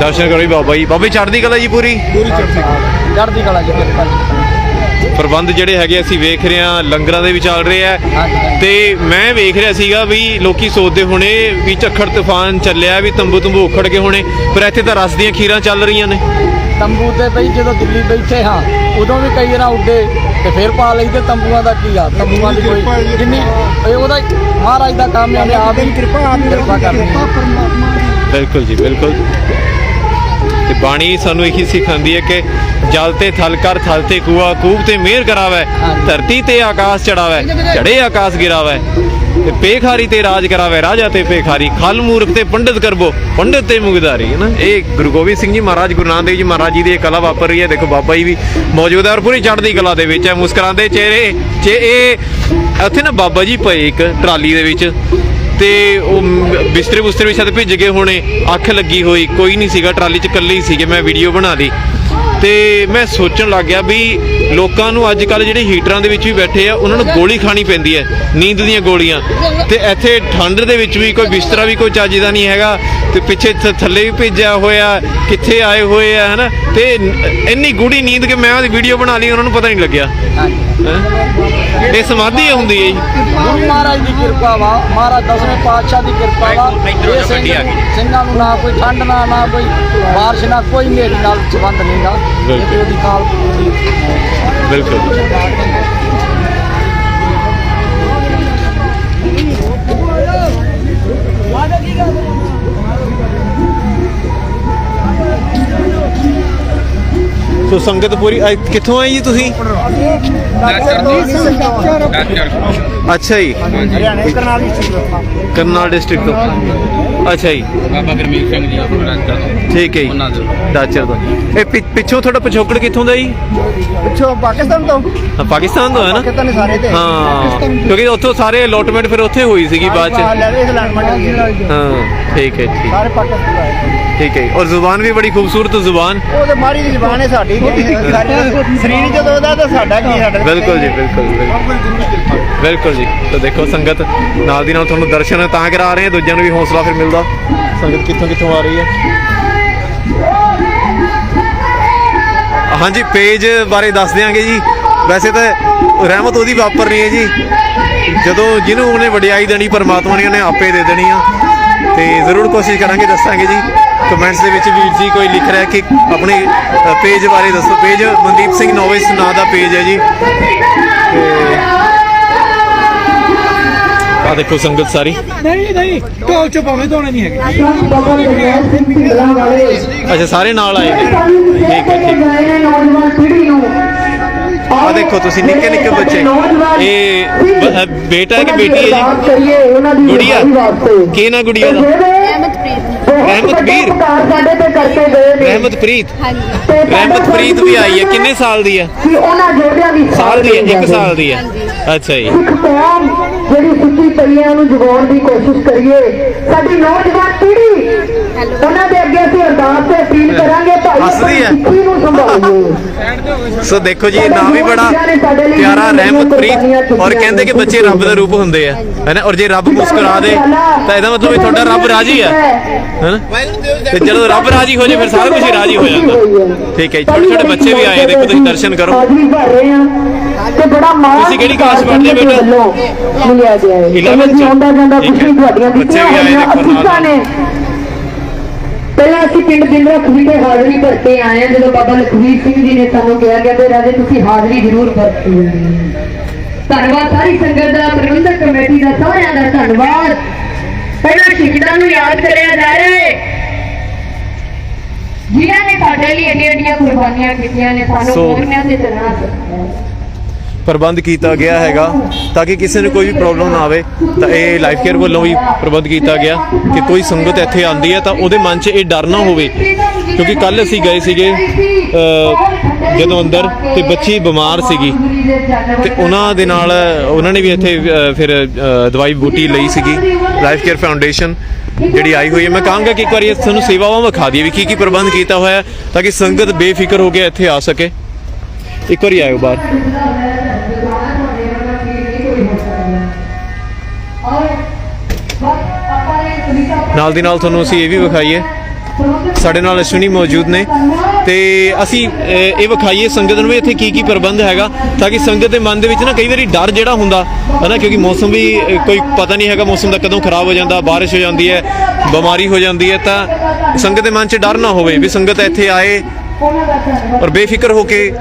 ਦਰਸ਼ਨ ਕਰੋ ਜੀ ਬਾਬਾ ਜੀ। ਬਾਬਾ ਜੀ ਚੜ੍ਹਦੀ ਕਲਾ ਜੀ, ਪੂਰੀ ਚੜ੍ਹਦੀ ਕਲਾ ਜੀ, ਕਿਰਪਾ ਜੀ। ਪ੍ਰਬੰਧ ਜਿਹੜੇ ਹੈਗੇ ਅਸੀਂ ਵੇਖ ਰਹੇ ਹਾਂ, ਲੰਗਰਾਂ ਦੇ ਵੀ ਚੱਲ ਰਹੇ ਆ। ਤੇ ਮੈਂ ਵੇਖ ਰਿਹਾ ਸੀਗਾ ਵੀ ਲੋਕੀ ਸੋਚਦੇ ਹੋਣੇ ਵੀ ਝੱਖੜ ਤੂਫਾਨ ਚੱਲਿਆ, ਵੀ ਤੰਬੂ ਉਖੜ ਗਏ ਹੋਣੇ, ਪਰ ਇੱਥੇ ਤਾਂ ਰਸ ਦੀਆਂ ਖੀਰਾਂ ਚੱਲ ਰਹੀਆਂ ਨੇ। ਤੰਬੂ ਤੇ ਬਈ ਜਦੋਂ ਦਿੱਲੀ ਬੈਠੇ ਹਾਂ ਉਦੋਂ ਵੀ ਕਈ ਵਾਰ ਉੱਡੇ ਤੇ ਫਿਰ ਪਾ ਲਈ ਤੇ ਤੰਬੂਆਂ ਦਾ ਕੀ ਆ, ਤੰਬੂਆਂ ਦੀ ਕੋਈ ਜਿੰਨੀ ਉਹਦਾ ਮਹਾਰਾਜ ਦਾ ਕੰਮ ਹੈ, ਆਪ ਹੀ ਕਿਰਪਾ ਕਰਨੀ। ਬਿਲਕੁਲ ਜੀ, ਬਿਲਕੁਲ। ਤੇ ਬਾਣੀ ਸਾਨੂੰ ਇਹੀ ਸਿਖਾਉਂਦੀ ਹੈ ਕਿ ਜਲ ਤੇ ਥਲ ਕਰ, ਥਲ ਤੇ ਕੂਆ, ਕੂਬ ਤੇ ਮਿਹਰ ਕਰਾਵੇ, ਧਰਤੀ ਤੇ ਆਕਾਸ਼ ਚੜਾਵੇ, ਚੜੇ ਆਕਾਸ਼ ਗਿਰਾਵੇ, ਤੇ ਪੇਖਾਰੀ ਤੇ ਰਾਜ ਕਰਾਵੇ, ਰਾਜਾ ਤੇ ਪੇਖਾਰੀ, ਖਲ ਮੂਰਖ ਤੇ ਪੰਡਿਤ ਕਰਬੋ, ਪੰਡਿਤ ਤੇ ਮੁਗਦਾਰੀ। ਹੈ ਨਾ, ਇਹ ਗੁਰੂ ਗੋਬਿੰਦ ਸਿੰਘ ਜੀ ਮਹਾਰਾਜ, ਗੁਰੂ ਨਾਨਕ ਦੇਵ ਜੀ ਮਹਾਰਾਜ ਜੀ ਦੀ ਇਹ ਕਲਾ ਵਾਪਰ ਰਹੀ ਹੈ। ਦੇਖੋ ਬਾਬਾ ਜੀ ਵੀ ਮੌਜੂਦ ਹੈ ਔਰ ਪੂਰੀ ਚੜ੍ਹਦੀ ਕਲਾ ਦੇ ਵਿੱਚ ਹੈ, ਮੁਸਕਰਾਉਂਦੇ ਚਿਹਰੇ 'ਚ। ਇਹ ਉੱਥੇ ਨਾ ਬਾਬਾ ਜੀ ਪਏ ਇੱਕ ਟਰਾਲੀ ਦੇ ਵਿੱਚ, ਤੇ ਉਹ ਬਿਸਤਰੇ ਵੀ ਸ਼ਾਇਦ ਭਿੱਜ ਗਏ ਹੋਣੇ, ਅੱਖ ਲੱਗੀ ਹੋਈ, ਕੋਈ ਨਹੀਂ ਸੀਗਾ ਟਰਾਲੀ 'ਚ, ਇਕੱਲੇ ਹੀ ਸੀਗੇ। ਮੈਂ ਵੀਡੀਓ ਬਣਾ ਲਈ ਤੇ ਮੈਂ ਸੋਚਣ ਲੱਗ ਗਿਆ ਵੀ ਲੋਕਾਂ ਨੂੰ ਅੱਜ ਕੱਲ੍ਹ ਜਿਹੜੇ ਹੀਟਰਾਂ ਦੇ ਵਿੱਚ ਵੀ ਬੈਠੇ ਆ, ਉਹਨਾਂ ਨੂੰ ਗੋਲੀ ਖਾਣੀ ਪੈਂਦੀ ਹੈ, ਨੀਂਦ ਦੀਆਂ ਗੋਲੀਆਂ। ਤੇ ਇੱਥੇ ਠੰਡ ਦੇ ਵਿੱਚ ਵੀ ਕੋਈ ਬਿਸਤਰਾ ਵੀ ਕੋਈ ਚੱਜ ਦਾ ਨਹੀਂ ਹੈਗਾ, ਤੇ ਪਿੱਛੇ ਥੱਲੇ ਵੀ ਭੇਜਿਆ ਹੋਇਆ, ਕਿੱਥੇ ਆਏ ਹੋਏ ਆ ਹਨਾ, ਤੇ ਇੰਨੀ ਗੂੜੀ ਨੀਂਦ ਕਿ ਮੈਂ ਉਹਦੀ ਵੀਡੀਓ ਬਣਾ ਲਈ, ਉਹਨਾਂ ਨੂੰ ਪਤਾ ਨਹੀਂ ਲੱਗਿਆ। ਇਹ ਸਮਾਧੀ ਹੁੰਦੀ ਹੈ ਜੀ, ਮਹਾਰਾਜ ਦੀ ਕਿਰਪਾ ਵਾ, ਮਹਾਰਾਜ ਦਸਵੇਂ ਪਾਤਸ਼ਾਹ ਦੀ ਕਿਰਪਾ ਵਾ। ਇਹ ਸਿੰਘਾਂ ਨੂੰ ਨਾ ਕੋਈ ਠੰਡ ਨਾ ਕੋਈ ਬਾਰਿਸ਼, ਨਾ ਕੋਈ ਹਨੇਰੀ ਨਾਲ ਸੰਬੰਧ ਨਹੀਂ ਗਾ। ਇਹ ਉਹਦੀ ਕਾਲ ਬਿਲਕੁਲ। ਸੋ ਸੰਗਤ ਪੂਰੀ ਕਿੱਥੋਂ ਆਈ ਜੀ ਤੁਸੀਂ? ਅੱਛਾ ਜੀ, ਕਰਨਾਲ ਡਿਸਟ੍ਰਿਕਟ ਤੋਂ। ਅੱਛਾ ਜੀ, ਬਾਬਾ ਗੁਰਮੀਤ ਸਿੰਘ ਜੀ ਠੀਕ ਹੈ ਜੀ, ਡਾਚਰ ਤੋਂ। ਇਹ ਪਿੱਛੋਂ ਤੁਹਾਡਾ ਪਿਛੋਕੜ ਕਿੱਥੋਂ ਦਾ ਜੀ? ਪਿੱਛੋਂ ਪਾਕਿਸਤਾਨ ਤੋਂ। ਪਾਕਿਸਤਾਨ ਤੋਂ ਹੈ ਨਾ? ਪਾਕਿਸਤਾਨ ਸਾਰੇ ਤੇ ਹਾਂ, ਕਿਉਂਕਿ ਉੱਥੋਂ ਸਾਰੇ ਅਲੋਟਮੈਂਟ ਫਿਰ ਉੱਥੇ ਹੋਈ ਸੀਗੀ ਬਾਅਦ ਚ। ਹਾਂ, ਠੀਕ ਹੈ, ਠੀਕ। ਸਾਰੇ ਪਾਕਿਸਤਾਨ ਆਏ। ਠੀਕ ਹੈ। ਔਰ ਜ਼ੁਬਾਨ ਵੀ ਬੜੀ ਖੂਬਸੂਰਤ ਜ਼ੁਬਾਨ। ਉਹ ਤਾਂ ਮਾਰੀ ਦੀ ਜ਼ੁਬਾਨ ਹੈ ਸਾਡੀ, ਸਰੀਰ ਜਦੋਂ ਉਹਦਾ ਤਾਂ ਸਾਡਾ ਕੀ ਸਾਡਾ। ਬਿਲਕੁਲ ਜੀ, ਬਿਲਕੁਲ ਬਿਲਕੁਲ ਜੀ। ਤਾਂ ਦੇਖੋ ਸੰਗਤ ਨਾਲ ਦੀ ਨਾਲ ਤੁਹਾਨੂੰ ਦਰਸ਼ਨ ਤਾਂ ਕਰਾ ਰਹੇ ਆ, ਦੂਜਿਆਂ ਨੂੰ ਵੀ ਹੌਸਲਾ ਫਿਰ ਮਿਲਦਾ। ਸੰਗਤ ਕਿੱਥੋਂ ਕਿੱਥੋਂ ਆ ਰਹੀ ਹੈ। ਹਾਂਜੀ, ਪੇਜ ਬਾਰੇ ਦੱਸ ਦਿਆਂਗੇ ਜੀ। ਵੈਸੇ ਤਾਂ ਰਹਿਮਤ ਉਹਦੀ ਵਾਪਰਨੀ ਹੈ ਜੀ, ਜਦੋਂ ਜਿਹਨੂੰ ਉਹਨੇ ਵਡਿਆਈ ਦੇਣੀ ਪਰਮਾਤਮਾ ਨੇ ਉਹਨੇ ਆਪੇ ਦੇ ਦੇਣੀ ਆ। ਤੇ ਜ਼ਰੂਰ ਕੋਸ਼ਿਸ਼ ਕਰਾਂਗੇ, ਦੱਸਾਂਗੇ ਜੀ। ਕਮੈਂਟਸ ਦੇ ਵਿੱਚ ਵੀਰ ਜੀ ਕੋਈ ਲਿਖ ਰਿਹਾ ਕਿ ਆਪਣੇ ਪੇਜ ਬਾਰੇ ਦੱਸੋ। ਪੇਜ ਮਨਦੀਪ ਸਿੰਘ ਨੋਵਿਸ ਨਾਂ ਦਾ ਪੇਜ ਹੈ ਜੀ। ਤੇ ਆ ਦੇਖੋ ਸੰਗਤ ਸਾਰੀ। ਨਹੀਂ ਢੋਲ ਚ ਪਾਉਣੇ ਧੋਣੇ ਨਹੀਂ ਹੈਗੇ। ਅੱਛਾ, ਸਾਰੇ ਨਾਲ ਆਏ ਨੇ। ਠੀਕ ਹੈ, ਠੀਕ। ਦੇਖੋ ਤੁਸੀਂ ਨਿੱਕੇ ਨਿੱਕੇ ਬੱਚੇ, ਇਹ ਬੇਟਾ ਹੈ ਕਿ ਬੇਟੀ ਹੈ ਜੀ? ਗੁੜੀਆ, ਕੀ ਨਾ ਗੁੜੀਆ ਦਾ? ਰਹਿਮਤਪ੍ਰੀਤ। ਰਹਿਮਤਪ੍ਰੀਤ, ਰਹਿਮਤਪ੍ਰੀਤ ਵੀ ਆਈ ਹੈ। ਕਿੰਨੇ ਸਾਲ ਦੀ ਹੈ? ਸਾਲ ਦੀ ਹੈ, 1 ਸਾਲ ਦੀ ਹੈ। ਅੱਛਾ ਜੀ। ਜਿਹੜੀ ਸੁੱਤੀ ਪਈਆਂ ਨੂੰ ਜਗਾਉਣ ਦੀ ਕੋਸ਼ਿਸ਼ ਕਰੀਏ। ਸਾਡੀ ਨੌਜਵਾਨ ਪੀੜ੍ਹੀ, ਉਹਨਾਂ ਦੇ ਅੱਗੇ ਅਸੀਂ ਅਰਦਾਸ ਤੇ ਅਪੀਲ ਕਰਾਂਗੇ ਭਾਈ ਸਿੱਖੀ ਨੂੰ ਸੰਭਾਲੀਏ। ਸੋ ਦੇਖੋ ਜੀ, ਨਾਮ ਵੀ ਬੜਾ ਪਿਆਰਾ, ਰਹਿਮਤਪ੍ਰੀਤ। ਔਰ ਕਹਿੰਦੇ ਕਿ ਬੱਚੇ ਰੱਬ ਦਾ ਰੂਪ ਹੁੰਦੇ ਆ, ਹੈਨਾ। ਔਰ ਜੇ ਰੱਬ ਮੁਸਕਰਾ ਦੇ ਤਾਂ ਇਹਦਾ ਮਤਲਬ ਵੀ ਤੁਹਾਡਾ ਰੱਬ ਰਾਜੀ ਹੈ, ਹੈਨਾ। ਤੇ ਜਦੋਂ ਰੱਬ ਰਾਜੀ ਹੋ ਜਾਏ ਫਿਰ ਸਾਰਾ ਕੁਝ ਹੀ ਰਾਜੀ ਹੋ ਜਾਂਦਾ। ਠੀਕ ਹੈ ਜੀ। ਛੋਟੇ ਛੋਟੇ ਬੱਚੇ ਵੀ ਆਏ, ਦੇਖੋ ਤੁਸੀਂ ਦਰਸ਼ਨ ਕਰੋ। ਤੁਸੀਂ ਕਿਹੜੀ ਕਲਾਸ ਪੜ੍ਹਦੇ ਬੇਟਾ? 11th ਚ। ਬੱਚੇ ਵੀ ਆਏ, ਦੇਖੋ ਨਾਲ। ਪਹਿਲਾਂ ਅਸੀਂ ਪਿੰਡ ਬਿੰਦਰਖ ਵਿਖੇ ਹਾਜ਼ਰੀ ਭਰ ਕੇ ਆਏ ਹਾਂ। ਜਦੋਂ ਬਾਬਾ ਲਖਵੀਰ ਸਿੰਘ ਜੀ ਨੇ ਸਾਨੂੰ ਕਿਹਾ ਗਿਆ ਤੇ ਰਾਜੇ ਤੁਸੀਂ ਹਾਜ਼ਰੀ ਜ਼ਰੂਰ ਭਰਤੀ ਹੈ। ਧੰਨਵਾਦ ਸਾਰੀ ਸੰਗਤ ਦਾ, ਪ੍ਰਬੰਧਕ ਕਮੇਟੀ ਦਾ, ਸਾਰਿਆਂ ਦਾ ਧੰਨਵਾਦ। ਪਹਿਲਾਂ ਸ਼ਹੀਦਾਂ ਨੂੰ ਯਾਦ ਕਰਿਆ ਜਾਏ ਜਿਨ੍ਹਾਂ ਨੇ ਸਾਡੇ ਲਈ ਏਡੀਆਂ ਕੁਰਬਾਨੀਆਂ ਕੀਤੀਆਂ ਨੇ, ਸਾਨੂੰ ਮੋਹਰਿਆਂ ਤੇ ਚੱਲਣਾ ਸਿਖਾਇਆ। ਪ੍ਰਬੰਧ ਕੀਤਾ ਗਿਆ ਹੈਗਾ ਤਾਂ ਕਿ ਕਿਸੇ ਨੂੰ ਕੋਈ ਵੀ ਪ੍ਰੋਬਲਮ ਨਾ ਆਵੇ। ਤਾਂ ਇਹ ਲਾਈਫ ਕੇਅਰ ਵੱਲੋਂ ਵੀ ਪ੍ਰਬੰਧ ਕੀਤਾ ਗਿਆ ਕਿ ਕੋਈ ਸੰਗਤ ਇੱਥੇ ਆਉਂਦੀ ਹੈ ਤਾਂ ਉਹਦੇ ਮਨ 'ਚ ਇਹ ਡਰ ਨਾ ਹੋਵੇ, ਕਿਉਂਕਿ ਕੱਲ ਅਸੀਂ ਗਏ ਸੀਗੇ ਜਦੋਂ ਅੰਦਰ, ਤੇ ਬੱਚੀ ਬਿਮਾਰ ਸੀਗੀ ਤੇ ਉਹਨਾਂ ਦੇ ਨਾਲ ਉਹਨਾਂ ਨੇ ਵੀ ਇੱਥੇ ਫਿਰ ਦਵਾਈ ਬੂਟੀ ਲਈ ਸੀਗੀ। ਲਾਈਫ ਕੇਅਰ ਫਾਊਂਡੇਸ਼ਨ ਜਿਹੜੀ ਆਈ ਹੋਈ ਹੈ, ਮੈਂ ਕਹਾਂਗਾ ਕਿ ਇੱਕ ਵਾਰੀ ਤੁਹਾਨੂੰ ਸੇਵਾਵਾਂ ਵਿਖਾ ਦਈਏ ਵੀ ਕੀ ਪ੍ਰਬੰਧ ਕੀਤਾ ਹੋਇਆ ਤਾਂ ਕਿ ਸੰਗਤ ਬੇਫਿਕਰ ਹੋ ਕੇ ਇੱਥੇ ਆ ਸਕੇ। ਇੱਕ ਵਾਰੀ ਆਇਓ ਬਾਹਰ। ਨਾਲ ਦੀ ਨਾਲ ਤੁਹਾਨੂੰ ਅਸੀਂ ਇਹ ਵੀ ਵਿਖਾਈਏ, ਸਾਡੇ ਨਾਲ ਅਸ਼ਵਨੀ ਮੌਜੂਦ ਨੇ, ਤੇ ਅਸੀਂ ਇਹ ਵਿਖਾਈਏ ਸੰਗਤ ਨੂੰ ਵੀ ਇੱਥੇ ਕੀ ਪ੍ਰਬੰਧ ਹੈਗਾ ਤਾਂ ਕਿ ਸੰਗਤ ਦੇ ਮਨ ਦੇ ਵਿੱਚ ਨਾ ਕਈ ਵਾਰੀ ਡਰ ਜਿਹੜਾ ਹੁੰਦਾ ਹੈ ਨਾ, ਕਿਉਂਕਿ ਮੌਸਮ ਵੀ ਕੋਈ ਪਤਾ ਨਹੀਂ ਹੈਗਾ, ਮੌਸਮ ਦਾ ਕਦੋਂ ਖਰਾਬ ਹੋ ਜਾਂਦਾ, ਬਾਰਿਸ਼ ਹੋ ਜਾਂਦੀ ਹੈ, ਬਿਮਾਰੀ ਹੋ ਜਾਂਦੀ ਹੈ, ਤਾਂ ਸੰਗਤ ਦੇ ਮਨ 'ਚ ਡਰ ਨਾ ਹੋਵੇ ਵੀ ਸੰਗਤ ਇੱਥੇ ਆਏ ਔਰ ਬੇਫਿਕਰ ਹੋ ਕੇ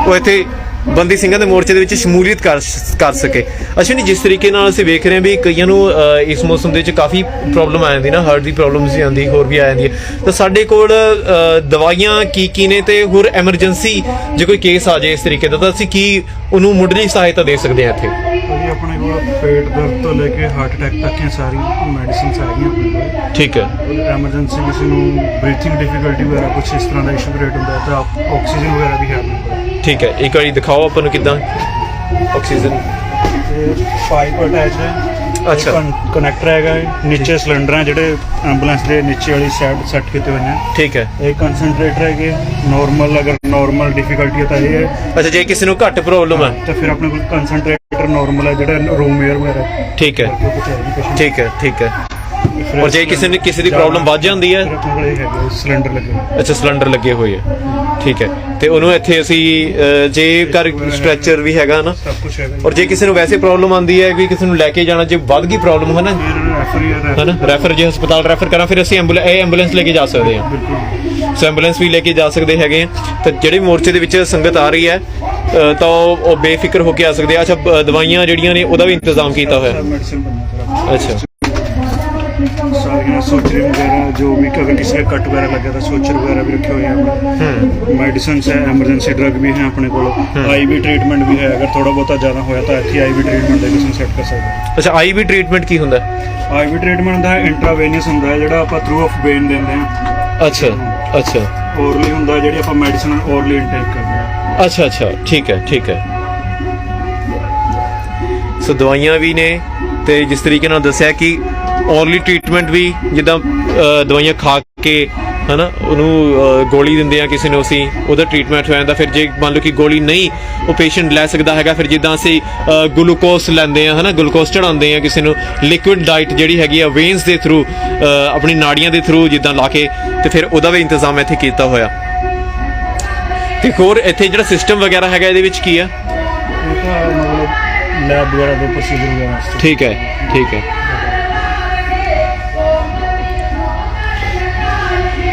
ਉਹ ਇੱਥੇ ਬੰਦੀ ਸਿੰਘਾਂ ਦੇ ਮੋਰਚੇ ਦੇ ਵਿੱਚ ਸ਼ਮੂਲੀਅਤ ਕਰ ਸਕੇ। ਅਸ਼ਵਨੀ, ਜਿਸ ਤਰੀਕੇ ਨਾਲ ਅਸੀਂ ਵੇਖ ਰਹੇ ਹਾਂ ਵੀ ਕਈਆਂ ਨੂੰ ਇਸ ਮੌਸਮ ਦੇ ਵਿੱਚ ਕਾਫੀ ਪ੍ਰੋਬਲਮ ਆ ਜਾਂਦੀ ਨਾ, ਹਾਰਟ ਦੀ ਪ੍ਰੋਬਲਮਸ ਵੀ ਆਉਂਦੀ, ਹੋਰ ਵੀ ਆ ਜਾਂਦੀ ਹੈ, ਤਾਂ ਸਾਡੇ ਕੋਲ ਦਵਾਈਆਂ ਕੀ ਨੇ ਤੇ ਹੋਰ ਐਮਰਜੈਂਸੀ ਜੇ ਕੋਈ ਕੇਸ ਆ ਜਾਏ ਇਸ ਤਰੀਕੇ ਦਾ ਤਾਂ ਅਸੀਂ ਕੀ ਉਹਨੂੰ ਮੁੱਢਲੀ ਸਹਾਇਤਾ ਦੇ ਸਕਦੇ ਹਾਂ ਇੱਥੇ? ਆਪਣੇ ਕੋਲ ਪੇਟ ਦਰਦ ਤੋਂ ਲੈ ਕੇ ਹਾਰਟ ਅਟੈਕ ਤੱਕ ਦੀਆਂ ਸਾਰੀ ਮੈਡੀਸਿਨਸ ਹੈਗੀਆਂ ਆਪਣੇ ਕੋਲ। ਠੀਕ ਹੈ। ਐਮਰਜੈਂਸੀ ਕਿਸੇ ਨੂੰ ਬਰੀਥਿੰਗ ਡਿਫਿਕਲਟੀ ਵਗੈਰਾ ਕੁਝ ਇਸ ਤਰ੍ਹਾਂ ਦਾ ਇਸ਼ੂ ਕ੍ਰੀਏਟ ਹੁੰਦਾ ਤਾਂ ਆਕਸੀਜਨ ਵਗੈਰਾ ਵੀ ਹੈ ਆਪਣੇ ਕੋਲ। ਠੀਕ ਹੈ, ਇੱਕ ਵਾਰੀ ਦਿਖਾਓ ਆਪਾਂ ਨੂੰ ਕਿੱਦਾਂ ਆਕਸੀਜਨ। ਪਾਈਪ ਅਟੈਚ ਹੈ। ਅੱਛਾ। ਕਨੈਕਟਰ ਹੈਗਾ, ਨੀਚੇ ਸਿਲੰਡਰ ਹੈ ਜਿਹੜੇ ਐਂਬੂਲੈਂਸ ਦੇ ਨੀਚੇ ਵਾਲੀ ਸਾਈਡ ਸੈੱਟ ਕੀਤੇ ਹੋਏ ਨੇ। ਠੀਕ ਹੈ। ਇਹ ਕੰਸੈਂਟਰੇਟਰ ਹੈਗੇ ਨਾਰਮਲ, ਅਗਰ ਨਾਰਮਲ ਡਿਫਿਕਲਟੀ ਹੈ ਤਾਂ ਇਹ ਹੈ। ਅੱਛਾ, ਜੇ ਕਿਸੇ ਨੂੰ ਘੱਟ ਪ੍ਰੋਬਲਮ ਹੈ ਤਾਂ ਫਿਰ ਆਪਣੇ ਕੋਲ ਕੰਸੈਂਟਰੇਟਰ ਨਾਰਮਲ ਹੈ ਜਿਹੜਾ ਰੂਮ 에ਅਰ ਵਗੈਰਾ। ਠੀਕ ਹੈ, ਠੀਕ ਹੈ, ਠੀਕ ਹੈ। ਔਰ ਜੇ ਕਿਸੇ ਦੀ ਪ੍ਰੋਬਲਮ ਵੱਧ ਜਾਂਦੀ ਹੈ ਸਿਲੰਡਰ ਲੱਗੇ। ਅੱਛਾ, ਸਿਲੰਡਰ ਲੱਗੇ ਹੋਏ ਆ। ਠੀਕ ਹੈ, ਤੇ ਉਹਨੂੰ ਇੱਥੇ ਅਸੀਂ ਜੇ ਘਰ ਸਟ੍ਰੈਚਰ ਵੀ ਹੈਗਾ ਨਾ, ਔਰ ਜੇ ਕਿਸੇ ਨੂੰ ਵੈਸੇ ਪ੍ਰੋਬਲਮ ਆਉਂਦੀ ਹੈ ਕਿ ਕਿਸੇ ਨੂੰ ਲੈ ਕੇ ਜਾਣਾ, ਜੇ ਵੱਧ ਗਈ ਪ੍ਰੋਬਲਮ ਹੈ ਨਾ, ਰੈਫਰ, ਜੇ ਹਸਪਤਾਲ ਰੈਫਰ ਕਰਾਂ ਫਿਰ ਅਸੀਂ ਐਂਬੂਲੈਂਸ ਲੈ ਕੇ ਜਾ ਸਕਦੇ ਹਾਂ। ਸੋ ਐਂਬੂਲੈਂਸ ਵੀ ਲੈ ਕੇ ਜਾ ਸਕਦੇ ਹੈਗੇ ਆ। ਤਾਂ ਜਿਹੜੇ ਮੋਰਚੇ ਦੇ ਵਿੱਚ ਸੰਗਤ ਆ ਰਹੀ ਹੈ ਤਾਂ ਉਹ ਬੇਫਿਕਰ ਹੋ ਕੇ ਆ ਸਕਦੇ ਆ। ਅੱਛਾ, ਦਵਾਈਆਂ ਜਿਹੜੀਆਂ ਨੇ ਉਹਦਾ ਵੀ ਇੰਤਜ਼ਾਮ ਕੀਤਾ ਹੋਇਆ। ਅੱਛਾ, ਸਾਰੀਆਂ ਸੋਚਰ ਵਗੈਰਾ ਜੋ ਵੀ, ਅਗਰ ਕਿਸੇ ਦੇ ਕੱਟ ਵਗੈਰਾ ਲੱਗਿਆ ਤਾਂ ਸੋਚਰ ਵਗੈਰਾ ਵੀ ਰੱਖੇ ਹੋਏ ਆ। ਮੈਡੀਸਿਨਸ ਹੈ, ਐਮਰਜੈਂਸੀ ਡਰਗ ਵੀ ਹੈ ਆਪਣੇ ਕੋਲ। ਆਈਵੀ ਟ੍ਰੀਟਮੈਂਟ ਵੀ ਹੈ, ਅਗਰ ਥੋੜਾ ਬਹੁਤਾ ਜ਼ਿਆਦਾ ਹੋਇਆ ਤਾਂ ਇੱਥੇ ਆਈਵੀ ਟ੍ਰੀਟਮੈਂਟ ਦੇ ਕਿਸੇ ਸੈੱਟ ਕਰ ਸਕਦੇ। ਅੱਛਾ, ਆਈਵੀ ਟ੍ਰੀਟਮੈਂਟ ਕੀ ਹੁੰਦਾ? ਆਈਵੀ ਟ੍ਰੀਟਮੈਂਟ ਹੁੰਦਾ ਹੈ ਇੰਟਰਾਵੇਨਸ ਹੁੰਦਾ ਹੈ ਜਿਹੜਾ ਆਪਾਂ ਥਰੂ ਆਫ ਵੇਨ ਦਿੰਦੇ ਹਾਂ। ਅੱਛਾ ਅੱਛਾ। ਓਰਲੀ ਹੁੰਦਾ ਜਿਹੜੀ ਆਪਾਂ ਮੈਡੀਸਨ ਓਰਲੀ ਇਨਟੇਕ ਕਰਦੇ ਹਾਂ। ਅੱਛਾ ਅੱਛਾ, ਠੀਕ ਹੈ, ਠੀਕ ਹੈ। ਸੋ ਦਵਾਈਆਂ ਵੀ ਨੇ, ਤੇ ਜਿਸ ਤਰੀਕੇ ਨਾਲ ਦੱਸਿਆ ਕਿ ਓਰਲੀ ਟ੍ਰੀਟਮੈਂਟ ਵੀ, ਜਿੱਦਾਂ ਦਵਾਈਆਂ ਖਾ ਕੇ ਹੈ ਨਾ ਉਹਨੂੰ ਗੋਲੀ ਦਿੰਦੇ ਆ ਕਿਸੇ ਨੂੰ, ਅਸੀਂ ਉਹਦਾ ਟ੍ਰੀਟਮੈਂਟ ਹੋ ਜਾਂਦਾ। ਫਿਰ ਜੇ ਮੰਨ ਲਓ ਕਿ ਗੋਲੀ ਨਹੀਂ ਉਹ ਪੇਸ਼ੈਂਟ ਲੈ ਸਕਦਾ ਹੈਗਾ, ਫਿਰ ਜਿੱਦਾਂ ਅਸੀਂ ਗਲੂਕੋਸ ਲੈਂਦੇ ਆ, ਹੈ ਨਾ, ਗਲੂਕੋਸ ਚੜਾਉਂਦੇ ਆ ਕਿਸੇ ਨੂੰ, ਲਿਕੁਇਡ ਡਾਈਟ ਜਿਹੜੀ ਹੈਗੀ ਆ ਵੇਨਸ ਦੇ ਥਰੂ, ਆਪਣੀ ਨਾੜੀਆਂ ਦੇ ਥਰੂ ਜਿੱਦਾਂ ਲਾ ਕੇ, ਤੇ ਫਿਰ ਉਹਦਾ ਵੀ ਇੰਤਜ਼ਾਮ ਇੱਥੇ ਕੀਤਾ ਹੋਇਆ। ਤੇ ਹੋਰ ਇੱਥੇ ਜਿਹੜਾ ਸਿਸਟਮ ਵਗੈਰਾ ਹੈਗਾ ਇਹਦੇ ਵਿੱਚ ਕੀ ਆ? ਲੈਬ ਵਗੈਰਾ ਦੇ ਪ੍ਰੋਸੀਜਰ ਵਗੈਰਾ। ਠੀਕ ਹੈ, ਠੀਕ ਹੈ।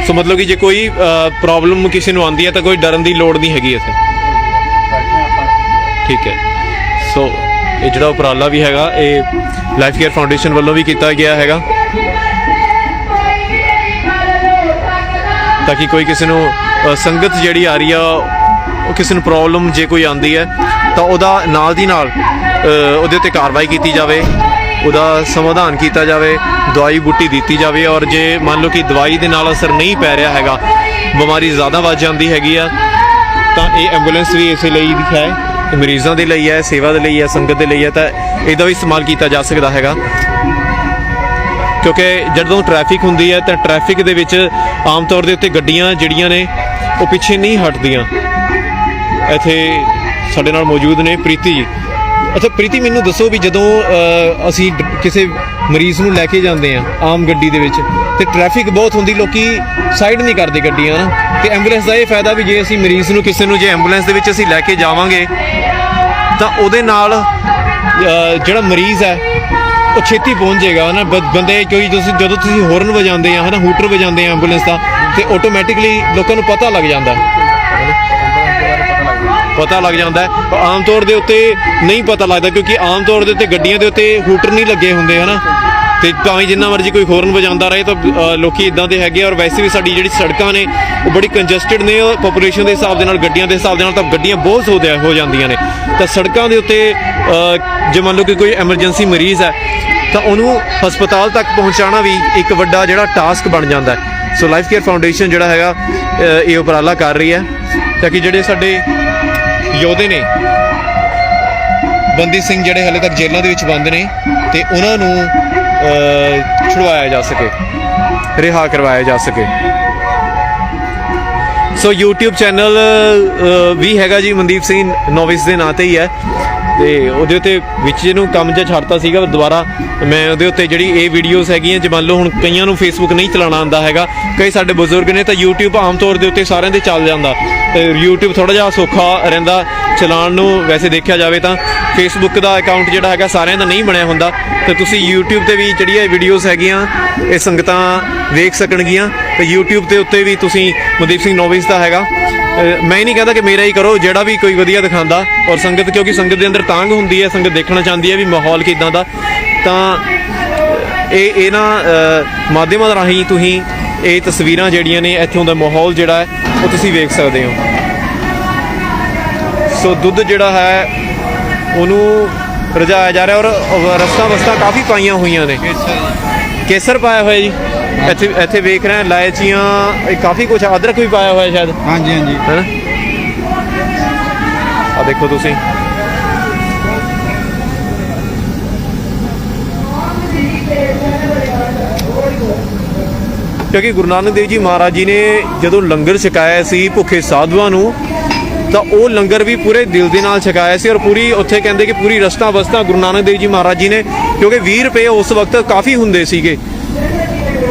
ਸੋ ਮਤਲਬ ਕਿ ਜੇ ਕੋਈ ਪ੍ਰੋਬਲਮ ਕਿਸੇ ਨੂੰ ਆਉਂਦੀ ਹੈ ਤਾਂ ਕੋਈ ਡਰਨ ਦੀ ਲੋੜ ਨਹੀਂ ਹੈਗੀ ਇੱਥੇ। ਠੀਕ ਹੈ। ਸੋ ਇਹ ਜਿਹੜਾ ਉਪਰਾਲਾ ਵੀ ਹੈਗਾ ਇਹ ਲਾਈਫ ਕੇਅਰ ਫਾਊਂਡੇਸ਼ਨ ਵੱਲੋਂ ਵੀ ਕੀਤਾ ਗਿਆ ਹੈਗਾ ਤਾਂ ਕਿ ਕੋਈ ਕਿਸੇ ਨੂੰ ਸੰਗਤ ਜਿਹੜੀ ਆ ਰਹੀ ਆ ਕਿਸੇ ਨੂੰ ਪ੍ਰੋਬਲਮ ਜੇ ਕੋਈ ਆਉਂਦੀ ਹੈ ਤਾਂ ਉਹਦਾ ਨਾਲ ਦੀ ਨਾਲ ਉਹਦੇ ਉੱਤੇ ਕਾਰਵਾਈ ਕੀਤੀ ਜਾਵੇ, ਉਹਦਾ ਸਮਾਧਾਨ ਕੀਤਾ ਜਾਵੇ, ਦਵਾਈ ਬੂਟੀ ਦਿੱਤੀ ਜਾਵੇ। ਔਰ ਜੇ ਮੰਨ ਲਓ ਕਿ ਦਵਾਈ ਦੇ ਨਾਲ ਅਸਰ ਨਹੀਂ ਪੈ ਰਿਹਾ ਹੈਗਾ, ਬਿਮਾਰੀ ਜ਼ਿਆਦਾ ਵੱਧ ਜਾਂਦੀ ਹੈਗੀ ਆ, ਤਾਂ ਇਹ ਐਂਬੂਲੈਂਸ ਵੀ ਇਸੇ ਲਈ ਵੀ ਹੈ, ਮਰੀਜ਼ਾਂ ਦੇ ਲਈ ਹੈ, ਸੇਵਾ ਦੇ ਲਈ ਹੈ, ਸੰਗਤ ਦੇ ਲਈ ਹੈ, ਤਾਂ ਇਹਦਾ ਵੀ ਇਸਤੇਮਾਲ ਕੀਤਾ ਜਾ ਸਕਦਾ ਹੈਗਾ। ਕਿਉਂਕਿ ਜਦੋਂ ਟ੍ਰੈਫਿਕ ਹੁੰਦੀ ਹੈ ਤਾਂ ਟ੍ਰੈਫਿਕ ਦੇ ਵਿੱਚ ਆਮ ਤੌਰ ਦੇ ਉੱਤੇ ਗੱਡੀਆਂ ਜਿਹੜੀਆਂ ਨੇ ਉਹ ਪਿੱਛੇ ਨਹੀਂ ਹਟਦੀਆਂ। ਇੱਥੇ ਸਾਡੇ ਨਾਲ ਮੌਜੂਦ ਨੇ ਪ੍ਰੀਤੀ ਜੀ। ਅੱਛਾ ਪ੍ਰੀਤੀ, ਮੈਨੂੰ ਦੱਸੋ ਵੀ ਜਦੋਂ ਅਸੀਂ ਕਿਸੇ ਮਰੀਜ਼ ਨੂੰ ਲੈ ਕੇ ਜਾਂਦੇ ਹਾਂ ਆਮ ਗੱਡੀ ਦੇ ਵਿੱਚ ਤੇ ਟ੍ਰੈਫਿਕ ਬਹੁਤ ਹੁੰਦੀ, ਲੋਕੀ ਸਾਈਡ ਨਹੀਂ ਕਰਦੇ ਗੱਡੀਆਂ ਨਾ, ਤੇ ਐਂਬੂਲੈਂਸ ਦਾ ਇਹ ਫਾਇਦਾ ਵੀ ਜੇ ਅਸੀਂ ਮਰੀਜ਼ ਨੂੰ ਕਿਸੇ ਨੂੰ ਜੇ ਐਂਬੂਲੈਂਸ ਦੇ ਵਿੱਚ ਅਸੀਂ ਲੈ ਕੇ ਜਾਵਾਂਗੇ ਤਾਂ ਉਹਦੇ ਨਾਲ ਜਿਹੜਾ ਮਰੀਜ਼ ਹੈ ਉਹ ਛੇਤੀ ਪਹੁੰਚ ਜਾਏਗਾ ਨਾ। ਬੰਦੇ ਕਿਉਂਕਿ ਜਦੋਂ ਤੁਸੀਂ ਹੌਰਨ ਵਜਾਉਂਦੇ ਆ ਹੈ ਨਾ, ਹੂਟਰ ਵਜਾਉਂਦੇ ਆ ਐਂਬੂਲੈਂਸ ਦਾ, ਤੇ ਆਟੋਮੈਟਿਕਲੀ ਲੋਕਾਂ ਨੂੰ ਪਤਾ ਲੱਗ ਜਾਂਦਾ ਆਮ ਤੌਰ ਦੇ ਉੱਤੇ ਨਹੀਂ ਪਤਾ ਲੱਗਦਾ, ਕਿਉਂਕਿ ਆਮ ਤੌਰ ਦੇ ਉੱਤੇ ਗੱਡੀਆਂ ਦੇ ਉੱਤੇ ਹੂਟਰ ਨਹੀਂ ਲੱਗੇ ਹੁੰਦੇ ਹੈ ਨਾ, ਤੇ ਭਾਵੇਂ ਜਿੰਨਾ ਮਰਜ਼ੀ ਕੋਈ ਹੌਰਨ ਵਜਾਉਂਦਾ ਰਹੇ ਤਾਂ ਲੋਕੀ ਇਦਾਂ ਦੇ ਹੈਗੇ। ਔਰ ਵੈਸੇ ਵੀ ਸਾਡੀ ਜਿਹੜੀ ਸੜਕਾਂ ਨੇ ਉਹ ਬੜੀ ਕੰਜਸਟਡ ਨੇ, ਪਾਪੂਲੇਸ਼ਨ ਦੇ ਹਿਸਾਬ ਦੇ ਨਾਲ, ਗੱਡੀਆਂ ਦੇ ਹਿਸਾਬ ਦੇ ਨਾਲ ਤਾਂ ਗੱਡੀਆਂ ਬਹੁਤ ਹੋ ਜਾਂਦੀਆਂ ਨੇ। ਤਾਂ ਸੜਕਾਂ ਦੇ ਉੱਤੇ ਜੇ ਮੰਨ ਲਓ ਕਿ ਕੋਈ ਐਮਰਜੈਂਸੀ ਮਰੀਜ਼ ਹੈ ਤਾਂ ਉਹਨੂੰ ਹਸਪਤਾਲ ਤੱਕ ਪਹੁੰਚਾਉਣਾ ਵੀ ਇੱਕ ਵੱਡਾ ਜਿਹੜਾ ਟਾਸਕ ਬਣ ਜਾਂਦਾ ਹੈ। ਸੋ ਲਾਈਫ ਕੇਅਰ ਫਾਊਂਡੇਸ਼ਨ ਜਿਹੜਾ ਹੈਗਾ ਇਹ ਉਪਰਾਲਾ ਕਰ ਰਹੀ ਹੈ ਤਾਂ ਕਿ ਜਿਹੜੇ ਸਾਡੇ ਯੋਧੇ ਨੇ, ਬੰਦੀ ਸਿੰਘ ਜਿਹੜੇ ਹਾਲੇ ਤੱਕ ਜੇਲ੍ਹਾਂ ਦੇ ਵਿੱਚ ਬੰਦ ਨੇ, ਤੇ ਉਹਨਾਂ ਨੂੰ ਛੁਡਵਾਇਆ ਜਾ ਸਕੇ, ਰਿਹਾ ਕਰਵਾਇਆ ਜਾ ਸਕੇ। ਸੋ YouTube ਚੈਨਲ ਵੀ ਹੈਗਾ ਜੀ, ਮਨਦੀਪ ਸਿੰਘ ਨੋਵਿਸ ਦੇ ਨਾਂ ਤੇ ਹੀ ਹੈ, ਤੇ ਉਹਦੇ ਉੱਤੇ ਵਿੱਚ ਜਿਹਨੂੰ ਕੰਮ ਜਿਹਾ ਛੱਡਤਾ ਸੀਗਾ, ਦੁਬਾਰਾ ਮੈਂ ਉਹਦੇ ਉੱਤੇ ਜਿਹੜੀ ਇਹ ਵੀਡੀਓਜ਼ ਹੈਗੀਆਂ, ਜੇ ਮੰਨ ਲਓ ਹੁਣ ਕਈਆਂ ਨੂੰ ਫੇਸਬੁੱਕ ਨਹੀਂ ਚਲਾਉਣਾ ਆਉਂਦਾ ਹੈਗਾ, ਕਈ ਸਾਡੇ ਬਜ਼ੁਰਗ ਨੇ, ਤਾਂ YouTube ਆਮ ਤੌਰ ਦੇ ਉੱਤੇ ਸਾਰਿਆਂ ਦੇ ਚੱਲ ਜਾਂਦਾ, ਤੇ YouTube ਥੋੜ੍ਹਾ ਜਿਹਾ ਸੌਖਾ ਰਹਿੰਦਾ ਚਲਾਉਣ ਨੂੰ। ਵੈਸੇ ਦੇਖਿਆ ਜਾਵੇ ਤਾਂ ਫੇਸਬੁੱਕ ਦਾ ਅਕਾਊਂਟ ਜਿਹੜਾ ਹੈਗਾ ਸਾਰਿਆਂ ਦਾ ਨਹੀਂ ਬਣਿਆ ਹੁੰਦਾ, ਤੇ ਤੁਸੀਂ YouTube ਤੇ ਵੀ ਜਿਹੜੀਆਂ ਇਹ ਵੀਡੀਓਜ਼ ਹੈਗੀਆਂ ਇਹ ਸੰਗਤਾਂ ਵੇਖ ਸਕਣਗੀਆਂ, ਤੇ YouTube ਦੇ ਉੱਤੇ ਵੀ ਤੁਸੀਂ ਮਨਦੀਪ ਸਿੰਘ ਨੋਵਿਸ ਦਾ ਹੈਗਾ। ਮੈਂ ਹੀ ਨਹੀਂ ਕਹਿੰਦਾ ਕਿ ਮੇਰਾ ਹੀ ਕਰੋ, ਜਿਹੜਾ ਵੀ ਕੋਈ ਵਧੀਆ ਦਿਖਾਉਂਦਾ, ਔਰ ਸੰਗਤ, ਕਿਉਂਕਿ ਸੰਗਤ ਦੇ ਅੰਦਰ ਤਾਂਘ ਹੁੰਦੀ ਹੈ, ਸੰਗਤ ਦੇਖਣਾ ਚਾਹੁੰਦੀ ਹੈ ਵੀ ਮਾਹੌਲ ਕਿੱਦਾਂ ਦਾ, ਤਾਂ ਇਹ ਨਾ ਮਾਧਿਅਮਾਂ ਰਾਹੀਂ ਤੁਸੀਂ ਇਹ ਤਸਵੀਰਾਂ ਜਿਹੜੀਆਂ ਨੇ ਇੱਥੋਂ ਦਾ ਮਾਹੌਲ ਜਿਹੜਾ ਹੈ ਉਹ ਤੁਸੀਂ ਵੇਖ ਸਕਦੇ ਹੋ। ਸੋ ਦੁੱਧ ਜਿਹੜਾ ਹੈ ਉਹਨੂੰ ਰਜਾਇਆ ਜਾ ਰਿਹਾ, ਔਰ ਰਸਤਾਂ ਕਾਫੀ ਪਾਈਆਂ ਹੋਈਆਂ ਨੇ, ਕੇਸਰ ਪਾਇਆ ਹੋਇਆ ਜੀ ਇੱਥੇ ਵੇਖ ਰਹੇ ਇਲਾਇਚੀਆਂ, ਕਾਫੀ ਕੁਝ, ਅਦਰਕ ਵੀ ਪਾਇਆ ਹੋਇਆ ਸ਼ਾਇਦ। ਹਾਂਜੀ ਹੈ ਨਾ, ਆ ਦੇਖੋ ਤੁਸੀਂ, ਕਿਉਂਕਿ ਗੁਰੂ ਨਾਨਕ ਦੇਵ ਜੀ ਮਹਾਰਾਜ ਜੀ ਨੇ ਜਦੋਂ ਲੰਗਰ ਛਕਾਇਆ ਸੀ ਭੁੱਖੇ ਸਾਧੂਆਂ ਨੂੰ, ਤਾਂ ਉਹ ਲੰਗਰ ਵੀ ਪੂਰੇ ਦਿਲ ਦੇ ਨਾਲ ਛਕਾਇਆ ਸੀ, ਔਰ ਪੂਰੀ ਉੱਥੇ ਕਹਿੰਦੇ ਕਿ ਪੂਰੀ ਰਸਤਾ ਗੁਰੂ ਨਾਨਕ ਦੇਵ ਜੀ ਮਹਾਰਾਜ ਜੀ ਨੇ, ਕਿਉਂਕਿ 20 ਰੁਪਏ ਉਸ ਵਕਤ ਕਾਫੀ ਹੁੰਦੇ ਸੀਗੇ,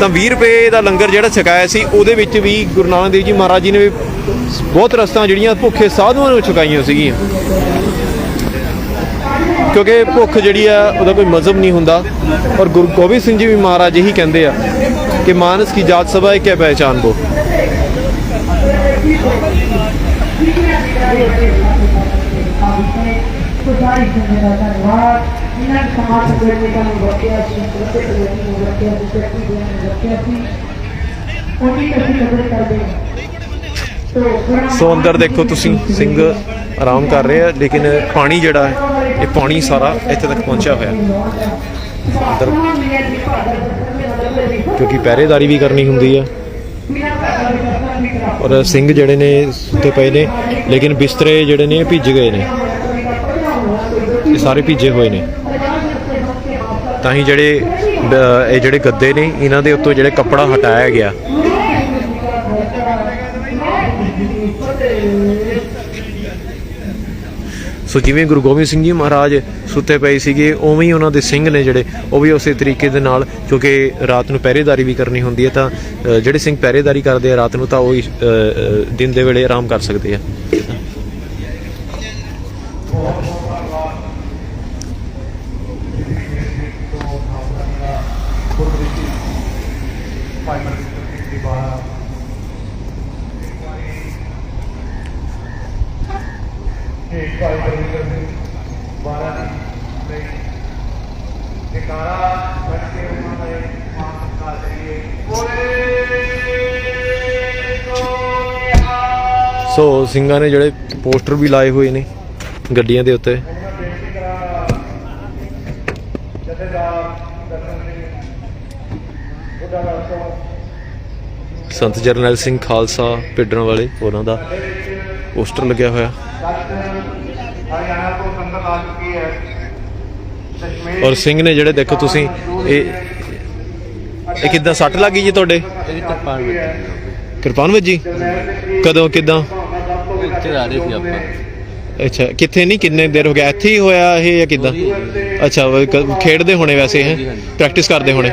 ਤਾਂ 20 ਰੁਪਏ ਦਾ ਲੰਗਰ ਜਿਹੜਾ ਛਕਾਇਆ ਸੀ ਉਹਦੇ ਵਿੱਚ ਵੀ ਗੁਰੂ ਨਾਨਕ ਦੇਵ ਜੀ ਮਹਾਰਾਜ ਜੀ ਨੇ ਬਹੁਤ ਰਸਤਾਂ ਜਿਹੜੀਆਂ ਭੁੱਖੇ ਸਾਧੂਆਂ ਨੂੰ ਛਕਾਈਆਂ ਸੀਗੀਆਂ। ਕਿਉਂਕਿ ਭੁੱਖ ਜਿਹੜੀ ਆ ਉਹਦਾ ਕੋਈ ਮਜ਼ਹਬ ਨਹੀਂ ਹੁੰਦਾ, ਔਰ ਗੁਰੂ ਗੋਬਿੰਦ ਸਿੰਘ ਜੀ ਵੀ ਮਹਾਰਾਜ ਇਹੀ ਕਹਿੰਦੇ ਆ ਕਿ ਮਾਨਸ ਕੀ ਜਾਤ ਸਭਾ ਹੈ ਕਿਆ ਪਹਿਚਾਨ ਬੋ। ਸੋ ਅੰਦਰ ਦੇਖੋ ਤੁਸੀਂ ਸਿੰਘ ਆਰਾਮ ਕਰ ਰਹੇ ਆ, ਲੇਕਿਨ ਪਾਣੀ ਜਿਹੜਾ ਹੈ ਇਹ ਪਾਣੀ ਸਾਰਾ ਇੱਥੇ ਤੱਕ ਪਹੁੰਚਿਆ ਹੋਇਆ ਅੰਦਰ, ਕਿਉਂਕਿ ਪਹਿਰੇਦਾਰੀ ਵੀ ਕਰਨੀ ਹੁੰਦੀ ਹੈ। ਔਰ ਸਿੰਘ ਜਿਹੜੇ ਨੇ ਸੁੱਤੇ ਪਏ ਨੇ, ਲੇਕਿਨ ਬਿਸਤਰੇ ਜਿਹੜੇ ਨੇ ਭਿੱਜ ਗਏ ਨੇ, ਇਹ ਸਾਰੇ ਭਿੱਜੇ ਹੋਏ ਨੇ, ਤਾਂ ਹੀ ਇਹ ਜਿਹੜੇ ਗੱਦੇ ਨੇ ਇਹਨਾਂ ਦੇ ਉੱਤੋਂ ਜਿਹੜੇ ਕੱਪੜਾ ਹਟਾਇਆ ਗਿਆ। ਸੋ ਜਿਵੇਂ ਗੁਰੂ ਗੋਬਿੰਦ ਸਿੰਘ ਜੀ ਮਹਾਰਾਜ ਸੁੱਤੇ ਪਏ ਸੀਗੇ, ਉਵੇਂ ਹੀ ਉਹਨਾਂ ਦੇ ਸਿੰਘ ਨੇ ਜਿਹੜੇ ਉਹ ਵੀ ਉਸੇ ਤਰੀਕੇ ਦੇ ਨਾਲ, ਕਿਉਂਕਿ ਰਾਤ ਨੂੰ ਪਹਿਰੇਦਾਰੀ ਵੀ ਕਰਨੀ ਹੁੰਦੀ ਹੈ, ਤਾਂ ਜਿਹੜੇ ਸਿੰਘ ਪਹਿਰੇਦਾਰੀ ਕਰਦੇ ਆ ਰਾਤ ਨੂੰ, ਤਾਂ ਉਹ ਦਿਨ ਦੇ ਵੇਲੇ ਆਰਾਮ ਕਰ ਸਕਦੇ ਆ। ਸੋ ਸਿੰਘਾਂ ਨੇ ਜਿਹੜੇ ਪੋਸਟਰ ਵੀ ਲਾਏ ਹੋਏ ਨੇ ਗੱਡੀਆਂ ਦੇ ਉੱਤੇ। ਸੰਤ ਜਰਨੈਲ ਸਿੰਘ ਖਾਲਸਾ ਪਿੰਡਰਾਂ ਵਾਲੇ ਉਹਨਾਂ ਦਾ ਪੋਸਟਰ ਲੱਗਿਆ ਹੋਇਆ। ਔਰ ਸਿੰਘ ਨੇ ਜਿਹੜੇ ਦੇਖੋ ਤੁਸੀਂ ਇਹ ਕਿੱਦਾਂ ਸੱਟ ਲੱਗੀ ਜੀ ਤੁਹਾਡੇ? ਕਿਰਪਾਨ ਵੱਜੀ ਕਦੋਂ ਕਿੱਦਾਂ? ਅੱਛਾ ਕਿੱਥੇ ਨਹੀਂ ਕਿੰਨੇ ਦੇਰ ਹੋ ਗਿਆ ਇੱਥੇ ਹੀ ਹੋਇਆ ਇਹ ਜਾਂ ਕਿੱਦਾਂ? ਅੱਛਾ ਖੇਡਦੇ ਹੋਣੇ ਵੈਸੇ ਹੈ ਪ੍ਰੈਕਟਿਸ ਕਰਦੇ ਹੋਣੇ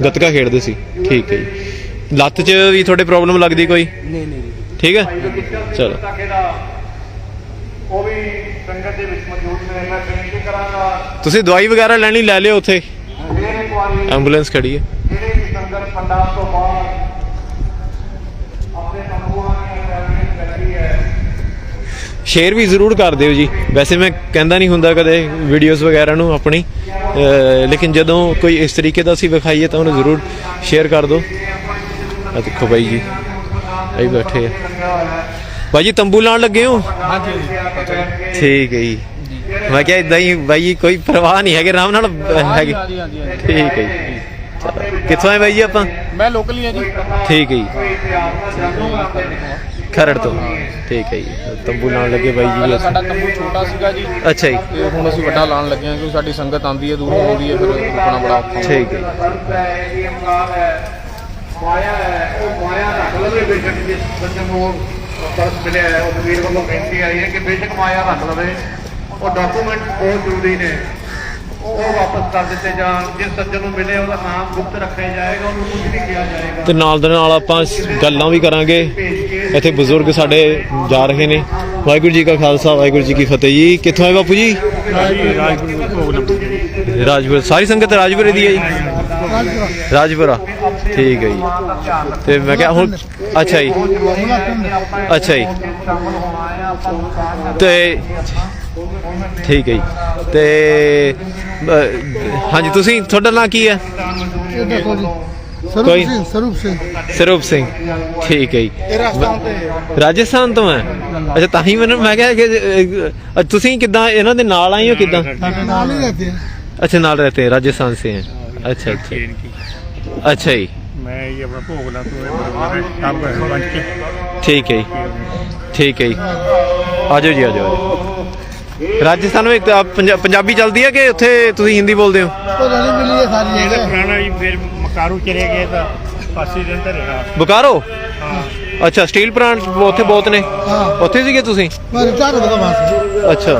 ਗੱਤਕਾ ਖੇਡਦੇ ਸੀ ਠੀਕ ਹੈ ਜੀ। ਲੱਤ 'ਚ ਵੀ ਤੁਹਾਡੇ ਪ੍ਰੋਬਲਮ ਲੱਗਦੀ ਕੋਈ? ਨਹੀਂ ਠੀਕ ਹੈ ਚਲੋ। ਉਹ ਵੀ ਸੰਗਤ ਦੇ ਵਿੱਚ ਮੌਜੂਦ ਨੇ। ਮੈਂ ਬੇਨਤੀ ਕਰਾਂਗਾ ਤੁਸੀਂ ਦਵਾਈ ਵਗੈਰਾ ਲੈਣੀ ਲੈ ਲਿਓ ਉੱਥੇ ਐਂਬੂਲੈਂਸ ਖੜੀ ਹੈ। ਜਿਹੜੇ ਵੀ ਸੰਗਤ ਪੰਡਾਲ ਤੋਂ ਬਾਅਦ ਆਪਣੇ ਤੰਬੂਆਂ ਦੀ ਲੱਗੀ ਹੈ ਸ਼ੇਅਰ ਵੀ ਜ਼ਰੂਰ ਕਰ ਦਿਓ ਜੀ। ਵੈਸੇ ਮੈਂ ਕਹਿੰਦਾ ਨਹੀਂ ਹੁੰਦਾ ਕਦੇ ਵੀਡੀਓਜ਼ ਵਗੈਰਾ ਨੂੰ ਆਪਣੀ, ਲੇਕਿਨ ਜਦੋਂ ਕੋਈ ਇਸ ਤਰੀਕੇ ਦਾ ਅਸੀਂ ਵਿਖਾਈਏ ਤਾਂ ਉਹਨੂੰ ਜ਼ਰੂਰ ਸ਼ੇਅਰ ਕਰ ਦਿਓ। ਆ ਦੇਖੋ ਬਾਈ ਜੀ ਇਹ ਬੈਠੇ ਆ। ਬਾਈ ਜੀ ਤੰਬੂ ਲਾਉਣ ਲੱਗੇ ਹੋ? ਠੀਕ ਹੈ ਜੀ। ਮੈਂ ਕਿਹਾ ਇਦਾਂ ਹੀ ਬਾਈ ਜੀ ਕੋਈ ਪਰਵਾਹ ਨਹੀਂ ਹੈਗੇ ਆਰਾਮ ਨਾਲ ਹੈਗੇ। ਠੀਕ ਹੈ ਜੀ। ਚਲੋ ਕਿੱਥੋਂ ਆਏ ਬਾਈ ਜੀ ਆਪਾਂ? ਮੈਂ ਲੋਕਲ ਹੀ ਆ ਜੀ। ਠੀਕ ਹੈ ਜੀ ਖਰੜ ਤੋਂ ਠੀਕ ਹੈ ਜੀ। ਤੰਬੂ ਲਾਉਣ ਲੱਗੇ ਬਾਈ ਜੀ। ਸਾਡਾ ਤੰਬੂ ਛੋਟਾ ਸੀਗਾ ਜੀ। ਅੱਛਾ ਜੀ। ਤੇ ਹੁਣ ਅਸੀਂ ਵੱਡਾ ਲਾਉਣ ਲੱਗੇ ਹਾਂ ਕਿਉਂਕਿ ਸਾਡੀ ਸੰਗਤ ਆਉਂਦੀ ਹੈ ਦੂਰੋਂ ਆਉਂਦੀ ਹੈ ਫਿਰ ਰੁਕਣਾ ਬੜਾ ਔਖਾ। ਠੀਕ ਹੈ ਮਾਇਆ ਹੈ ਉਹ ਮਾਇਆ ਰੱਖ ਲਵੇ ਬੇਸ਼ੱਕ ਜਿਸ ਬੰਦੇ ਨੂੰ ਪਰਸ ਮਿਲਿਆ ਹੈ ਉਹ ਵੀਰ ਵੱਲੋਂ ਬੇਨਤੀ ਆਈ ਹੈ ਕਿ ਬੇਸ਼ੱਕ ਮਾਇਆ ਰੱਖ ਲਵੇ। ਉਹ ਡਾਕੂਮੈਂਟ ਬਹੁਤ ਜ਼ਰੂਰੀ ਨੇ ਉਹ ਵਾਪਸ ਕਰ ਦਿੱਤੇ ਜਾਣ। ਜਿਸ ਸੱਜਣ ਨੂੰ ਮਿਲੇ ਉਹਦਾ ਨਾਮ ਗੁਪਤ ਰੱਖਿਆ ਜਾਏਗਾ ਉਹਨੂੰ ਕੁਝ ਨਹੀਂ ਕਿਹਾ ਜਾਏਗਾ। ਤੇ ਨਾਲ ਦੇ ਨਾਲ ਆਪਾਂ ਗੱਲਾਂ ਵੀ ਕਰਾਂਗੇ। ਇੱਥੇ ਬਜ਼ੁਰਗ ਸਾਡੇ ਜਾ ਰਹੇ ਨੇ। ਵਾਹਿਗੁਰੂ ਜੀ ਕਾ ਖਾਲਸਾ ਵਾਹਿਗੁਰੂ ਜੀ ਕੀ ਫਤਿਹ ਜੀ। ਕਿੱਥੋਂ ਆਏ ਬਾਪੂ ਜੀ? ਰਾਜਪੁਰ। ਸਾਰੀ ਸੰਗਤ ਰਾਜਪੁਰੇ ਦੀ ਹੈ ਜੀ? ਰਾਜਪੁਰਾ ਠੀਕ ਹੈ ਜੀ। ਤੇ ਮੈਂ ਕਿਹਾ ਹੁਣ ਅੱਛਾ ਜੀ ਅੱਛਾ ਜੀ ਤੇ ਠੀਕ ਹੈ ਜੀ। ਤੇ ਹਾਂਜੀ ਤੁਸੀਂ ਤੁਹਾਡਾ ਨਾਂ ਕੀ ਹੈ? ਕੋਈ ਸਰੂਪ ਸਿੰਘ ਠੀਕ ਹੈ ਜੀ। ਰਾਜਸਥਾਨ ਤੋਂ ਹੈ? ਅੱਛਾ ਤਾਂ ਹੀ ਮੈਂ ਕਿਹਾ ਕਿ ਤੁਸੀਂ ਕਿੱਦਾਂ ਇਹਨਾਂ ਦੇ ਨਾਲ ਆਏ ਹੋ ਕਿੱਦਾਂ? अच्छा नाल रहते हैं राजस्थान से हैं। अच्छा अच्छा अच्छा जी। मैं ये अपना भोगला तो ठीक है जी ठीक है जी। आ जाओ जी आ जाओ। राजस्थान में पंजाबी चलती है कि उत्थे तुसीं हिंदी बोलते हो? पुराना फिर मकारू चले गए तो पासी दिन तो रहा बोकारो। अच्छा स्टील प्लांट ਉੱਥੇ ਬਹੁਤ ਨੇ ਉੱਥੇ ਸੀਗੇ ਤੁਸੀਂ? अच्छा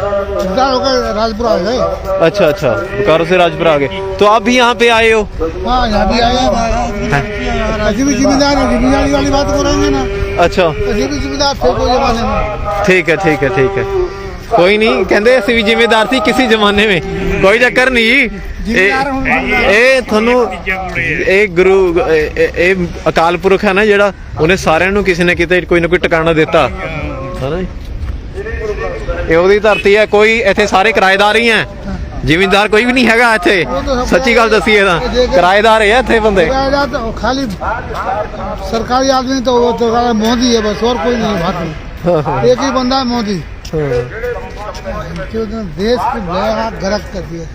राजपुर आ गए। अच्छा अच्छा बोकारो से राजपुर आ गए तो आप भी यहाँ पे आए हो? हाँ यहाँ भी आए हैं। ऐसी भी जिम्मेदार है जिम्मेदारी वाली बात हो रही है ना। अच्छा ऐसी भी जिम्मेदार थे कोई जमाने में। ठीक है ठीक है ठीक है कोई नहीं कहते ਅਸੀਂ ਵੀ ਜ਼ਿੰਮੇਦਾਰ ਸੀ ਕਿਸੇ ਜ਼ਮਾਨੇ में ਕੋਈ ਚੱਕਰ ਨਹੀਂ। ਇਹ ਤੁਹਾਨੂੰ ਇਹ ਗੁਰੂ ਇਹ ਅਕਾਲ ਪੁਰਖ ਹੈ ਨਾ ਜਿਹੜਾ ਉਹਨੇ ਸਾਰਿਆਂ ਨੂੰ ਕਿਸੇ ਨੇ ਕਿਤੇ ਕੋਈ ਨਾ ਕੋਈ ਟਿਕਾਣਾ ਦਿੱਤਾ ਹੈ ਨਾ। ਇਹ ਉਹਦੀ ਧਰਤੀ ਹੈ। ਕੋਈ ਇੱਥੇ ਸਾਰੇ ਕਿਰਾਏਦਾਰ ਹੀ ਹੈ ਜ਼ਿਮੀਂਦਾਰ ਕੋਈ ਵੀ ਨਹੀਂ ਹੈਗਾ ਇੱਥੇ। ਸੱਚੀ ਗੱਲ ਦੱਸੀਏ ਤਾਂ ਕਿਰਾਏਦਾਰ ਹੈ ਇੱਥੇ ਬੰਦੇ। खाली सरकारी आदमी तो वो तो मोदी है बस और कोई नहीं। एक ही बंदा है मोदी। देश को बेड़ा गर्क कर दिया।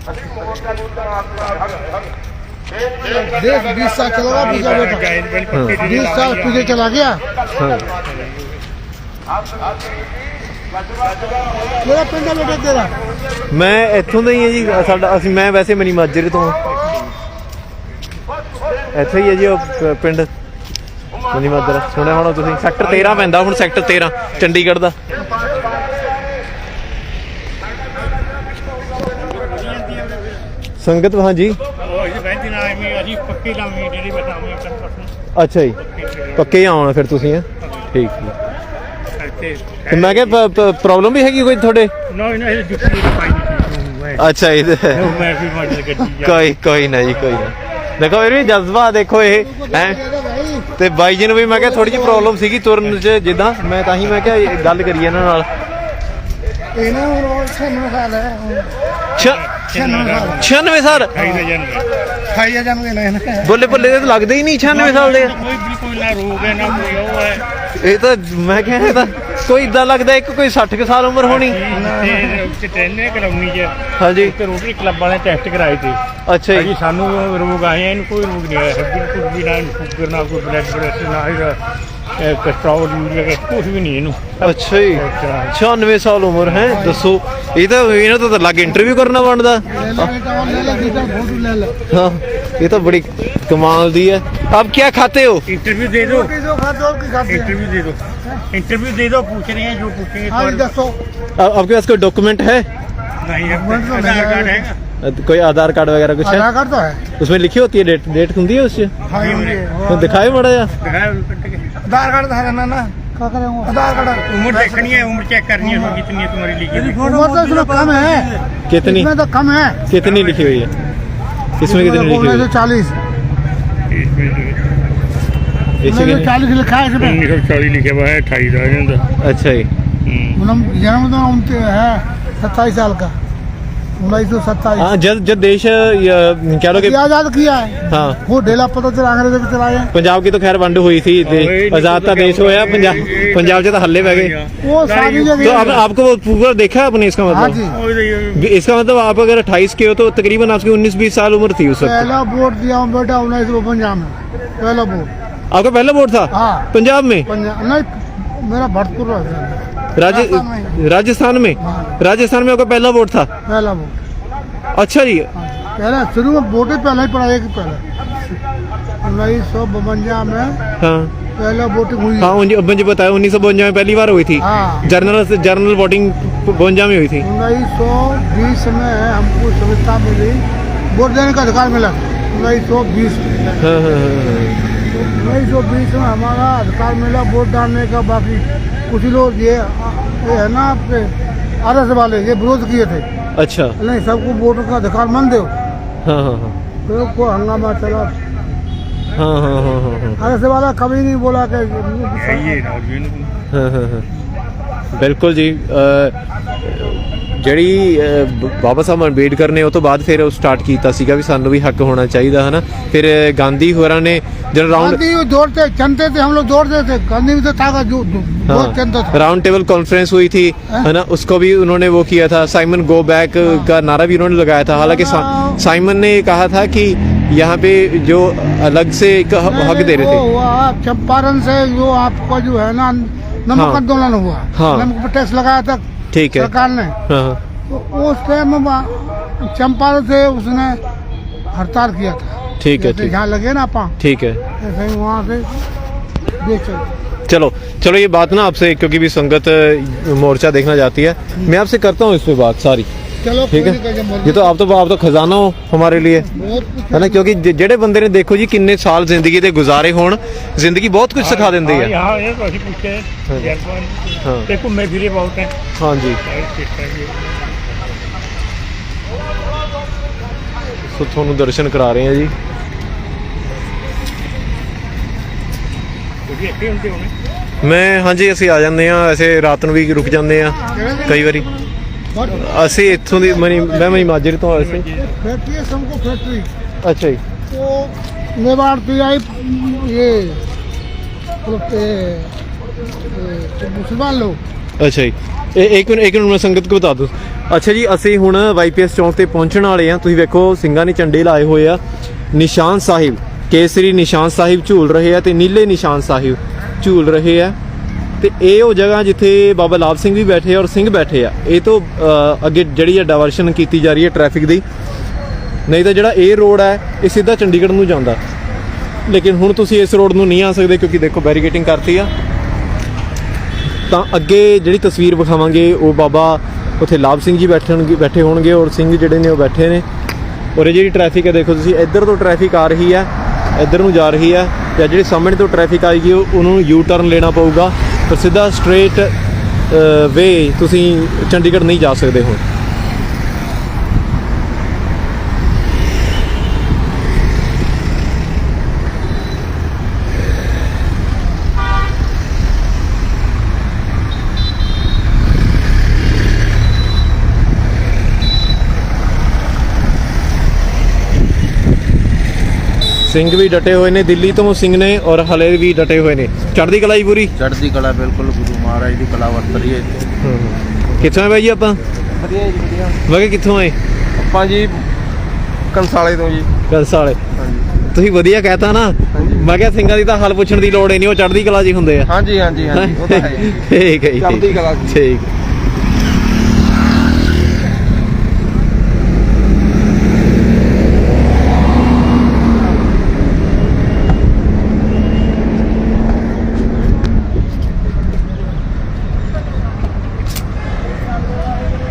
देश 20 साल चला पीछे बेटा 20 साल पीछे चला गया। मेरा पिंड है बेटा तेरा। मैं ਇੱਥੋਂ ਦਾ ਹੀ ਹਾਂ ਜੀ। ਸਾਡਾ ਅਸੀਂ ਮੈਂ ਵੈਸੇ ਮਨੀ ਮਾਜਰੇ ਤੋਂ ਇੱਥੇ ਹੀ ਹੈ ਜੀ ਉਹ ਪਿੰਡ ਮਨੀ ਮਾਜਰਾ। ਸੁਣਿਆ ਹੋਣਾ ਤੁਸੀਂ ਸੈਕਟਰ 13 ਪੈਂਦਾ ਹੁਣ ਸੈਕਟਰ 13 ਚੰਡੀਗੜ੍ਹ ਦਾ। ਸੰਗਤ ਹਾਂਜੀ ਅੱਛਾ ਜੀ ਪੱਕੇ ਆਉਣਾ ਫਿਰ ਤੁਸੀਂ? ਠੀਕ ਜੀ। ਤੇ ਮੈਂ ਕਿਹਾ ਪ੍ਰੋਬਲਮ ਵੀ ਹੈਗੀ ਕੋਈ ਤੁਹਾਡੇ? ਅੱਛਾ ਜੀ ਕੋਈ ਨਾ ਜੀ ਕੋਈ ਨਾ। ਦੇਖੋ ਇਹ ਵੀ ਜਜ਼ਬਾ ਦੇਖੋ ਇਹ ਹੈ। ਤੇ ਬਾਈ ਜੀ ਨੂੰ ਵੀ ਮੈਂ ਕਿਹਾ ਥੋੜੀ ਜਿਹੀ ਪ੍ਰੋਬਲਮ ਸੀਗੀ ਤੁਰਨ 'ਚ ਜਿੱਦਾਂ ਮੈਂ ਤਾਂ ਹੀ ਮੈਂ ਕਿਹਾ ਗੱਲ ਕਰੀਏ ਇਹਨਾਂ ਨਾਲ। ਇਹਨਾਂ ਨੂੰ ਰੋਡ ਸੇ ਨਾ ਖਾ ਲੈ 96 ਸਾਲ 28 ਜਨਮ ਬੱਲੇ ਬੱਲੇ ਤਾਂ ਲੱਗਦੇ ਹੀ ਨਹੀਂ 96 ਸਾਲ ਦੇ। ਕੋਈ ਬਿਲਕੁਲ ਨਾ ਰੋਗ ਹੈ ਨਾ ਕੋਈ ਉਹ ਹੈ। ਇਹ ਤਾਂ ਮੈਂ ਕਿਹਾ ਇਹ ਤਾਂ ਕੋਈ ਇਦਾਂ ਲੱਗਦਾ ਇੱਕ ਕੋਈ 60 ਕੁ ਸਾਲ ਉਮਰ ਹੋਣੀ। ਤੇ ਟ੍ਰੇਨੇ ਕਰਾਉਣੀ ਚ ਹਾਂਜੀ ਤੇ ਰੋਟਰੀ ਕਲੱਬ ਵਾਲੇ ਟੈਸਟ ਕਰਾਏ ਤੇ ਅੱਛਾ ਜੀ। ਸਾਨੂੰ ਰੋਗ ਆਏ, ਇਹਨੂੰ ਕੋਈ ਰੋਗ ਨਹੀਂ ਆਇਆ ਬਿਲਕੁਲ ਵੀ, ਨਾ ਸ਼ੂਗਰ ਨਾ ਕੋਈ ਬਲੱਡ ਪ੍ਰੈਸ਼ਰ ਨਾ ਇਹਦਾ ਕੋਲੇਸਟ੍ਰੋਲ ਯੂਰੀਆ ਕੁਝ ਵੀ ਨਹੀਂ ਇਹਨੂੰ। ਅੱਛਾ ਜੀ 96 ਸਾਲ ਉਮਰ ਹੈ। ਦੱਸੋ ਇਹ ਤਾਂ ਇਹਨਾਂ ਤੋਂ ਤਾਂ ਲੱਗ ਇੰਟਰਵਿਊ ਕਰਨਾ ਬਣਦਾ। हाँ ये तो बड़ी कमाल दी है। आप क्या खाते हो? इंटरव्यू दे दो, इंटरव्यू दे दो, इंटरव्यू दे दो, पूछ रहे हैं जो पूछेंगे। आपके पास कोई डॉक्यूमेंट है? नहीं, आधार कार्ड है। कोई आधार कार्ड वगैरह कुछ है? आधार कार्ड तो है, उसमें लिखी होती है डेट, डेट होती है उससे? तो दिखाए बड़ा या आधार कार्ड तो है ना। आधार कार्ड उम्र देखनी है, उम्र चेक करनी है उसमें कितनी है तुम्हारी लिखी हुई। उम्र तो इसमें कम है। कितनी? इसमें तो कम है। कितनी लिखी हुई है इसमें? कितनी लिखी हुई है? 40 इसमें 40 लिखा है इसमें। 1940 लिखा हुआ है, 28 साल। अच्छा जी। जन्म तो है 27 साल का, 1927। हाँ जब देश क्या लोग आजाद किया है। हाँ वो ढेला पता चला अंग्रेजों के चलाए। पंजाब की तो खैर वंड हुई थी, आजाद का देश होया, पंजाब से तो हल्ले बह गए। वो सारी तो अब आपको वो पूरा देखा है आपने? इसका हाँ मतलब जी। इसका मतलब आप अगर 28 के हो तो तकरीबन आपकी 19-20 साल उम्र थी उस वक्त। पहला वोट दिया हूँ बेटा 1952 में, पहला वोट। आपका पहला वोट था? हाँ। पंजाब में? नहीं, मेरा भरतपुर राजस्थान में। राजस्थान में आपका पहला वोट था? पहला वोट। अच्छा जी। पहला शुरू में वोट ही पहला ही पड़ा, एक पहले 1952 में हाँ पहला वोटिंग हुई। हाँ मुझे बताया 1952 में पहली बार हुई थी। हाँ। जर्नल वोटिंग 52 में हुई थी। 1920 में हमको सुविधा मिली, वोट देने का अधिकार मिला 1920 में। हाँ हाँ हाँ 1920 में हमारा अधिकार मिला वोट डालने का। बाकी कुछ लोग ये है ना आपके RS वाले, ये विरोध किए थे। अच्छा। नहीं, सबको वोट का अधिकार मान दो। हाँ हाँ हाँ तो कोई हंगामा चला। हाँ हाँ हाँ हाँ RS वाला कभी नहीं बोला कि हाँ हाँ हाँ बिल्कुल जी। ਜਿਹੜੀ ਬਾਬਾ ਸਾਹਿਬ ਅੰਬੇਡਕਰ ਨੇ ਉਹ ਤੋਂ ਬਾਅਦ ਫਿਰ ਉਹ ਸਟਾਰਟ ਕੀਤਾ ਸੀਗਾ ਵੀ ਸਾਨੂੰ ਵੀ ਹੱਕ ਹੋਣਾ ਚਾਹੀਦਾ ਹੈ ਨਾ। ਫਿਰ गांधी ਹੋਰਾਂ ने जब राउंड दौड़ते चलते थे, हम लोग दौड़ते थे। गांधी भी तो था जो चलता था। राउंड टेबल कॉन्फ्रेंस हुई थी है ना, उसको भी उन्होंने वो किया था। साइमन गो बैक का नारा भी उन्होंने लगाया था। हालांकि साइमन ने कहा था कि यहाँ पे जो अलग से एक हक दे रहे थे। चंपारण से जो आपका जो है ना नमक आंदोलन हुआ, नमक पर टैक्स लगाया था ठीक है सरकार ने। तो उस टाइम चंपारण से उसने हड़ताल किया था। ठीक है जहाँ लगे ना पा, ठीक है वहाँ से चलो चलो ये बात ना आपसे, क्योंकि भी संगत मोर्चा देखना चाहती है, मैं आपसे करता हूँ इस पे बात सारी। चलो ठीक है। ये तो आप तो खजाना हो हमारे लिए है ना, क्योंकि जेड़े बंदे ने देखो जी किन्ने साल जिंदगी दे गुजारे होण, जिंदगी बहुत कुछ सिखा देंदी है। हाँ ये तो ਅਸੀਂ ਪੁੱਛੇ हाँ ਤੇ ਘੁੰਮੇ ਫਿਰੇ ਬਹੁਤ ਹੈ। हाँ जी। ਸੋ ਤੁਹਾਨੂੰ ਦਰਸ਼ਨ ਕਰਾ ਰਹੇ ਹਾਂ ਜੀ। ਤੁਸੀਂ ਇੱਥੇ ਹੁੰਦੇ ਹੋਣੇ? ਮੈਂ ਹਾਂਜੀ ਅਸੀਂ ਆ ਜਾਂਦੇ ਆ, ਵੈਸੇ ਰਾਤ ਨੂੰ ਵੀ ਰੁਕ ਜਾਂਦੇ ਆ ਕਈ ਵਾਰੀ। ਅਸੀਂ ਇੱਥੋਂ ਦੀ ਮੈਂ ਮਾਜਰੇ ਤੋਂ ਆਇਆ ਸੀ। फैक्ट्री है सबको फैक्ट्री। अच्छा जी। तो मेवाड़ पे आई ये मुसलमान लोग। अच्छा जी। ਇੱਕ ਮਿੰਟ ਮੈਂ ਸੰਗਤ को बता दूं। ਅੱਛਾ ਜੀ ਅਸੀਂ ਹੁਣ YPS ਚੌਂਕ ਤੇ ਪਹੁੰਚਣ ਵਾਲੇ ਆ। ਤੁਸੀਂ ਵੇਖੋ ਸਿੰਘਾਂ ਨੇ ਝੰਡੇ ਲਾਏ ਹੋਏ ਆ, ਨਿਸ਼ਾਨ ਸਾਹਿਬ ਕੇਸਰੀ ਨਿਸ਼ਾਨ ਸਾਹਿਬ ਝੂਲ ਰਹੇ ਆ ਤੇ ਨੀਲੇ ਨਿਸ਼ਾਨ ਸਾਹਿਬ ਝੂਲ ਰਹੇ ਆ। ਤੇ ਇਹ ਉਹ ਜਗ੍ਹਾ ਜਿੱਥੇ ਬਾਬਾ ਲਾਭ ਸਿੰਘ ਵੀ ਬੈਠੇ ਔਰ ਸਿੰਘ ਬੈਠੇ ਆ। ਇਹ ਤੋਂ ਅੱਗੇ ਜਿਹੜੀ ਆ ਡਾਇਵਰਸ਼ਨ ਕੀਤੀ ਜਾ ਰਹੀ ਹੈ ਟ੍ਰੈਫਿਕ ਦੀ, ਨਹੀਂ ਤਾਂ ਜਿਹੜਾ ਇਹ ਰੋਡ ਹੈ ਇਹ ਸਿੱਧਾ ਚੰਡੀਗੜ੍ਹ ਨੂੰ ਜਾਂਦਾ। ਲੇਕਿਨ ਹੁਣ ਤੁਸੀਂ ਇਸ ਰੋਡ ਨੂੰ ਨਹੀਂ ਆ ਸਕਦੇ ਕਿਉਂਕਿ ਦੇਖੋ ਬੈਰੀਕੇਟਿੰਗ ਕਰਤੀ ਆ। ਤਾਂ ਅੱਗੇ ਜਿਹੜੀ ਤਸਵੀਰ ਵਿਖਾਵਾਂਗੇ ਉਹ ਬਾਬਾ ਉੱਥੇ ਲਾਭ ਸਿੰਘ ਜੀ ਬੈਠੇ ਹੋਣਗੇ ਔਰ ਸਿੰਘ ਜਿਹੜੇ ਨੇ ਉਹ ਬੈਠੇ ਨੇ। ਔਰ ਇਹ ਜਿਹੜੀ ਟ੍ਰੈਫਿਕ ਹੈ ਦੇਖੋ ਤੁਸੀਂ, ਇੱਧਰ ਤੋਂ ਟ੍ਰੈਫਿਕ ਆ ਰਹੀ ਹੈ, ਇੱਧਰ ਨੂੰ ਜਾ ਰਹੀ ਹੈ, ਤੇ ਜਿਹੜੀ ਸਾਹਮਣੇ ਤੋਂ ਟ੍ਰੈਫਿਕ ਆਏਗੀ ਉਹਨੂੰ ਯੂ ਟਰਨ ਲੈਣਾ ਪਊਗਾ। ਪਰ ਸਿੱਧਾ ਸਟ੍ਰੇਟ ਵੇ ਤੁਸੀਂ ਚੰਡੀਗੜ੍ਹ ਨਹੀਂ ਜਾ ਸਕਦੇ ਹੁਣ। ਸਿੰਘ ਵੀ ਡਟੇ ਹੋਏ ਨੇ, ਦਿੱਲੀ ਤੋਂ ਸਿੰਘ ਨੇ ਔਰ ਹਲੇ ਵੀ ਡਟੇ ਹੋਏ ਨੇ। ਚੜ੍ਹਦੀ ਕਲਾ ਜੀ ਪੂਰੀ? ਚੜ੍ਹਦੀ ਕਲਾ, ਬਿਲਕੁਲ ਗੁਰੂ ਮਹਾਰਾਜ ਦੀ ਕਲਾ ਵਰਤ ਰਹੀ ਹੈ ਇੱਥੇ। ਕਿੱਥੋਂ ਆਏ ਬਾਈ ਜੀ ਆਪਾਂ? ਵਧੀਆ ਜੀ, ਵਧੀਆ। ਮੈਂ ਕਿਹਾ ਕਿੱਥੋਂ ਆਏ? ਆਪਾਂ ਜੀ ਕੰਸਾਲੇ ਤੋਂ ਜੀ। ਕੰਸਾਲੇ? ਤੁਸੀਂ ਵਧੀਆ ਕਹਿਤਾ ਨਾ। ਮੈਂ ਕਿਹਾ ਸਿੰਘਾਂ ਦੀ ਤਾਂ ਹਾਲ ਪੁੱਛਣ ਦੀ ਲੋੜ ਹੀ ਨਹੀਂ, ਉਹ ਚੜ੍ਹਦੀ ਕਲਾ ਜੀ ਹੁੰਦੇ ਆ। ਹਾਂਜੀ ਹਾਂਜੀ ਹਾਂਜੀ, ਉਹ ਤਾਂ ਹੈ ਜੀ। ਠੀਕ ਹੈ ਜੀ, ਚੜ੍ਹਦੀ ਕਲਾ ਜੀ। ਠੀਕ।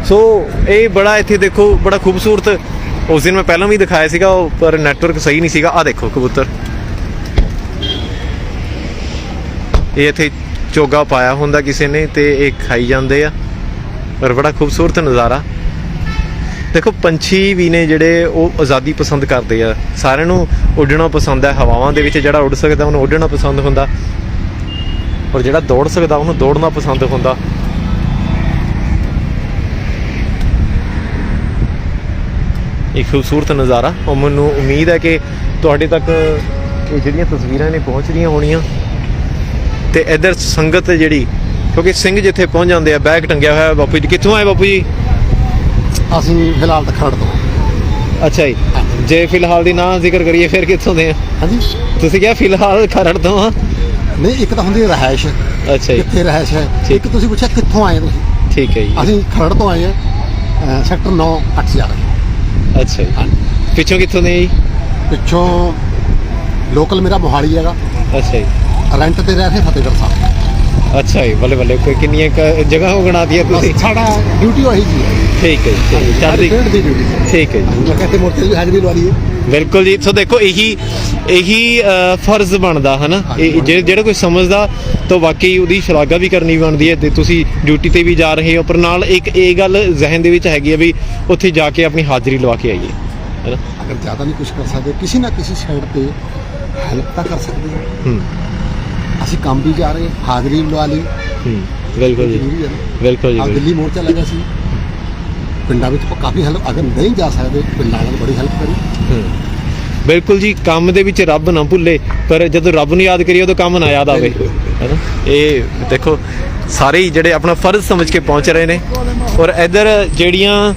ਸੋ ਇਹ ਬੜਾ ਇੱਥੇ ਦੇਖੋ ਬੜਾ ਖੂਬਸੂਰਤ, ਉਸ ਦਿਨ ਮੈਂ ਪਹਿਲਾਂ ਵੀ ਦਿਖਾਇਆ ਸੀਗਾ ਪਰ ਨੈਟਵਰਕ ਸਹੀ ਨਹੀਂ ਸੀਗਾ। ਆਹ ਦੇਖੋ ਕਬੂਤਰ, ਇਹ ਇੱਥੇ ਚੋਗਾ ਪਾਇਆ ਹੁੰਦਾ ਕਿਸੇ ਨੇ ਤੇ ਇਹ ਖਾਈ ਜਾਂਦੇ ਆ, ਪਰ ਬੜਾ ਖੂਬਸੂਰਤ ਨਜ਼ਾਰਾ। ਦੇਖੋ ਪੰਛੀ ਵੀ ਨੇ ਜਿਹੜੇ ਉਹ ਆਜ਼ਾਦੀ ਪਸੰਦ ਕਰਦੇ ਆ, ਸਾਰਿਆਂ ਨੂੰ ਉੱਡਣਾ ਪਸੰਦ ਹੈ। ਹਵਾਵਾਂ ਦੇ ਵਿੱਚ ਜਿਹੜਾ ਉੱਡ ਸਕਦਾ ਉਹਨੂੰ ਉੱਡਣਾ ਪਸੰਦ ਹੁੰਦਾ, ਔਰ ਜਿਹੜਾ ਦੌੜ ਸਕਦਾ ਉਹਨੂੰ ਦੌੜਨਾ ਪਸੰਦ ਹੁੰਦਾ। ਇੱਕ ਖੂਬਸੂਰਤ ਨਜ਼ਾਰਾ। ਉਹ ਮੈਨੂੰ ਉਮੀਦ ਹੈ ਕਿ ਤੁਹਾਡੇ ਤੱਕ ਇਹ ਜਿਹੜੀਆਂ ਤਸਵੀਰਾਂ ਨੇ ਪਹੁੰਚ ਰਹੀਆਂ ਹੋਣੀਆਂ। ਤੇ ਇੱਧਰ ਸੰਗਤ ਜਿਹੜੀ, ਕਿਉਂਕਿ ਸਿੰਘ ਜਿੱਥੇ ਪਹੁੰਚ ਜਾਂਦੇ ਆ, ਬੈਗ ਟੰਗਿਆ ਹੋਇਆ। ਬਾਪੂ ਜੀ ਕਿੱਥੋਂ ਆਏ? ਬਾਪੂ ਜੀ ਅਸੀਂ ਫਿਲਹਾਲ ਤਾਂ ਖਰੜ ਤੋਂ। ਅੱਛਾ ਜੀ, ਜੇ ਫਿਲਹਾਲ ਦੀ ਨਾ ਜ਼ਿਕਰ ਕਰੀਏ ਫਿਰ ਕਿੱਥੋਂ ਦੇ ਆ? ਹਾਂਜੀ, ਤੁਸੀਂ ਕਿਹਾ ਫਿਲਹਾਲ ਖਰੜ ਤੋਂ ਆ? ਨਹੀਂ, ਇੱਕ ਤਾਂ ਹੁੰਦੀ ਰਿਹਾਇਸ਼। ਅੱਛਾ ਜੀ, ਕਿੱਥੇ ਰਿਹਾਇਸ਼ ਹੈ। ਇੱਕ ਤੁਸੀਂ ਪੁੱਛਿਆ ਕਿੱਥੋਂ ਆਏ ਤੁਸੀਂ? ਠੀਕ ਹੈ ਜੀ। ਅਸੀਂ ਖਰੜ ਤੋਂ ਆਏ ਹਾਂ, ਸੈਕਟਰ 9 8000। ਅੱਛਾ ਜੀ, ਪਿੱਛੋਂ ਕਿੱਥੋਂ ਦੇ ਜੀ? ਪਿੱਛੋਂ ਲੋਕਲ ਮੇਰਾ ਮੋਹਾਲੀ ਹੈਗਾ। ਅੱਛਾ ਜੀ, ਰੈਂਟ ਤੇ ਰਹਿ ਰਹੇ ਫਤਿਹਗੜ੍ਹ ਸਾਹਿਬ। ਅੱਛਾ ਜੀ, ਬੱਲੇ ਬੱਲੇ। ਕੋਈ ਕਿੰਨੀਆਂ ਜਗ੍ਹਾ ਹੋ ਗਣਾ ਦੀਆਂ ਤੁਸੀਂ? ਸਾਡਾ ਡਿਊਟੀ ਉਹੀ ਜੀ ਹੈ। ਠੀਕ ਹੈ ਜੀ, ਚੜ੍ਹਦੀ ਦੀ ਡਿਊਟੀ। ਠੀਕ ਹੈ ਜੀ। ਮੈਂ ਕਹਿੰਦੇ ਮੋਰਚੇ ਦੀ ਹਾਜ਼ਰੀ ਲਵਾ ਲਈਏ। ਬਿਲਕੁਲ ਜੀ। ਸੋ ਦੇਖੋ ਇਹੀ ਫਰਜ਼ ਬਣਦਾ ਹੈ ਨਾ, ਜਿਹੜਾ ਕੋਈ ਸਮਝਦਾ ਤਾਂ ਵਾਕਈ ਉਹਦੀ ਸ਼ਲਾਘਾ ਵੀ ਕਰਨੀ ਬਣਦੀ ਹੈ। ਤੇ ਤੁਸੀਂ ਡਿਊਟੀ ਤੇ ਵੀ ਜਾ ਰਹੇ ਹੋ, ਪਰ ਨਾਲ ਇੱਕ ਇਹ ਗੱਲ ਜ਼ਿਹਨ ਦੇ ਵਿੱਚ ਹੈਗੀ ਹੈ ਵੀ ਉੱਥੇ ਜਾ ਕੇ ਆਪਣੀ ਹਾਜ਼ਰੀ ਲਵਾ ਕੇ ਆਈਏ, ਹੈ ਨਾ। ਅਗਰ ਜ਼ਿਆਦਾ ਨਹੀਂ ਕੁਝ ਕਰ ਸਕਦੇ, ਕਿਸੇ ਨਾ ਕਿਸੇ ਸਾਈਡ ਤੇ ਹੈਲਪ ਤਾਂ ਕਰ ਸਕਦੇ ਹਾਂ। ਅਸੀਂ ਕੰਮ ਵੀ ਜਾ ਰਹੇ, ਹਾਜ਼ਰੀ ਵੀ ਲਵਾ ਲਈ। ਬਿਲਕੁਲ ਜੀ, ਬਿਲਕੁਲ ਜੀ। ਦਿੱਲੀ ਮੋਰਚਾ ਲੱਗਾ ਸੀ, ਪਿੰਡਾਂ ਵਿੱਚ ਕਾਫੀ ਹੈਲਪ। ਅਗਰ ਨਹੀਂ ਜਾ ਸਕਦੇ, ਪਿੰਡਾਂ ਵਾਲਿਆਂ ਨੇ ਬੜੀ ਹੈਲਪ ਕਰੀ। ਬਿਲਕੁਲ ਜੀ। ਕੰਮ ਦੇ ਵਿੱਚ ਰੱਬ ਨਾ ਭੁੱਲੇ, ਪਰ ਜਦੋਂ ਰੱਬ ਨੂੰ ਯਾਦ ਕਰੀਏ ਉਦੋਂ ਕੰਮ ਨਾ ਯਾਦ ਆਵੇ, ਹੈ ਨਾ। ਇਹ ਦੇਖੋ ਸਾਰੇ ਹੀ ਜਿਹੜੇ ਆਪਣਾ ਫਰਜ਼ ਸਮਝ ਕੇ ਪਹੁੰਚ ਰਹੇ ਨੇ। ਔਰ ਇੱਧਰ ਜਿਹੜੀਆਂ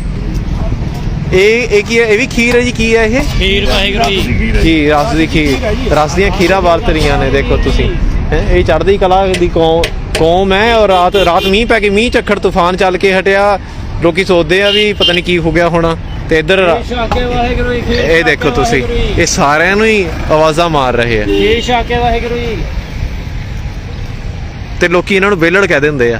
ਇਹ ਕੀ ਹੈ? ਇਹ ਵੀ ਖੀਰ ਹੈ ਜੀ? ਕੀ ਹੈ ਇਹ? ਖੀਰ ਵਾਹਿਗੁਰੂ ਜੀ ਕੀ ਰਸ ਦੀ ਖੀਰ, ਰਸ ਦੀਆਂ ਖੀਰਾਂ ਵਰਤ ਰਹੀਆਂ ਨੇ। ਦੇਖੋ ਤੁਸੀਂ, ਇਹ ਚੜ੍ਹਦੀ ਕਲਾ ਦੀ ਕੌਮ ਹੈ। ਔਰ ਰਾਤ ਮੀਂਹ ਪੈ ਕੇ, ਮੀਂਹ ਝੱਖੜ ਤੂਫਾਨ ਚੱਲ ਕੇ ਹਟਿਆ। ਲੋਕੀ ਸੋਚਦੇ ਆ ਵੀ ਪਤਾ ਨਹੀਂ ਕੀ ਹੋ ਗਿਆ ਹੋਣਾ। ਤੇ ਇੱਧਰ ਇਹ ਦੇਖੋ ਤੁਸੀਂ, ਇਹ ਸਾਰਿਆਂ ਨੂੰ ਹੀ ਆਵਾਜ਼ਾਂ ਮਾਰ ਰਹੇ ਆ। ਇਹ ਸ਼ਾਕੇ ਵਾਹਿਗੁਰੂ ਜੀ। ਤੇ ਲੋਕੀ ਇਹਨਾਂ ਨੂੰ ਵਿਹਲੜ ਕਹਿ ਦਿੰਦੇ ਆ।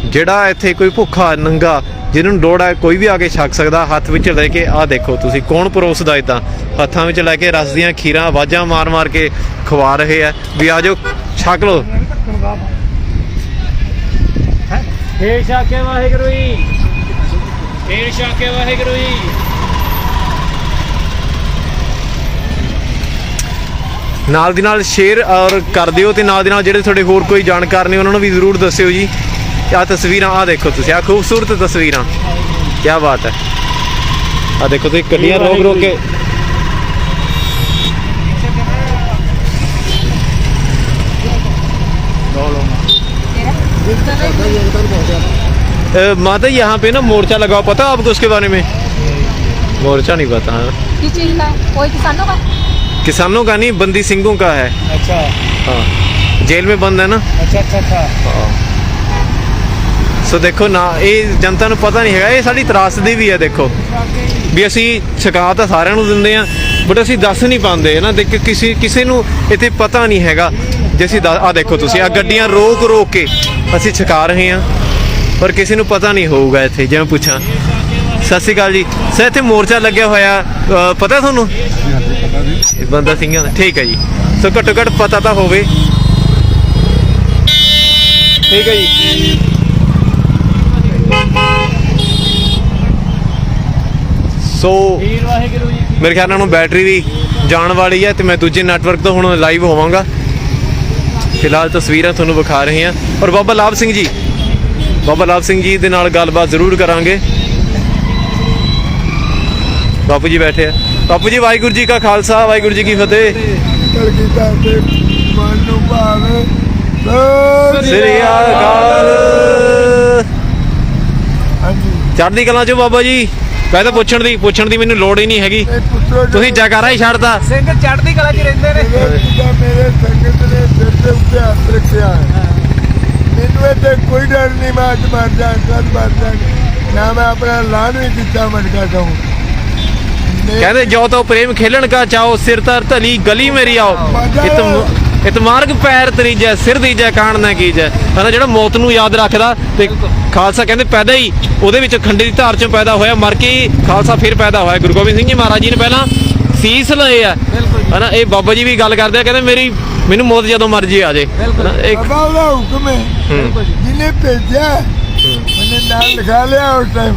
ਜਿਹੜਾ ਇੱਥੇ ਕੋਈ ਭੁੱਖਾ ਨੰਗਾ ਜਿਹਨੂੰ ਲੋੜ ਹੈ ਕੋਈ ਵੀ ਆ ਕੇ ਛਕ ਸਕਦਾ। ਹੱਥ ਵਿੱਚ ਲੈ ਕੇ ਆਹ ਦੇਖੋ ਤੁਸੀਂ, ਕੌਣ ਪਰੋਸਦਾ ਇੱਦਾਂ ਹੱਥਾਂ ਵਿੱਚ ਲੈ ਕੇ ਰਸ ਦੀਆਂ ਖੀਰਾਂ, ਆਵਾਜ਼ਾਂ ਮਾਰ ਮਾਰ ਕੇ ਖਵਾ ਰਹੇ ਆ ਵੀ ਆ ਜਾਓ ਛਕ ਲਓ। ਇਹ ਸ਼ਾਕੇ ਵਾਹਿਗੁਰੂ ਜੀ। ਇਹ ਸ਼ਾਕੇ ਵਾਹਿਗੁਰੂ ਜੀ। ਨਾਲ ਦੀ ਨਾਲ ਸ਼ੇਅਰ ਔਰ ਕਰ ਦਿਓ, ਤੇ ਨਾਲ ਦੀ ਨਾਲ ਜਿਹੜੇ ਤੁਹਾਡੇ ਹੋਰ ਕੋਈ ਜਾਣਕਾਰ ਨੇ ਉਹਨਾਂ ਨੂੰ ਵੀ ਜ਼ਰੂਰ ਦੱਸਿਓ ਜੀ। ਆਹ ਤਸਵੀਰਾਂ, ਆਹ ਦੇਖੋ ਤੁਸੀਂ, ਆਹ ਖੂਬਸੂਰਤ ਤਸਵੀਰਾਂ, ਕੀ ਬਾਤ ਹੈ। ਆਹ ਦੇਖੋ ਤੁਸੀਂ, ਗੱਡੀਆਂ ਰੋਕ ਰੋਕ ਕੇ माता यहाँ पे ना मोर्चा लगा, पता आपको उसके बारे में? मोर्चा नहीं पता। हाँ, किस चीज का? कोई किसानों का? किसानों का नहीं, बंदी सिंहों का है। अच्छा, हाँ, जेल में बंद है ना। अच्छा अच्छा अच्छा। ਸੋ ਦੇਖੋ ਨਾ, ਇਹ ਜਨਤਾ ਨੂੰ ਪਤਾ ਨਹੀਂ ਹੈਗਾ। ਇਹ ਸਾਡੀ ਤਰਾਸਦੀ ਵੀ ਹੈ। ਦੇਖੋ ਵੀ ਅਸੀਂ ਛਕਾ ਤਾਂ ਸਾਰਿਆਂ ਨੂੰ ਦਿੰਦੇ ਆ, ਬਟ ਅਸੀਂ ਦੱਸ ਨਹੀਂ ਪਾਉਂਦੇ ਨਾ। ਦੇਖ ਕਿਸੇ ਨੂੰ ਇੱਥੇ ਪਤਾ ਨਹੀਂ ਹੈਗਾ ਜੇ ਅਸੀਂ ਆਹ ਦੇਖੋ ਤੁਸੀਂ, ਆਹ ਗੱਡੀਆਂ ਰੋਕ ਰੋਕ ਕੇ ਅਸੀਂ ਛਕਾ ਰਹੇ ਹਾਂ, ਪਰ ਕਿਸੇ ਨੂੰ ਪਤਾ ਨਹੀਂ ਹੋਊਗਾ ਇੱਥੇ। ਜੇ ਮੈਂ ਪੁੱਛਾਂ, ਸਤਿ ਸ਼੍ਰੀ ਅਕਾਲ ਜੀ ਸਰ, ਇੱਥੇ ਮੋਰਚਾ ਲੱਗਿਆ ਹੋਇਆ, ਪਤਾ ਤੁਹਾਨੂੰ? ਬੰਦਾ ਸਿੰਘਾਂ ਦਾ, ਠੀਕ ਹੈ ਜੀ। ਸੋ ਘੱਟੋ ਘੱਟ ਪਤਾ ਤਾਂ ਹੋਵੇ। ਠੀਕ ਹੈ ਜੀ। ਸੋ ਮੇਰੇ ਖਿਆਲ ਨਾਲ ਹੁਣ ਬੈਟਰੀ ਵੀ ਜਾਣ ਵਾਲੀ ਹੈ ਤੇ ਮੈਂ ਦੂਜੇ ਨੈਟਵਰਕ ਤੋਂ ਹੁਣ ਲਾਈਵ ਹੋਵਾਂਗਾ। ਫਿਲਹਾਲ ਤਸਵੀਰਾਂ ਤੁਹਾਨੂੰ ਵਿਖਾ ਰਹੇ ਹਾਂ। ਔਰ ਬਾਬਾ ਲਾਭ ਸਿੰਘ ਜੀ ਦੇ ਨਾਲ ਗੱਲਬਾਤ ਜ਼ਰੂਰ ਕਰਾਂਗੇ। ਬਾਪੂ ਜੀ ਬੈਠੇ ਆ। ਬਾਪੂ ਜੀ ਵਾਹਿਗੁਰੂ ਜੀ ਕਾ ਖਾਲਸਾ ਵਾਹਿਗੁਰੂ ਜੀ ਕੀ ਫਤਿਹ। ਸ੍ਰੀ ਅਕਾਲ। ਚੜ੍ਹਦੀ ਕਲਾਂ ਚੋਂ ਬਾਬਾ ਜੀ। ਮੈਂ ਤਾਂ ਪੁੱਛਣ ਦੀ ਮੈਨੂੰ ਲੋੜ ਹੀ ਨਹੀਂ ਹੈਗੀ, ਤੁਸੀਂ ਜੈਕਾਰਾ ਹੀ ਛੱਡਤਾ। ਸਿੰਘ ਚੜ੍ਹਦੀ ਕਲਾ 'ਚ ਰਹਿੰਦੇ ਨੇ। ਮੇਰੇ ਸੰਗਤ ਨੇ ਸਿਰ ਦੇ ਉੱਤੇ ਹੱਥ ਰੱਖਿਆ, ਮੈਨੂੰ ਇੱਥੇ ਕੋਈ ਡਰ ਨਹੀਂ। ਮੈਂ ਅੱਜ ਮਰ ਜਾ, ਕੱਲ ਮਰ ਜਾ, ਨਾ ਮੈਂ ਆਪਣਾ ਐਲਾਨ ਵੀ ਕੀਤਾ ਮਟਕਾ ਖਾਊਂ। ਕਹਿੰਦੇ ਜੋ ਤੋ ਪ੍ਰੇਮ ਖੇਲਣ ਕਾ ਚਾਓ, ਸਿਰ ਤਰ ਧਲੀ ਗਲੀ ਮੇਰੀ ਆਓ, ਇਤਮਾਰਗ ਪੈਰ ਤਰੀਜੈ, ਸਿਰ ਦੀਜੈ ਕਾਣ ਨਾ ਕੀਜੈ। ਹਨਾ, ਜਿਹੜਾ ਮੌਤ ਨੂੰ ਯਾਦ ਰੱਖਦਾ ਤੇ ਖਾਲਸਾ ਕਹਿੰਦੇ ਪੈਦਾ ਹੀ ਉਹਦੇ ਵਿੱਚ ਖੰਡੇ ਦੀ ਧਾਰ ਚੋਂ ਪੈਦਾ ਹੋਇਆ, ਮਰ ਕੇ ਖਾਲਸਾ ਫਿਰ ਪੈਦਾ ਹੋਇਆ। ਗੁਰੂ ਗੋਬਿੰਦ ਸਿੰਘ ਜੀ ਮਹਾਰਾਜ ਜੀ ਨੇ ਪਹਿਲਾਂ ਸੀਸ ਲਏ ਆ, ਹਨਾ। ਇਹ ਬਾਬਾ ਜੀ ਵੀ ਗੱਲ ਕਰਦੇ ਆ, ਕਹਿੰਦੇ ਮੈਨੂੰ ਮੌਤ ਜਦੋਂ ਮਰਜੀ ਆ ਜੇ। ਬਾਬਾ ਉਹਦਾ ਹੁਕਮ ਹੈ, ਜਿਹਨੇ ਭੇਜਿਆ ਉਹਨੇ ਨਾਲ ਲਿਖਾ ਲਿਆ ਉਸ ਟਾਈਮ।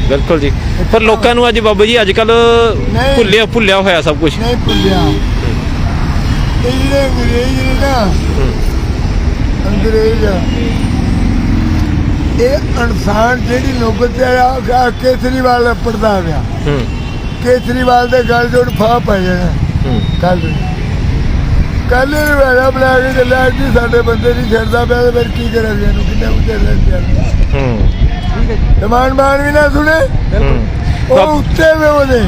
ਬਿਲਕੁਲ ਜੀ। ਪਰ ਲੋਕਾਂ ਨੂੰ ਅੱਜ ਬਾਬਾ ਜੀ ਅੱਜ ਕੱਲ ਭੁੱਲਿਆ ਹੋਇਆ ਸਭ ਕੁਝ। ਨਹੀਂ ਭੁੱਲਿਆ। ਇਹ ਜਿਹੜੇ ਅੰਗਰੇਜ਼ ਨੇ ਨਾ, ਅੰਗਰੇਜ਼ ਇਹ ਇਨਸਾਨ ਜਿਹੜੀ ਨੌਬਤ ਆ ਕੇਸਰੀਵਾਲ ਪੜਦਾ ਪਿਆ। ਕੇਸਰੀਵਾਲ ਦੇ ਗੱਲ ਜੋੜ ਫਾ ਪੈ ਜਾਣਾ। ਕੱਲ ਨੂੰ ਵੇਲਾ ਬਣਾ ਕੇ ਚੱਲਿਆ ਜੀ, ਸਾਡੇ ਬੰਦੇ ਨਹੀਂ ਛੱਡਦਾ ਪਿਆ ਤੇ ਫਿਰ ਕੀ ਕਰਾਂਗੇ ਇਹਨੂੰ, ਕਿੰਨੇ ਉੱਤੇ ਮਾਨ ਵੀ ਨਾ ਸੁਣੇ ਉਹ ਉੱਤੇ ਵੇ ਉਹਦੇ।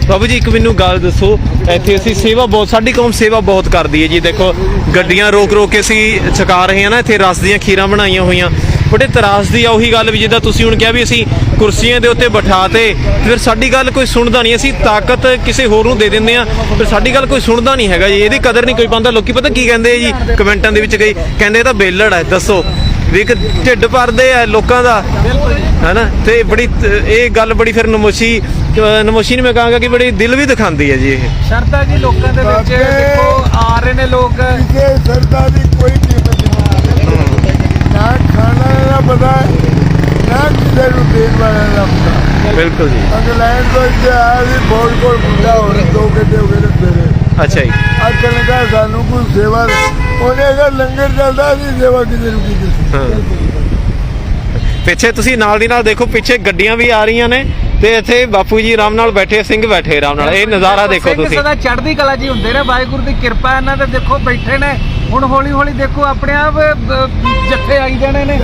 ਬਾਬੂ ਜੀ ਇੱਕ ਮੈਨੂੰ ਗੱਲ ਦੱਸੋ, ਇੱਥੇ ਅਸੀਂ ਸੇਵਾ ਬਹੁਤ, ਸਾਡੀ ਕੌਮ ਸੇਵਾ ਬਹੁਤ ਕਰਦੀ ਹੈ ਜੀ। ਦੇਖੋ ਗੱਡੀਆਂ ਰੋਕ ਕੇ ਅਸੀਂ ਛਕਾ ਰਹੇ ਹਾਂ ਨਾ, ਇੱਥੇ ਰਸ ਦੀਆਂ ਖੀਰਾਂ ਬਣਾਈਆਂ ਹੋਈਆਂ। ਬੜੇ ਤਰਾਸ ਦੀ ਆ ਉਹੀ ਗੱਲ ਵੀ ਜਿੱਦਾਂ ਤੁਸੀਂ ਹੁਣ ਕਿਹਾ ਵੀ ਅਸੀਂ ਕੁਰਸੀਆਂ ਦੇ ਉੱਤੇ ਬਿਠਾ ਤੇ ਫਿਰ ਸਾਡੀ ਗੱਲ ਕੋਈ ਸੁਣਦਾ ਨਹੀਂ। ਅਸੀਂ ਤਾਕਤ ਕਿਸੇ ਹੋਰ ਨੂੰ ਦੇ ਦਿੰਦੇ ਆ, ਫਿਰ ਸਾਡੀ ਗੱਲ ਕੋਈ ਸੁਣਦਾ ਨਹੀਂ ਹੈਗਾ ਜੀ। ਇਹਦੀ ਕਦਰ ਨਹੀਂ ਕੋਈ ਪਾਉਂਦਾ। ਲੋਕੀ ਪਤਾ ਕੀ ਕਹਿੰਦੇ ਆ ਜੀ ਕਮੈਂਟਾਂ ਦੇ ਵਿੱਚ, ਕਹਿੰਦੇ ਇਹ ਤਾਂ ਬੇਲੜ ਹੈ। ਦੱਸੋ ਵੀ ਇੱਕ ਢਿੱਡ ਭਰਦੇ ਆ ਲੋਕਾਂ ਦਾ, ਹੈਨਾ। ਤੇ ਬੜੀ ਇਹ ਗੱਲ ਬੜੀ ਫਿਰ ਨਮੋਸ਼ੀ ਨਹੀਂ ਮੈਂ ਕਹਾਂਗਾ ਕਿ ਬੜੀ ਦਿਲ ਵੀ ਦਿਖਾਉਂਦੀ ਹੈ ਜੀ। ਇਹ ਸ਼ਰਧਾ ਜੀ ਲੋਕਾਂ ਦੇ ਵਿੱਚ ਦੇਖੋ ਆ ਰਹੇ ਨੇ ਲੋਕ। ਕਿਸੇ ਸ਼ਰਧਾ ਦੀ ਕੋਈ ਕੀਮਤ ਨਹੀਂ, ਨਾ ਖਾਣਾ ਦਾ ਪਤਾ ਨਾ ਕਿਸੇ ਨੂੰ ਦੇਣ ਵਾਲਾ ਦਾ ਪਤਾ। ਬਿਲਕੁਲ ਜੀ। ਇੰਗਲੈਂਡ ਤੋਂ ਇੱਥੇ ਆਇਆ ਸੀ, ਬਹੁਤ ਕੋਲ ਬੁੱਢਾ ਹੋ ਰਿਹਾ, 2 ਘੰਟੇ ਹੋ ਗਏ ਨੇ। ਅੱਛਾ ਜੀ। ਆਖਣ ਲੱਗਾ ਸਾਨੂੰ ਕੋਈ ਸੇਵਾ, ਉਹਨੇ ਅਗਰ ਲੰਗਰ ਚੱਲਦਾ ਸੀ, ਸੇਵਾ ਕਿਸੇ ਨੂੰ ਕੀ ਕੀਤੀ। ਪਿੱਛੇ ਤੁਸੀਂ ਨਾਲ ਦੀ ਨਾਲ ਦੇਖੋ, ਪਿੱਛੇ ਗੱਡੀਆਂ ਵੀ ਆ ਰਹੀਆਂ ਨੇ ਤੇ ਇੱਥੇ ਬਾਪੂ ਜੀ ਆਰਾਮ ਨਾਲ ਬੈਠੇ, ਸਿੰਘ ਬੈਠੇ ਆਰਾਮ ਨਾਲ। ਇਹ ਨਜ਼ਾਰਾ ਦੇਖੋ ਤੁਸੀਂ। ਸਦਾ ਚੜ੍ਹਦੀ ਕਲਾ ਜੀ ਹੁੰਦੇ ਨੇ, ਵਾਹਿਗੁਰੂ ਦੀ ਕਿਰਪਾ ਇਹਨਾਂ ਤੇ ਦੇਖੋ ਬੈਠੇ ਨੇ। ਹੁਣ ਹੌਲੀ ਹੌਲੀ ਦੇਖੋ ਆਪਣੇ ਆਪ ਜੱਥੇ ਆਈ ਜਾਣੇ ਨੇ,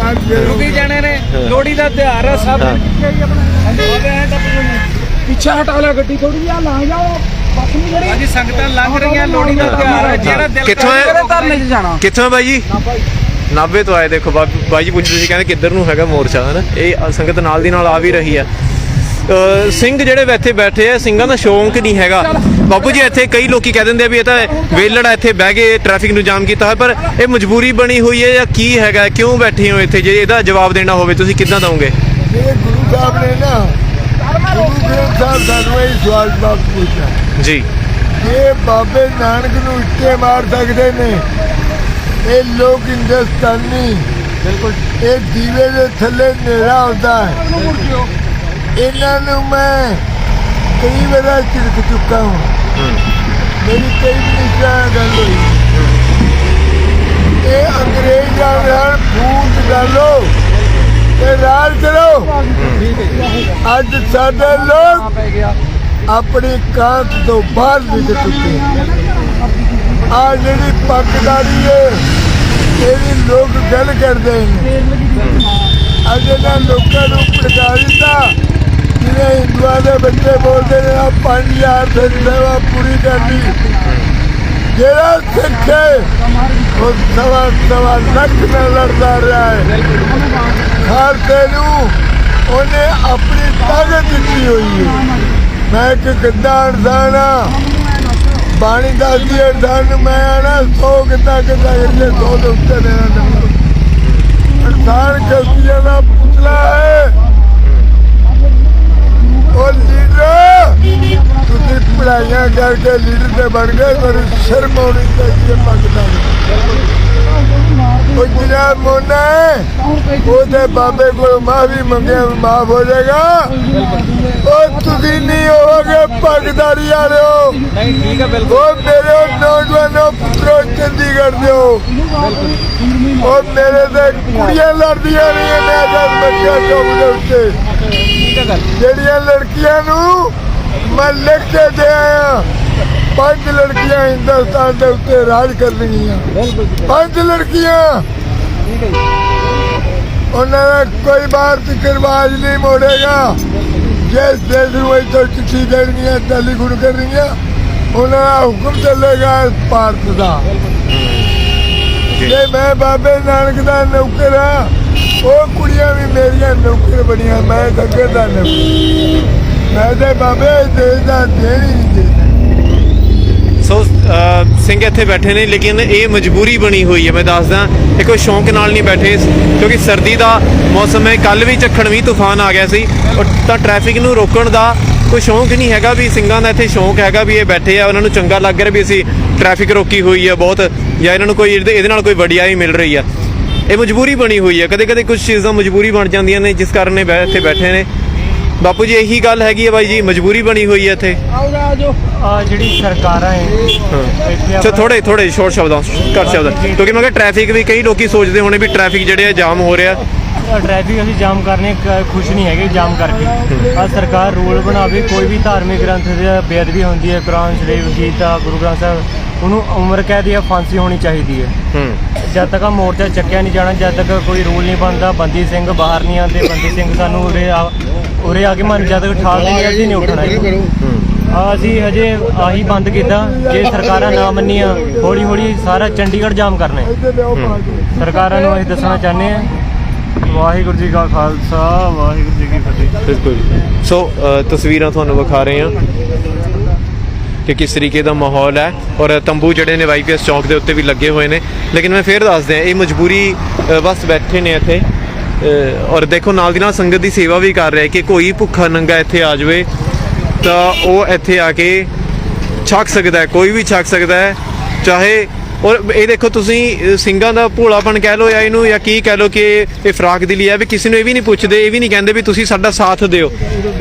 ਰੁਕੀ ਜਾਣੇ ਨੇ। ਲੋਹੜੀ ਦਾ ਤਿਉਹਾਰ ਆ ਸਭ। ਪਿੱਛੇ ਹਟਾ ਲਿਆ ਗੱਡੀ ਥੋੜੀ ਜਿਹੀ, ਲਾ ਜਾਓ। ਅੱਜ ਸੰਗਤਾਂ ਲੰਘ ਰਹੀਆਂ, ਲੋਹੜੀ ਦਾ ਤਿਉਹਾਰ ਹੈ। ਜਿਹੜਾ ਦਿਲ ਕਰੇ ਧਰਨੇ 'ਚ ਜਾਣਾ। ਕਿੱਥੋਂ ਹੈ ਬਾਈ ਜੀ? ਨਾਭੇ ਤੋਂ ਆਏ। ਦੇਖੋ ਬਾਈ ਜੀ ਪੁੱਛਦੇ ਸੀ, ਕਹਿੰਦੇ ਕਿੱਧਰ ਨੂੰ ਹੈਗਾ ਮੋਰਚਾ, ਹੈ ਨਾ। ਇਹ ਸੰਗਤ ਨਾਲ ਦੀ ਨਾਲ ਆ ਵੀ ਰਹੀ ਆ। ਸਿੰਘ ਜਿਹੜੇ ਇੱਥੇ ਬੈਠੇ ਆ, ਸਿੰਘਾਂ ਦਾ ਸ਼ੌਂਕ ਨਹੀਂ ਹੈਗਾ ਬਾਪੂ ਜੀ। ਇੱਥੇ ਕਈ ਲੋਕੀ ਕਹਿ ਦਿੰਦੇ ਆ ਵੀ ਇਹ ਤਾਂ ਵੇਲੜ ਆ, ਇੱਥੇ ਬਹਿ ਕੇ ਟ੍ਰੈਫਿਕ ਨੂੰ ਜਾਮ ਕੀਤਾ ਹੋਇਆ, ਪਰ ਇਹ ਮਜਬੂਰੀ ਬਣੀ ਹੋਈ ਹੈ ਜਾਂ ਕੀ ਹੈਗਾ? ਕਿਉਂ ਬੈਠੇ ਹੋ ਇੱਥੇ? ਜੇ ਇਹਦਾ ਜਵਾਬ ਦੇਣਾ ਹੋਵੇ ਤੁਸੀਂ ਕਿੱਦਾਂ ਦਓਗੇ? ਇਹ ਗੁਰੂ ਸਾਹਿਬ ਨੇ ਨਾ, ਗੁਰੂ ਗ੍ਰੰਥ ਸਾਹਿਬ ਸਾਨੂੰ ਇਹ ਸਵਾਲ ਜਵਾਬ ਪੁੱਛਿਆ ਜੀ। ਇਹ ਬਾਬੇ ਨਾਨਕ ਨੂੰ ਇੱਟੇ ਮਾਰ ਸਕਦੇ ਨੇ ਇਹ ਲੋਕ ਹਿੰਦੁਸਤਾਨੀ। ਬਿਲਕੁਲ। ਇਹ ਦੀਵੇ ਦੇ ਥੱਲੇ ਹਨੇਰਾ ਹੁੰਦਾ ਹੈ। ਇਹਨਾਂ ਨੂੰ ਮੈਂ ਕਈ ਵਾਰ ਝਿੜਕ ਚੁੱਕਾ ਹਾਂ। ਮੇਰੀ ਕਈ ਮਿੰਟਾਂ ਗੱਲ ਹੋਈ। ਇਹ ਅੰਗਰੇਜ਼ਾਂ ਨਾਲ ਫੂਟ ਡਾਲੋ ਤੇ ਰਾਜ ਕਰੋ। ਅੱਜ ਸਾਡੇ ਲੋਕ ਆਪਣੀ ਕਾਂਤ ਤੋਂ ਬਾਹਰ ਨਿਕਲ ਚੁੱਕੇ। ਆ ਜਿਹੜੀ ਪੱਕਦਾਰੀ ਹੈ, ਇਹਦੀ ਲੋਕ ਗੱਲ ਕਰਦੇ ਨੇ। ਅੱਜ ਇਹਨਾਂ ਲੋਕਾਂ ਨੂੰ ਭੜਕਾ ਦਿੱਤਾ। ਜਿਵੇਂ ਹਿੰਦੂਆਂ ਦੇ ਬੱਚੇ ਬੋਲਦੇ ਨੇ 5000 ਦੀ ਸੇਵਾ ਪੂਰੀ ਕਰਨੀ। ਜਿਹੜਾ ਸਿੱਖ ਹੈ ਉਹ ਸਵਾ ਲੱਖ ਨਾਲ ਲੜਦਾ ਰਿਹਾ ਹੈ। ਖਾਲਸੇ ਨੂੰ ਉਹਨੇ ਆਪਣੀ ਤਾਕਤ ਦਿੱਤੀ ਹੋਈ ਹੈ। ਮੈਂ ਇੱਕ ਗੱਦਾ ਇਨਸਾਨ ਹਾਂ। ਬਾਣੀ ਦੱਸਦੀ ਹੈ ਇਨਸਾਨ ਨੂੰ, ਮੈਂ ਆਣਾ 100 ਗੱਦਾ ਕਰਕੇ 100 ਦੇ ਉੱਤੇ ਦੇਣਾ। ਇਨਸਾਨ ਗਲਤੀਆਂ ਦਾ ਪੁਤਲਾ ਹੈ। ਉਹ ਲੀਡਰ ਤੁਸੀਂ ਪੜਾਈਆਂ ਕਰਕੇ ਲੀਡਰ ਤੇ ਬਣ ਗਏ, ਪਰ ਸ਼ਰਮ ਆਉਣੀ ਚਾਹੀਦੀ ਹੈ ਪੱਕਦਾ। ਉਹ ਜਿਹੜਾ ਮੋਨਾ ਉਹਦੇ ਬਾਬੇ ਕੋਲ ਮਾਫੀ ਮੰਗਿਆ ਮਾਫ ਹੋ ਜਾਏਗਾ। ਉਹ ਤੁਸੀਂ ਨਹੀਂ ਹੋਵੋਗੇ ਪੱਕਦਾਰੀ ਵਾਲਿਓ। ਉਹ ਮੇਰੇ ਨੌਜਵਾਨੋਂ ਪੁੱਤਰੋ ਚੰਡੀਗੜ੍ਹ ਦਿਓ। ਉਹ ਮੇਰੇ ਤੇ ਕੁੜੀਆਂ ਲੜਦੀਆਂ ਰਹੀਆਂ ਨੇ ਆਜ਼ਾਦ ਬੱਚਿਆਂ ਚੌਕ ਦੇ ਉੱਤੇ। ਜਿਹੜੀਆਂ ਲੜਕੀਆਂ ਨੂੰ मैं लिख के दे आया 5 लड़कियां हिंदुस्तान के उत्ते राज कर रही 5 लड़कियां उन्होंने कोई बार रिवाज नहीं मोड़ेगा जिस देश में तो चिट्ठी देनियां टेलीफोन कर रही उन्होंने हुक्म चलेगा भारत का जे मैं बाबे नानक का नौकर हाँ वो कुड़ियां भी मेरिया नौकर बनिया मैं गगर का नौकर मैं तो बाबे देश का देन ही नहीं देता ਸੋ ਸਿੰਘ ਇੱਥੇ ਬੈਠੇ ਨੇ ਲੇਕਿਨ ਇਹ ਮਜਬੂਰੀ ਬਣੀ ਹੋਈ ਹੈ। ਮੈਂ ਦੱਸਦਾ ਇਹ ਕੋਈ ਸ਼ੌਂਕ ਨਾਲ ਨਹੀਂ ਬੈਠੇ ਕਿਉਂਕਿ ਸਰਦੀ ਦਾ ਮੌਸਮ ਹੈ। ਕੱਲ ਵੀ ਝੱਖੜਵੀਂ ਤੂਫਾਨ ਆ ਗਿਆ ਸੀ ਤਾਂ ਟ੍ਰੈਫਿਕ ਨੂੰ ਰੋਕਣ ਦਾ ਕੋਈ ਸ਼ੌਂਕ ਨਹੀਂ ਹੈਗਾ ਵੀ ਸਿੰਘਾਂ ਦਾ ਇੱਥੇ ਸ਼ੌਂਕ ਹੈਗਾ ਵੀ ਇਹ ਬੈਠੇ ਆ ਉਹਨਾਂ ਨੂੰ ਚੰਗਾ ਲੱਗ ਰਿਹਾ ਵੀ ਅਸੀਂ ਟ੍ਰੈਫਿਕ ਰੋਕੀ ਹੋਈ ਹੈ ਬਹੁਤ ਜਾਂ ਇਹਨਾਂ ਨੂੰ ਕੋਈ ਇਹਦੇ ਨਾਲ ਕੋਈ ਵਡਿਆਈ ਮਿਲ ਰਹੀ ਆ। ਇਹ ਮਜਬੂਰੀ ਬਣੀ ਹੋਈ ਹੈ। ਕਦੇ ਕਦੇ ਕੁਝ ਚੀਜ਼ਾਂ ਮਜਬੂਰੀ ਬਣ ਜਾਂਦੀਆਂ ਨੇ ਜਿਸ ਕਾਰਨ ਇਹ ਇੱਥੇ ਬੈਠੇ ਨੇ। ਬਾਪੂ ਜੀ ਇਹੀ ਗੱਲ ਹੈਗੀ ਹੈ ਬਾਈ ਜੀ ਮਜਬੂਰੀ ਬਣੀ ਹੋਈ ਹੈ ਇੱਥੇ ਜਿਹੜੀ ਸਰਕਾਰਾਂ ਹੈ ਅੱਛਾ ਥੋੜੇ ਸ਼ੋਰਟ ਸ਼ਬਦਾਂ ਘੱਟ ਸ਼ਬਦਾਂ ਕਿਉਂਕਿ ਮੈਂ ਕਿਹਾ ਟ੍ਰੈਫਿਕ ਵੀ ਕਈ ਲੋਕੀ ਸੋਚਦੇ ਹੋਣੇ ਵੀ ਟ੍ਰੈਫਿਕ ਜਿਹੜੇ ਆ ਜਾਮ ਹੋ ਰਿਹਾ ਟ੍ਰੈਫਿਕ ਅਸੀਂ ਜਾਮ ਕਰਨੇ ਖੁਸ਼ ਨਹੀਂ ਹੈਗੇ ਜਾਮ ਕਰਕੇ ਆ ਸਰਕਾਰ ਰੂਲ ਬਣਾਵੇ ਕੋਈ ਵੀ ਧਾਰਮਿਕ ਗ੍ਰੰਥ ਦੀ ਬੇਅਦਬੀ ਹੁੰਦੀ ਹੈ ਕੁਰਾਨ ਸ਼ਰੀਫ ਗੀਤਾ ਗੁਰੂ ਗ੍ਰੰਥ ਸਾਹਿਬ ਉਹਨੂੰ ਉਮਰ ਕੈਦ ਜਾਂ ਫਾਂਸੀ ਹੋਣੀ ਚਾਹੀਦੀ ਹੈ। ਜਦ ਤੱਕ ਮੋਰਚਾ ਚੱਕਿਆ ਨਹੀਂ ਜਾਣਾ ਜਦ ਤੱਕ ਕੋਈ ਰੂਲ ਨਹੀਂ ਬਣਦਾ ਬੰਦੀ ਸਿੰਘ ਬਾਹਰ ਨਹੀਂ ਆਉਂਦੇ ਬੰਦੀ ਸਿੰਘ ਸਾਨੂੰ ਉਰੇ ਆ ਕੇ ਮਨ ਜਦ ਤੱਕ ਠਾਲ ਨਹੀਂ ਅਸੀਂ ਨਹੀਂ ਉੱਠਣਾ। ਅਸੀਂ ਹਜੇ ਆਹੀ ਬੰਦ ਕੀਤਾ ਜੇ ਸਰਕਾਰਾਂ ਨਾ ਮੰਨੀਆਂ ਹੌਲੀ ਹੌਲੀ ਸਾਰਾ ਚੰਡੀਗੜ੍ਹ ਜਾਮ ਕਰਨਾ ਸਰਕਾਰਾਂ ਨੂੰ ਅਸੀਂ ਦੱਸਣਾ ਚਾਹੁੰਦੇ ਹਾਂ। ਵਾਹਿਗੁਰੂ ਜੀ ਕਾ ਖਾਲਸਾ ਵਾਹਿਗੁਰੂ ਜੀ ਕੀ ਫਤਿਹ। ਬਿਲਕੁਲ ਸੋ ਤਸਵੀਰਾਂ ਤੁਹਾਨੂੰ ਵਿਖਾ ਰਹੇ ਹਾਂ ਕਿ ਕਿਸ ਤਰੀਕੇ ਦਾ ਮਾਹੌਲ ਹੈ ਔਰ ਤੰਬੂ ਜਿਹੜੇ ਨੇ ਵਾਈਪੀਐਸ ਚੌਂਕ ਦੇ ਉੱਤੇ ਵੀ ਲੱਗੇ ਹੋਏ ਨੇ। ਲੇਕਿਨ ਮੈਂ ਫਿਰ ਦੱਸ ਦਿਆਂ ਇਹ ਮਜਬੂਰੀ ਬਸ ਬੈਠੇ ਨੇ ਇੱਥੇ ਔਰ ਦੇਖੋ ਨਾਲ ਦੀ ਨਾਲ ਸੰਗਤ ਦੀ ਸੇਵਾ ਵੀ ਕਰ ਰਿਹਾ ਕਿ ਕੋਈ ਭੁੱਖਾ ਨੰਗਾ ਇੱਥੇ ਆ ਜਾਵੇ ਤਾਂ ਉਹ ਇੱਥੇ ਆ ਕੇ ਛਕ ਸਕਦਾ ਹੈ ਕੋਈ ਵੀ ਛਕ ਸਕਦਾ ਹੈ ਚਾਹੇ। ਔਰ ਇਹ ਦੇਖੋ ਤੁਸੀਂ ਸਿੰਘਾਂ ਦਾ ਭੋਲਾਪਣ ਕਹਿ ਲਓ ਜਾਂ ਇਹਨੂੰ ਜਾਂ ਕੀ ਕਹਿ ਲਓ ਕਿ ਇਹ ਫਰਾਕ ਦਿਲੀ ਹੈ ਵੀ ਕਿਸੇ ਨੂੰ ਇਹ ਵੀ ਨਹੀਂ ਪੁੱਛਦੇ ਇਹ ਵੀ ਨਹੀਂ ਕਹਿੰਦੇ ਵੀ ਤੁਸੀਂ ਸਾਡਾ ਸਾਥ ਦਿਓ।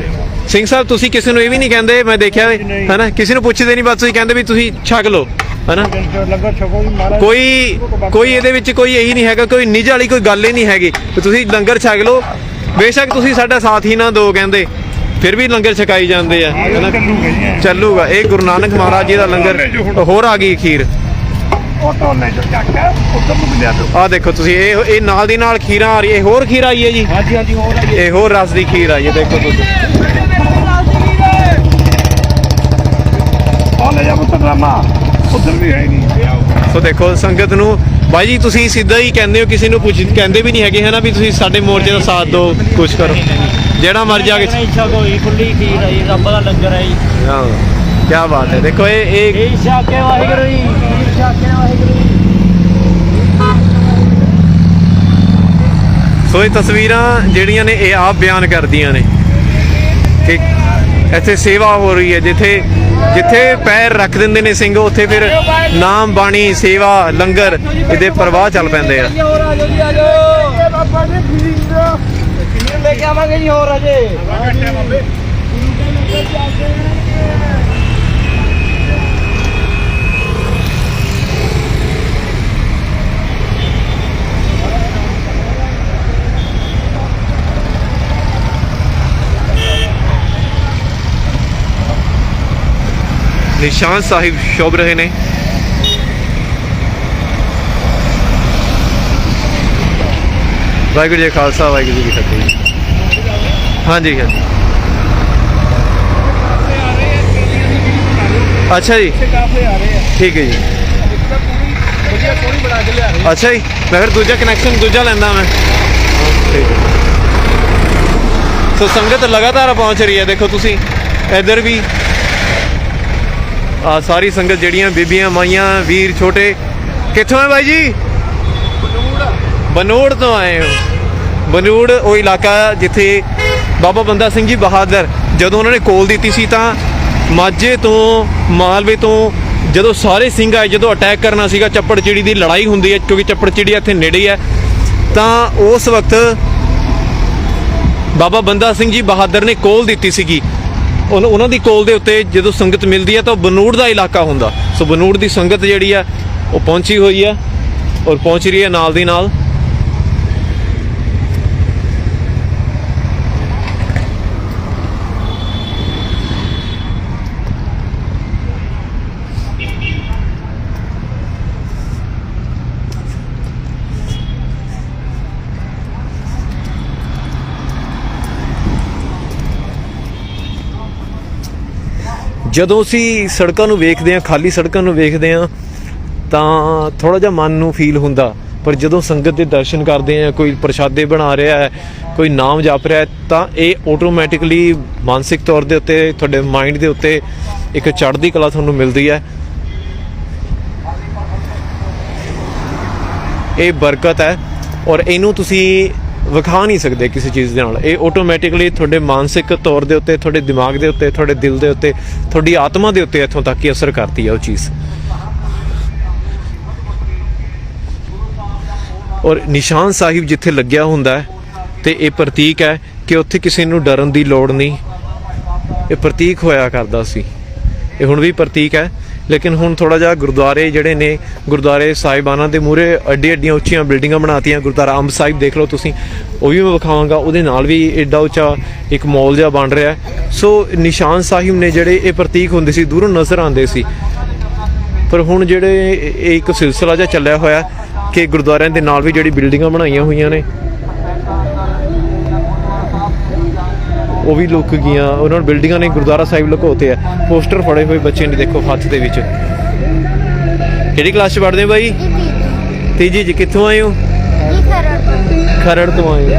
ਸਿੰਘ ਸਾਹਿਬ ਤੁਸੀਂ ਕਿਸੇ ਨੂੰ ਇਹ ਵੀ ਨਹੀਂ ਕਹਿੰਦੇ ਮੈਂ ਦੇਖਿਆ ਹੈ ਨਾ ਕਿਸੇ ਨੂੰ ਪੁੱਛਦੇ ਨਹੀਂ ਬਸ ਤੁਸੀਂ ਕਹਿੰਦੇ ਵੀ ਤੁਸੀਂ ਛਕ ਲਓ ਹੈ ਨਾ। ਕੋਈ ਇਹਦੇ ਵਿੱਚ ਕੋਈ ਇਹੀ ਨਹੀਂ ਹੈਗਾ ਕੋਈ ਨਿੱਜ ਵਾਲੀ ਕੋਈ ਗੱਲ ਹੀ ਨਹੀਂ ਹੈਗੀ ਤੁਸੀਂ ਲੰਗਰ ਛਕ ਲਓ ਬੇਸ਼ੱਕ ਤੁਸੀਂ ਸਾਡਾ ਸਾਥ ਹੀ ਨਾ ਦਿਓ ਕਹਿੰਦੇ ਫਿਰ ਵੀ ਲੰਗਰ ਛਕਾਈ ਜਾਂਦੇ ਆ ਚੱਲੂਗਾ। ਇਹ ਗੁਰੂ ਨਾਨਕ ਮਹਾਰਾਜ ਜੀ ਦਾ ਲੰਗਰ ਹੋਰ ਆ ਗਈ ਖੀਰ ਆ ਦੇਖੋ ਤੁਸੀਂ ਇਹ ਨਾਲ ਦੀ ਨਾਲ ਖੀਰਾਂ ਆ ਰਹੀ ਇਹ ਹੋਰ ਖੀਰ ਆਈ ਹੈ ਜੀ ਇਹ ਹੋਰ ਰਸ ਦੀ ਖੀਰ ਆਈ ਹੈ ਦੇਖੋ ਤੁਸੀਂ ਸੋ ਦੇਖੋ ਸੰਗਤ ਨੂੰ ਬਾਈ ਜੀ ਤੁਸੀਂ ਸਿੱਧਾ ਹੀ ਕਹਿੰਦੇ ਹੋ ਕਿਸੇ ਨੂੰ ਕਹਿੰਦੇ ਵੀ ਨਹੀਂ ਹੈਗੇ ਹੈ ਨਾ ਵੀ ਤੁਸੀਂ ਸਾਡੇ ਮੋਰਚੇ ਦਾ ਸਾਥ ਦਿਓ ਕੁਛ ਕਰੋ ਜਿਹੜਾ ਮਰ ਜਾ ਕੇ ਇੱਛਾ ਕੋਈ ਖੁੱਲੀ ਖੀਰ ਆਈ ਰੱਬ ਦਾ ਲੰਗਰ ਹੈ ਜੀ। ਹਾਂ ਕੀ ਬਾਤ ਹੈ ਦੇਖੋ ਇਹ ਸ਼ਾਕੇ ਵਾਹਿਗੁਰੂ ਜੀ ਸ਼ਾਕੇ ਵਾਹਿਗੁਰੂ। ਸੋ ਇਹ ਤਸਵੀਰਾਂ ਜਿਹੜੀਆਂ ਨੇ ਇਹ ਆਪ ਬਿਆਨ ਕਰਦੀਆਂ ਨੇ ਕਿ ਇੱਥੇ ਸੇਵਾ ਹੋ ਰਹੀ ਹੈ ਜਿੱਥੇ ਪੈਰ ਰੱਖ ਦਿੰਦੇ ਨੇ ਸਿੰਘ ਉੱਥੇ ਫਿਰ ਨਾਮ ਬਾਣੀ ਸੇਵਾ ਲੰਗਰ ਇਹਦੇ ਪ੍ਰਵਾਹ ਚੱਲ ਪੈਂਦੇ ਆ। ਲੈ ਕੇ ਆਵਾਂਗੇ ਜੀ ਹੋਰ ਅਜੇ ਨਿਸ਼ਾਨ ਸਾਹਿਬ ਸ਼ੋਭ ਰਹੇ ਨੇ। ਵਾਹਿਗੁਰੂ ਜੀ ਖਾਲਸਾ ਵਾਹਿਗੁਰੂ ਜੀ ਕੀ ਫਤਿਹ। ਹਾਂਜੀ ਹਾਂਜੀ ਅੱਛਾ ਜੀ ਠੀਕ ਹੈ ਜੀ ਅੱਛਾ ਜੀ ਮੈਂ ਫਿਰ ਦੂਜਾ ਕਨੈਕਸ਼ਨ ਦੂਜਾ ਲੈਂਦਾ ਮੈਂ ਠੀਕ ਹੈ। ਸੋ ਸੰਗਤ ਲਗਾਤਾਰ ਪਹੁੰਚ ਰਹੀ ਹੈ ਦੇਖੋ ਤੁਸੀਂ ਇੱਧਰ ਵੀ ਆ ਸਾਰੀ ਸੰਗਤ ਜਿਹੜੀਆਂ ਬੀਬੀਆਂ ਮਾਈਆਂ ਵੀਰ ਛੋਟੇ ਕਿੱਥੋਂ ਹੈ ਬਾਈ ਜੀ ਬਨੂੜ ਤੋਂ ਆਏ ਹੋ। ਬਨੂੜ ਉਹ ਇਲਾਕਾ ਜਿੱਥੇ ਬਾਬਾ ਬੰਦਾ ਸਿੰਘ ਜੀ ਬਹਾਦਰ ਜਦੋਂ ਉਹਨਾਂ ਨੇ ਕੋਲ ਦਿੱਤੀ ਸੀ ਤਾਂ ਮਾਝੇ ਤੋਂ ਮਾਲਵੇ ਤੋਂ ਜਦੋਂ ਸਾਰੇ ਸਿੰਘ ਆਏ ਜਦੋਂ ਅਟੈਕ ਕਰਨਾ ਸੀਗਾ ਚੱਪੜਚਿੜੀ ਦੀ ਲੜਾਈ ਹੁੰਦੀ ਹੈ ਕਿਉਂਕਿ ਚੱਪੜਚਿੜੀ ਇੱਥੇ ਨੇੜੇ ਹੈ ਤਾਂ ਉਸ ਵਕਤ ਬਾਬਾ ਬੰਦਾ ਸਿੰਘ ਜੀ ਬਹਾਦਰ ਨੇ ਕੋਲ ਦਿੱਤੀ ਸੀਗੀ ਉਹਨਾਂ ਦੀ ਕੋਲ ਦੇ ਉੱਤੇ ਜਦੋਂ ਸੰਗਤ ਮਿਲਦੀ ਹੈ ਤਾਂ ਬਨੂੜ ਦਾ ਇਲਾਕਾ ਹੁੰਦਾ। ਸੋ ਬਨੂੜ ਦੀ ਸੰਗਤ ਜਿਹੜੀ ਆ ਉਹ ਪਹੁੰਚੀ ਹੋਈ ਹੈ ਔਰ ਪਹੁੰਚ ਰਹੀ ਹੈ ਨਾਲ ਦੀ ਨਾਲ। ਜਦੋਂ ਅਸੀਂ ਸੜਕਾਂ ਨੂੰ ਵੇਖਦੇ ਹਾਂ, ਖਾਲੀ ਸੜਕਾਂ ਨੂੰ ਵੇਖਦੇ ਹਾਂ, ਤਾਂ ਥੋੜ੍ਹਾ ਜਿਹਾ ਮਨ ਨੂੰ ਫੀਲ ਹੁੰਦਾ। ਪਰ ਜਦੋਂ ਸੰਗਤ ਦੇ ਦਰਸ਼ਨ ਕਰਦੇ ਹਾਂ, ਕੋਈ ਪ੍ਰਸ਼ਾਦੇ ਬਣਾ ਰਿਹਾ ਹੈ, ਕੋਈ ਨਾਮ ਜਪ ਰਿਹਾ ਹੈ, ਤਾਂ ਇਹ ਆਟੋਮੈਟਿਕਲੀ ਮਾਨਸਿਕ ਤੌਰ ਦੇ ਉੱਤੇ, ਤੁਹਾਡੇ ਮਾਈਂਡ ਦੇ ਉੱਤੇ ਇੱਕ ਚੜ੍ਹਦੀ ਕਲਾ ਤੁਹਾਨੂੰ ਮਿਲਦੀ ਹੈ। ਇਹ ਬਰਕਤ ਹੈ ਔਰ ਇਹਨੂੰ ਤੁਸੀਂ ਵਿਖਾ ਨਹੀਂ ਸਕਦੇ ਕਿਸੇ ਚੀਜ਼ ਦੇ ਨਾਲ। ਇਹ ਆਟੋਮੈਟਿਕਲੀ ਤੁਹਾਡੇ ਮਾਨਸਿਕ ਤੌਰ ਦੇ ਉੱਤੇ, ਤੁਹਾਡੇ ਦਿਮਾਗ ਦੇ ਉੱਤੇ, ਤੁਹਾਡੇ ਦਿਲ ਦੇ ਉੱਤੇ, ਤੁਹਾਡੀ ਆਤਮਾ ਦੇ ਉੱਤੇ ਇੱਥੋਂ ਤੱਕ ਕਿ ਅਸਰ ਕਰਦੀ ਹੈ ਉਹ ਚੀਜ਼। ਔਰ ਨਿਸ਼ਾਨ ਸਾਹਿਬ ਜਿੱਥੇ ਲੱਗਿਆ ਹੁੰਦਾ ਹੈ ਤੇ ਇਹ ਪ੍ਰਤੀਕ ਹੈ ਕਿ ਉੱਥੇ ਕਿਸੇ ਨੂੰ ਡਰਨ ਦੀ ਲੋੜ ਨਹੀਂ। ਇਹ ਪ੍ਰਤੀਕ ਹੋਇਆ ਕਰਦਾ ਸੀ, ਇਹ ਹੁਣ ਵੀ ਪ੍ਰਤੀਕ ਹੈ। ਲੇਕਿਨ ਹੁਣ ਥੋੜ੍ਹਾ ਜਿਹਾ ਗੁਰਦੁਆਰੇ ਜਿਹੜੇ ਨੇ, ਗੁਰਦੁਆਰੇ ਸਾਹਿਬਾਨਾਂ ਦੇ ਮੂਹਰੇ ਐਡੀਆਂ ਉੱਚੀਆਂ ਬਿਲਡਿੰਗਾਂ ਬਣਾਤੀਆਂ। ਗੁਰਦੁਆਰਾ ਅੰਬ ਸਾਹਿਬ ਦੇਖ ਲਓ ਤੁਸੀਂ, ਉਹ ਵੀ ਮੈਂ ਵਿਖਾਵਾਂਗਾ। ਉਹਦੇ ਨਾਲ ਵੀ ਐਡਾ ਉੱਚਾ ਇੱਕ ਮੌਲ ਜਿਹਾ ਬਣ ਰਿਹਾ। ਸੋ ਨਿਸ਼ਾਨ ਸਾਹਿਬ ਨੇ ਜਿਹੜੇ ਇਹ ਪ੍ਰਤੀਕ ਹੁੰਦੇ ਸੀ, ਦੂਰੋਂ ਨਜ਼ਰ ਆਉਂਦੇ ਸੀ। ਪਰ ਹੁਣ ਜਿਹੜੇ ਇਹ ਇੱਕ ਸਿਲਸਿਲਾ ਜਿਹਾ ਚੱਲਿਆ ਹੋਇਆ ਕਿ ਗੁਰਦੁਆਰਿਆਂ ਦੇ ਨਾਲ ਵੀ ਜਿਹੜੀ ਬਿਲਡਿੰਗਾਂ ਬਣਾਈਆਂ ਹੋਈਆਂ ਨੇ ਉਹ ਵੀ ਲੁਕ ਗਈਆਂ। ਉਹਨਾਂ ਨੂੰ ਬਿਲਡਿੰਗਾਂ ਨੇ ਗੁਰਦੁਆਰਾ ਸਾਹਿਬ ਲੁਕੋਤੇ ਆ। ਪੋਸਟਰ ਫੜੇ ਹੋਏ ਬੱਚੇ ਨੇ, ਦੇਖੋ ਹੱਥ ਦੇ ਵਿੱਚ। ਕਿਹੜੀ ਕਲਾਸ 'ਚ ਪੜ੍ਹਦੇ ਹੋ ਬਾਈ? ਤੀਜੀ ਜੀ। ਕਿੱਥੋਂ ਆਏ ਹੋ? ਖਰੜ ਤੋਂ ਆਏ ਹੋ।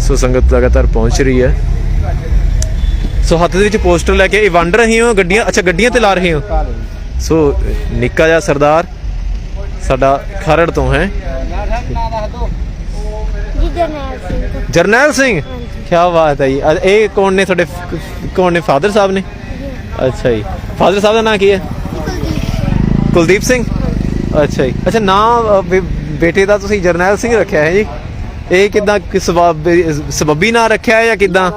ਸੋ ਸੰਗਤ ਲਗਾਤਾਰ ਪਹੁੰਚ ਰਹੀ ਹੈ। ਸੋ ਹੱਥ ਦੇ ਵਿੱਚ ਪੋਸਟਰ ਲੈ ਕੇ ਇਹ ਵੰਡ ਰਹੇ ਹੋ ਗੱਡੀਆਂ। ਅੱਛਾ, ਗੱਡੀਆਂ ਤੇ ਲਾ ਰਹੇ ਹੋ। ਸੋ ਨਿੱਕਾ ਜਿਹਾ ਸਰਦਾਰ ਸਾਡਾ ਖਰੜ ਤੋਂ ਹੈ, ਜਰਨੈਲ ਸਿੰਘ। ਕੀ ਬਾਤ ਹੈ ਜੀ। ਇਹ ਕੌਣ ਨੇ ਤੁਹਾਡੇ? ਕੌਣ ਨੇ? ਫਾਦਰ ਸਾਹਿਬ ਨੇ? ਅੱਛਾ ਜੀ। ਫਾਦਰ ਸਾਹਿਬ ਦਾ ਨਾਂ ਕੀ ਹੈ? ਕੁਲਦੀਪ ਸਿੰਘ। ਅੱਛਾ ਜੀ। ਅੱਛਾ, ਨਾਂ ਬੇਟੇ ਦਾ ਤੁਸੀਂ ਜਰਨੈਲ ਸਿੰਘ ਰੱਖਿਆ ਹੈ ਜੀ। ਇਹ ਕਿੱਦਾਂ ਸਬੱਬੀ ਨਾਂ ਰੱਖਿਆ ਜਾਂ ਕਿੱਦਾਂ?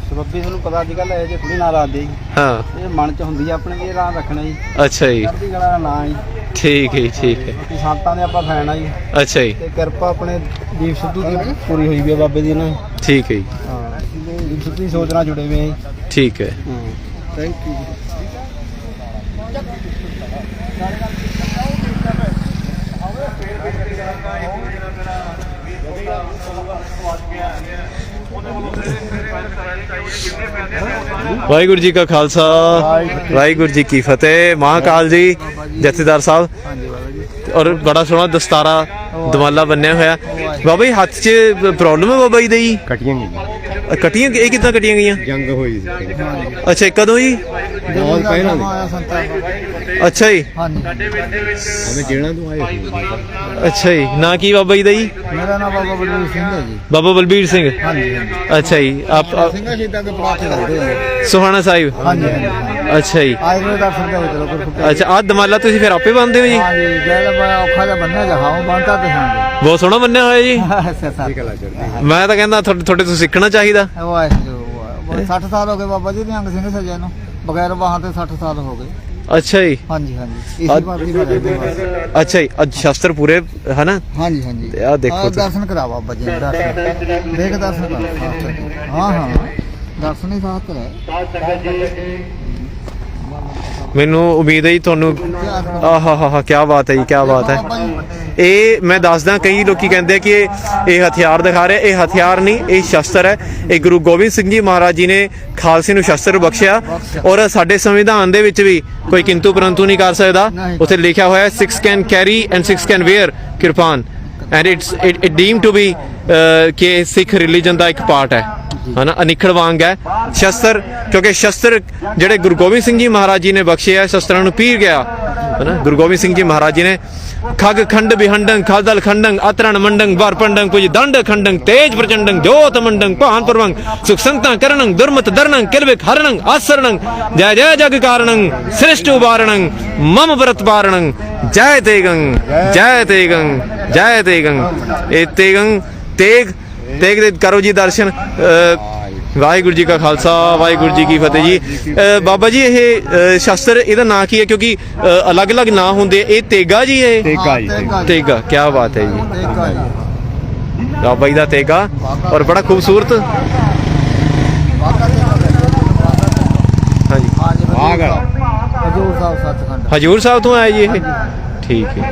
ਸਬੱਬੀ ਤੁਹਾਨੂੰ ਪਤਾ ਅੱਜ ਕੱਲ੍ਹ ਇਹ ਜੇ ਥੋੜੀ ਨਾਂ ਰੱਖਦੇ ਜੀ। ਹਾਂ, ਇਹ ਮਨ 'ਚ ਹੁੰਦੀ ਆ ਆਪਣੇ, ਇਹ ਨਾਂ ਰੱਖਣਾ ਜੀ। ਅੱਛਾ ਜੀ। ਚੜ੍ਹਦੀ ਕਲਾ ਦਾ ਨਾਂ ਜੀ। ਠੀਕ ਹੈ, ਠੀਕ ਹੈ। ਸੰਤਾਂ ਦੇ ਆਪਾਂ ਫੈਨ ਆ ਜੀ। ਅੱਛਾ ਜੀ। ਤੇ ਕਿਰਪਾ ਆਪਣੇ ਦੀਪ ਸਿੱਧੂ ਦੀ ਪੂਰੀ ਹੋਈ ਵੀ ਆ ਬਾਬੇ ਦੀ ਨਾ। ਠੀਕ ਹੈ ਜੀ। ਹਾਂ, ਦੀਪ ਸਿੱਧੂ ਦੀ ਸੋਚ ਨਾਲ ਜੁੜੇ ਹੋਏ ਆ ਜੀ। ਠੀਕ ਹੈ। Thank you. ਵਾਹਿਗੁਰੂ ਜੀ ਕਾ ਖਾਲਸਾ, ਵਾਹਿਗੁਰੂ ਜੀ ਕੀ ਫਤਿਹ। ਮਹਾਕਾਲ ਜੀ ਜਥੇਦਾਰ ਸਾਹਿਬ। ਔਰ ਬੜਾ ਸੋਹਣਾ ਦਸਤਾਰਾ ਦਮਾਲਾ ਬੰਨਿਆ ਹੋਇਆ। ਬਾਬਾ ਜੀ ਹੱਥ 'ਚ ਪ੍ਰੋਬਲਮ ਹੈ ਬਾਬਾ ਜੀ ਦੀ? ਕੱਟੀਆਂ ਗਈਆਂ। ਕੱਟੀਆਂ? ਇਹ ਕਿੱਦਾਂ ਕੱਟੀਆਂ ਗਈਆਂ? ਜੰਗ ਹੋਈ ਸੀ। ਅੱਛਾ, ਕਦੋਂ ਜੀ? ਬਹੁਤ ਪਹਿਲਾਂ ਅੱਛਾ ਜੀ। ਹਮੇ ਜਿਹੜਾ ਤੋਂ ਆਏ ਸੀ। ਅੱਛਾ ਜੀ। ਨਾਂ ਕੀ ਬਾਬਾ ਜੀ ਦਾ ਜੀ? ਮੇਰਾ ਨਾਮ ਬਾਬਾ ਬਲਬੀਰ ਸਿੰਘ ਹੈ ਜੀ। ਬਾਬਾ ਬਲਬੀਰ ਸਿੰਘ। ਅੱਛਾ ਜੀ। ਆਪ ਸਿੰਘਾਂ ਸ਼ਹੀਦਾਂ ਦੇ ਪਲਾਟੇ ਲੱਗਦੇ ਆ। ਸੋਹਾਣਾ ਸਾਹਿਬ। ਹਾਂਜੀ ਹਾਂਜੀ। ਅੱਛਾ ਜੀ। ਆਏ ਦੇ ਦਰਸ਼ਨ ਦੇ ਵਿੱਚ। ਅੱਛਾ, ਆਹ ਦਮਾਲਾ ਤੁਸੀਂ ਫਿਰ ਆਪੇ ਬੰਨਦੇ ਹੋ ਜੀ? ਹਾਂ ਜੀ, ਜਿਹੜਾ ਔਖਾ ਜਿਹਾ ਬੰਨਿਆ ਜਹਾਉ ਬੰਨਤਾ ਤੇ ਹਾਂ ਜੀ। ਬਹੁਤ ਸੋਹਣਾ ਬੰਨਿਆ ਹੋਇਆ ਜੀ। ਉਹ ਮੈਂ ਤਾਂ ਕਹਿੰਦਾ ਤੁਹਾਡੇ ਤੋਂ ਸਿੱਖਣਾ ਚਾਹੀਦਾ। 60 ਸਾਲ ਹੋ ਗਏ ਬਾਬਾ ਜੀ ਨਿਹੰਗ ਸਿੰਘ ਸਜਿਆ ਨੂੰ, ਬਗੈਰ ਬਾਹਾਂ ਤੇ 60 ਸਾਲ ਹੋ ਗਏ। ਅੱਛਾ ਜੀ। ਹਾਂਜੀ ਹਾਂਜੀ। ਇਸੇ ਬਾਤ ਦੀ ਬਸ। ਅੱਛਾ ਜੀ। ਅੱਜ ਸ਼ਸਤਰ ਪੂਰੇ ਹੈ ਨਾ? ਹਾਂਜੀ ਹਾਂਜੀ। ਤੇ ਆਹ ਦੇਖੋ ਦਰਸ਼ਨ ਕਰਾ ਬਾਬਾ ਜੀ ਦੇ ਦਰਸ਼ਨ। ਦੇਖ ਦਰਸ਼ਨ ਕਰ। ਹਾਂ ਹਾਂ, ਦਰਸ਼ਨ ਹੀ ਸਾਥ ਹੈ। ਮੈਨੂੰ ਉਮੀਦ ਹੈ ਜੀ ਤੁਹਾਨੂੰ। ਆਹਾ, ਕੀ ਬਾਤ ਹੈ ਜੀ, ਕੀ ਬਾਤ ਹੈ। ਇਹ ਮੈਂ ਦੱਸਦਾ, ਕਈ ਲੋਕੀ ਕਹਿੰਦੇ ਕਿ ਇਹ ਹਥਿਆਰ ਦਿਖਾ ਰਿਹਾ। ਇਹ ਹਥਿਆਰ ਨਹੀਂ, ਇਹ ਸ਼ਸਤਰ ਹੈ। ਇਹ ਗੁਰੂ ਗੋਬਿੰਦ ਸਿੰਘ ਜੀ ਮਹਾਰਾਜ ਜੀ ਨੇ ਖਾਲਸੇ ਨੂੰ ਸ਼ਸਤਰ ਬਖਸ਼ਿਆ। ਔਰ ਸਾਡੇ ਸੰਵਿਧਾਨ ਦੇ ਵਿੱਚ ਵੀ ਕੋਈ ਕਿੰਤੂ ਪਰੰਤੂ ਨਹੀਂ ਕਰ ਸਕਦਾ। ਉੱਥੇ ਲਿਖਿਆ ਹੋਇਆ 6 can carry and 6 can wear kirpan and it deem to be ਕਿ ਸਿੱਖ ਰਿਲੀਜਨ ਦਾ ਇੱਕ ਪਾਰਟ ਹੈ ਨਾ, ਅਨਿਖੜ ਵਾਂਗ ਹੈ ਸ਼ਸਤਰ। ਕਿਉਂਕਿ ਸ਼ਸਤਰ ਜਿਹੜੇ ਗੁਰੂ ਗੋਬਿੰਦ ਸਿੰਘ ਜੀ ਮਹਾਰਾਜ ਜੀ ਨੇ ਬਖਸ਼ੇ ਆ, ਸ਼ਸਤਰਾਂ ਨੂੰ ਪੀਰ ਗਿਆ ਹੈ ਨਾ। ਗੁਰੂ ਗੋਬਿੰਦ ਸਿੰਘ ਜੀ ਮਹਾਰਾਜ ਜੀ ਨੇ ਖਗ ਖੰਡ ਬਿਹੰਡੰ ਖਾਦਲ ਖੰਡੰ ਆਤਰਣ ਮੰਡੰ ਵਾਰ ਪੰਡੰ ਕੁਝ ਦੰਡ ਖੰਡੰ ਤੇਜ ਪ੍ਰਚੰਡੰ ਜੋਤ ਮੰਡੰ ਭਾਨ ਪਰਵੰ ਸੁਖ ਸੰਤਾਂ ਕਰਨੰ ਦੁਰਮਤ ਦਰਨੰ ਕਿਲਵੇ ਹਰਨੰ ਆਸਰਣੰ ਜੈ ਜੈ ਜਗ ਕਾਰਣੰ ਸ੍ਰਿਸ਼ਟ ਉਬਾਰਣੰ ਮਮ ਵਰਤ ਪਾਰਣੰ ਜੈ ਤੇਗੰ ਜੈ ਤੇਗੰ ਜੈ ਤੇਗੰ। ਇਹ ਤੇਗੰ ਤੇਗ ਦੇ ਕਰੋ ਜੀ ਦਰਸ਼ਨ। ਵਾਹਿਗੁਰੂ ਜੀ ਕਾ ਖਾਲਸਾ, ਵਾਹਿਗੁਰੂ ਜੀ ਕੀ ਫਤਿਹ ਜੀ। ਬਾਬਾ ਜੀ ਇਹ ਸ਼ਸਤਰ ਇਹਦਾ ਨਾਂ ਕੀ ਹੈ? ਕਿਉਂਕਿ ਅਲੱਗ-ਅਲੱਗ ਨਾਂ ਹੁੰਦੇ। ਇਹ ਤੇਗਾ ਜੀ? ਇਹ ਤੇਗਾ। ਕੀ ਬਾਤ ਹੈ ਜੀ। ਬਾਬਾ ਜੀ ਦਾ ਤੇਗਾ ਔਰ ਬੜਾ ਖੂਬਸੂਰਤ। ਹਾਂਜੀ। ਹਜ਼ੂਰ ਸਾਹਿਬ ਸੱਚਖੰਡ। ਹਜੂਰ ਸਾਹਿਬ ਤੋਂ ਆਇਆ ਜੀ ਇਹ? ਠੀਕ ਹੈ,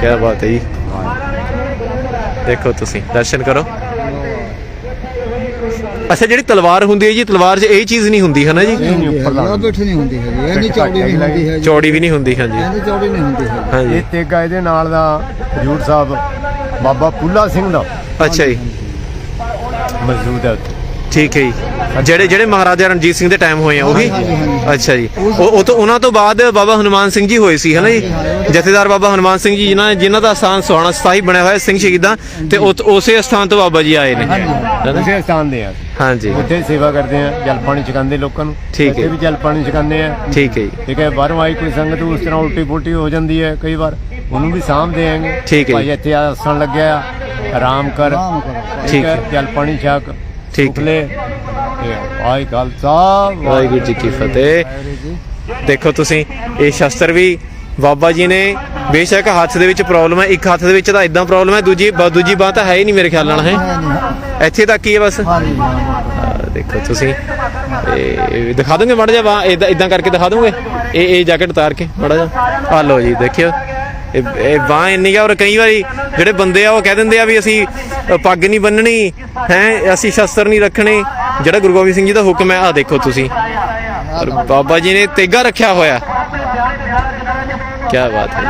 ਕੀ ਬਾਤ ਹੈ ਜੀ। ਦੇਖੋ ਤੁਸੀਂ ਦਰਸ਼ਨ ਕਰੋ। ਅੱਛਾ, ਜਿਹੜੀ ਤਲਵਾਰ ਹੁੰਦੀ ਹੈ ਜੀ, ਤਲਵਾਰ 'ਚ ਇਹ ਚੀਜ਼ ਨਹੀਂ ਹੁੰਦੀ ਹੈ ਨਾ ਜੀ? ਬੈਠੀ ਨਹੀਂ ਹੁੰਦੀ ਹੈਗੀ, ਇੰਨੀ ਚੌੜੀ ਨਹੀਂ ਹੁੰਦੀ ਹੈ, ਚੌੜੀ ਵੀ ਨਹੀਂ ਹੁੰਦੀ। ਹਾਂਜੀ, ਇੰਨੀ ਚੌੜੀ ਨਹੀਂ ਹੁੰਦੀ ਹੈ। ਹਾਂਜੀ, ਇਹ ਤੇਗਾ ਇਹਦੇ ਨਾਲ ਦਾ ਹਜੂਰ ਸਾਹਿਬ ਬਾਬਾ ਫੂਲਾ ਸਿੰਘ ਦਾ ਅੱਛਾ ਜੀ, ਮੌਜੂਦ ਹੈ ਉੱਥੇ। ਠੀਕ ਹੈ ਜੀ। ਜਿਹੜੇ ਮਹਾਰਾਜਾ ਰਣਜੀਤ ਸਿੰਘ ਦੇ ਟਾਈਮ ਹੋਏ ਆ ਉਹੀ? ਅੱਛਾ ਜੀ। ਉਹ ਤੋਂ ਉਹਨਾਂ ਤੋਂ ਬਾਅਦ ਬਾਬਾ ਹਨੂਮਾਨ ਸਿੰਘ ਜੀ ਹੋਏ ਸੀ ਹੈ ਨਾ ਜੀ? ਜਥੇਦਾਰ ਬਾਬਾ ਹਨੂਮਾਨ ਸਿੰਘ ਜੀ ਜਿਨ੍ਹਾਂ ਦਾ ਸਥਾਨ ਸੋਹਾਣਾ ਸਾਹਿਬ ਬਣਿਆ ਹੋਇਆ ਸਿੰਘ ਸ਼ਹੀਦਾਂ, ਤੇ ਉਸੇ ਸਥਾਨ ਤੋਂ ਬਾਬਾ ਜੀ ਆਏ ਨੇ। ਉਸੇ ਸਥਾਨ ਦੇ ਆ। ਹਾਂਜੀ, ਉੱਥੇ ਸੇਵਾ ਕਰਦੇ ਆ, ਜਲ ਪਾਣੀ ਛਕਾਉਂਦੇ ਲੋਕਾਂ ਨੂੰ। ਠੀਕ ਹੈ, ਵੀ ਜਲ ਪਾਣੀ ਛਕਾਉਂਦੇ ਆ। ਠੀਕ ਹੈ ਜੀ। ਠੀਕ ਹੈ, ਬਾਹਰੋਂ ਆਈ ਕੋਈ ਸੰਗਤ ਉਸ ਤਰ੍ਹਾਂ ਉਲਟੀ ਪੁਲਟੀ ਹੋ ਜਾਂਦੀ ਹੈ ਕਈ ਵਾਰ, ਉਹਨੂੰ ਵੀ ਸਾਂਭਦੇ ਆਂਗੇ। ਠੀਕ ਹੈ ਭਾਈ ਇੱਥੇ ਆਸਣ ਲੱਗਿਆ, ਆਰਾਮ ਕਰ। ਠੀਕ ਹੈ, ਜਲ ਪਾਣੀ ਛਕ, ਠੀਕ ਲੈ। ਵਾਹਿ ਖਾਲਸਾ ਵਾਹਿਗੁਰੂ ਜੀ ਕੀ ਫਤਿਹ। ਦੇਖੋ ਤੁਸੀਂ, ਇਹ ਸ਼ਸਤਰ ਵੀ ਬਾਬਾ ਜੀ ਨੇ, ਬੇਸ਼ੱਕ ਹੱਥ ਦੇ ਵਿੱਚ ਪ੍ਰੋਬਲਮ ਹੈ, ਇੱਕ ਹੱਥ ਦੇ ਵਿੱਚ ਤਾਂ ਇਦਾਂ ਪ੍ਰੋਬਲਮ ਹੈ, ਦੂਜੀ ਬਾਹ ਤਾਂ ਹੈ ਹੀ ਨਹੀਂ ਮੇਰੇ ਖਿਆਲ ਨਾਲ। ਹੈ ਇੱਥੇ ਤੱਕ ਹੀ ਹੈ ਬਸ। ਦੇਖੋ ਤੁਸੀਂ, ਇਹ ਦਿਖਾ ਦੋਗੇ ਮਾੜਾ ਜਿਹਾ ਬਾਹ, ਇਦਾਂ ਕਰਕੇ ਦਿਖਾ ਦੋਗੇ? ਇਹ ਜੈਕਟ ਉਤਾਰ ਕੇ ਮਾੜਾ ਜਿਹਾ, ਆ ਲਓ ਜੀ, ਦੇਖਿਓ ਇਹ ਬਾਹ ਇੰਨੀ ਆ। ਔਰ ਕਈ ਵਾਰੀ ਜਿਹੜੇ ਬੰਦੇ ਆ ਉਹ ਕਹਿ ਦਿੰਦੇ ਆ ਵੀ ਅਸੀਂ ਪੱਗ ਨਹੀਂ ਬੰਨਣੀ ਹੈ, ਅਸੀਂ ਸ਼ਸਤਰ ਨਹੀਂ ਰੱਖਣੇ, ਜਿਹੜਾ ਗੁਰੂ ਗੋਬਿੰਦ ਸਿੰਘ ਜੀ ਦਾ ਹੁਕਮ ਹੈ। ਆ ਦੇਖੋ ਤੁਸੀਂ, ਔਰ ਬਾਬਾ ਜੀ ਨੇ ਤੇਗਾ ਰੱਖਿਆ ਹੋਇਆ। ਕੀ ਬਾਤ ਹੈ,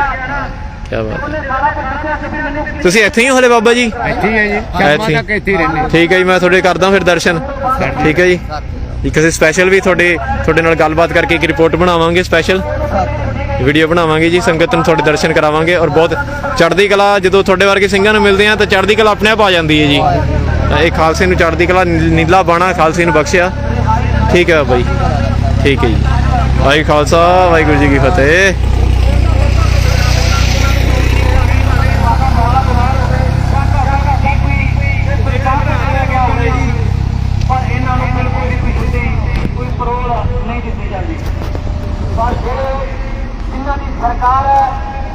ਕੀ ਬਾਤ ਹੈ। ਤੁਸੀਂ ਇੱਥੇ ਹੀ ਹੋ ਹਲੇ ਬਾਬਾ ਜੀ? ਇੱਥੇ ਹੀ ਹੈ ਜੀ, ਸ਼ਾਮਾਂ ਤੱਕ ਇੱਥੇ ਹੀ ਰਹਿੰਦੇ। ਠੀਕ ਹੈ ਜੀ, ਮੈਂ ਤੁਹਾਡੇ ਕਰਦਾ ਫਿਰ ਦਰਸ਼ਨ। ਠੀਕ ਹੈ ਜੀ। ਇੱਕ ਅਸੀਂ ਸਪੈਸ਼ਲ ਵੀ ਤੁਹਾਡੇ ਨਾਲ ਗੱਲਬਾਤ ਕਰਕੇ ਇੱਕ ਰਿਪੋਰਟ ਬਣਾਵਾਂਗੇ, ਸਪੈਸ਼ਲ ਵੀਡੀਓ ਬਣਾਵਾਂਗੇ ਜੀ, ਸੰਗਤ ਨੂੰ ਤੁਹਾਡੇ ਦਰਸ਼ਨ ਕਰਾਵਾਂਗੇ। ਔਰ ਬਹੁਤ ਚੜ੍ਹਦੀ ਕਲਾ, ਜਦੋਂ ਤੁਹਾਡੇ ਵਰਗੇ ਸਿੰਘਾਂ ਨੂੰ ਮਿਲਦੇ ਆ ਤਾਂ ਚੜ੍ਹਦੀ ਕਲਾ ਆਪਣੇ ਆਪ ਆ ਜਾਂਦੀ ਹੈ ਜੀ। ਇਹ ਖਾਲਸੇ ਨੂੰ ਚੜ੍ਹਦੀ ਕਲਾ, ਨੀਲਾ ਬਾਣਾ ਖਾਲਸੇ ਨੂੰ ਬਖਸ਼ਿਆ। ਠੀਕ ਹੈ ਬਾਬਾ ਜੀ, ਠੀਕ ਹੈ ਜੀ। ਵਾਹਿਗੁਰੂ ਖਾਲਸਾ, ਵਾਹਿਗੁਰੂ ਜੀ ਕੀ ਫਤਿਹ। ਸਰਕਾਰ ਹੈ,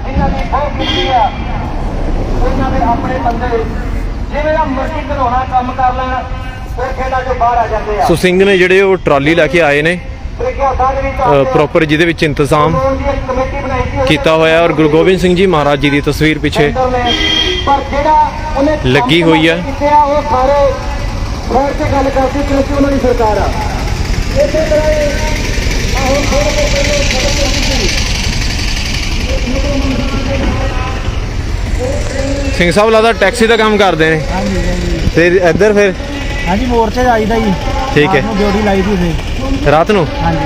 ਇਹਨਾਂ ਦੀ ਬਹੁਤ ਕੀਤੀ ਆ, ਉਹਨਾਂ ਦੇ ਆਪਣੇ ਬੰਦੇ ਜਿਵੇਂ ਦਾ ਮਰਜ਼ੀ ਘਰੋਣਾ ਕੰਮ ਕਰ ਲੈਣ, ਫਿਰ ਖੇਡਾਂ ਚੋਂ ਬਾਹਰ ਆ ਜਾਂਦੇ ਆ। ਸੋ ਸਿੰਘ ਨੇ ਜਿਹੜੇ ਉਹ ਟਰਾਲੀ ਲੈ ਕੇ ਆਏ ਨੇ ਪ੍ਰੋਪਰ, ਜਿਹਦੇ ਵਿੱਚ ਇੰਤਜ਼ਾਮ ਕੀਤਾ ਹੋਇਆ, ਔਰ ਗੁਰੂ ਗੋਬਿੰਦ ਸਿੰਘ ਜੀ ਮਹਾਰਾਜ ਜੀ ਦੀ ਤਸਵੀਰ ਪਿੱਛੇ ਪਰ ਜਿਹੜਾ ਉਹਨੇ ਲੱਗੀ ਹੋਈ ਆ। ਉਹ ਸਾਰੇ ਖੋਰ ਕੇ ਗੱਲ ਕਰਦੇ ਕਿਉਂਕਿ ਉਹਨਾਂ ਦੀ ਸਰਕਾਰ ਆ। ਇਸੇ ਤਰ੍ਹਾਂ ਹੁਣ ਥੋੜੇ ਪਹਿਲੇ ਸਿੰਘ ਸਾਹਿਬ ਲੱਗਦਾ ਟੈਕਸੀ ਦਾ ਕੰਮ ਕਰਦੇ ਨੇ। ਫਿਰ ਇੱਧਰ ਫਿਰ ਹਾਂਜੀ, ਮੋਰਚੇ ਜਾਈਦਾ ਜੀ। ਠੀਕ ਹੈ, ਡਿਊਟੀ ਲਾਈ ਦੀ ਸੀ ਰਾਤ ਨੂੰ। ਹਾਂਜੀ,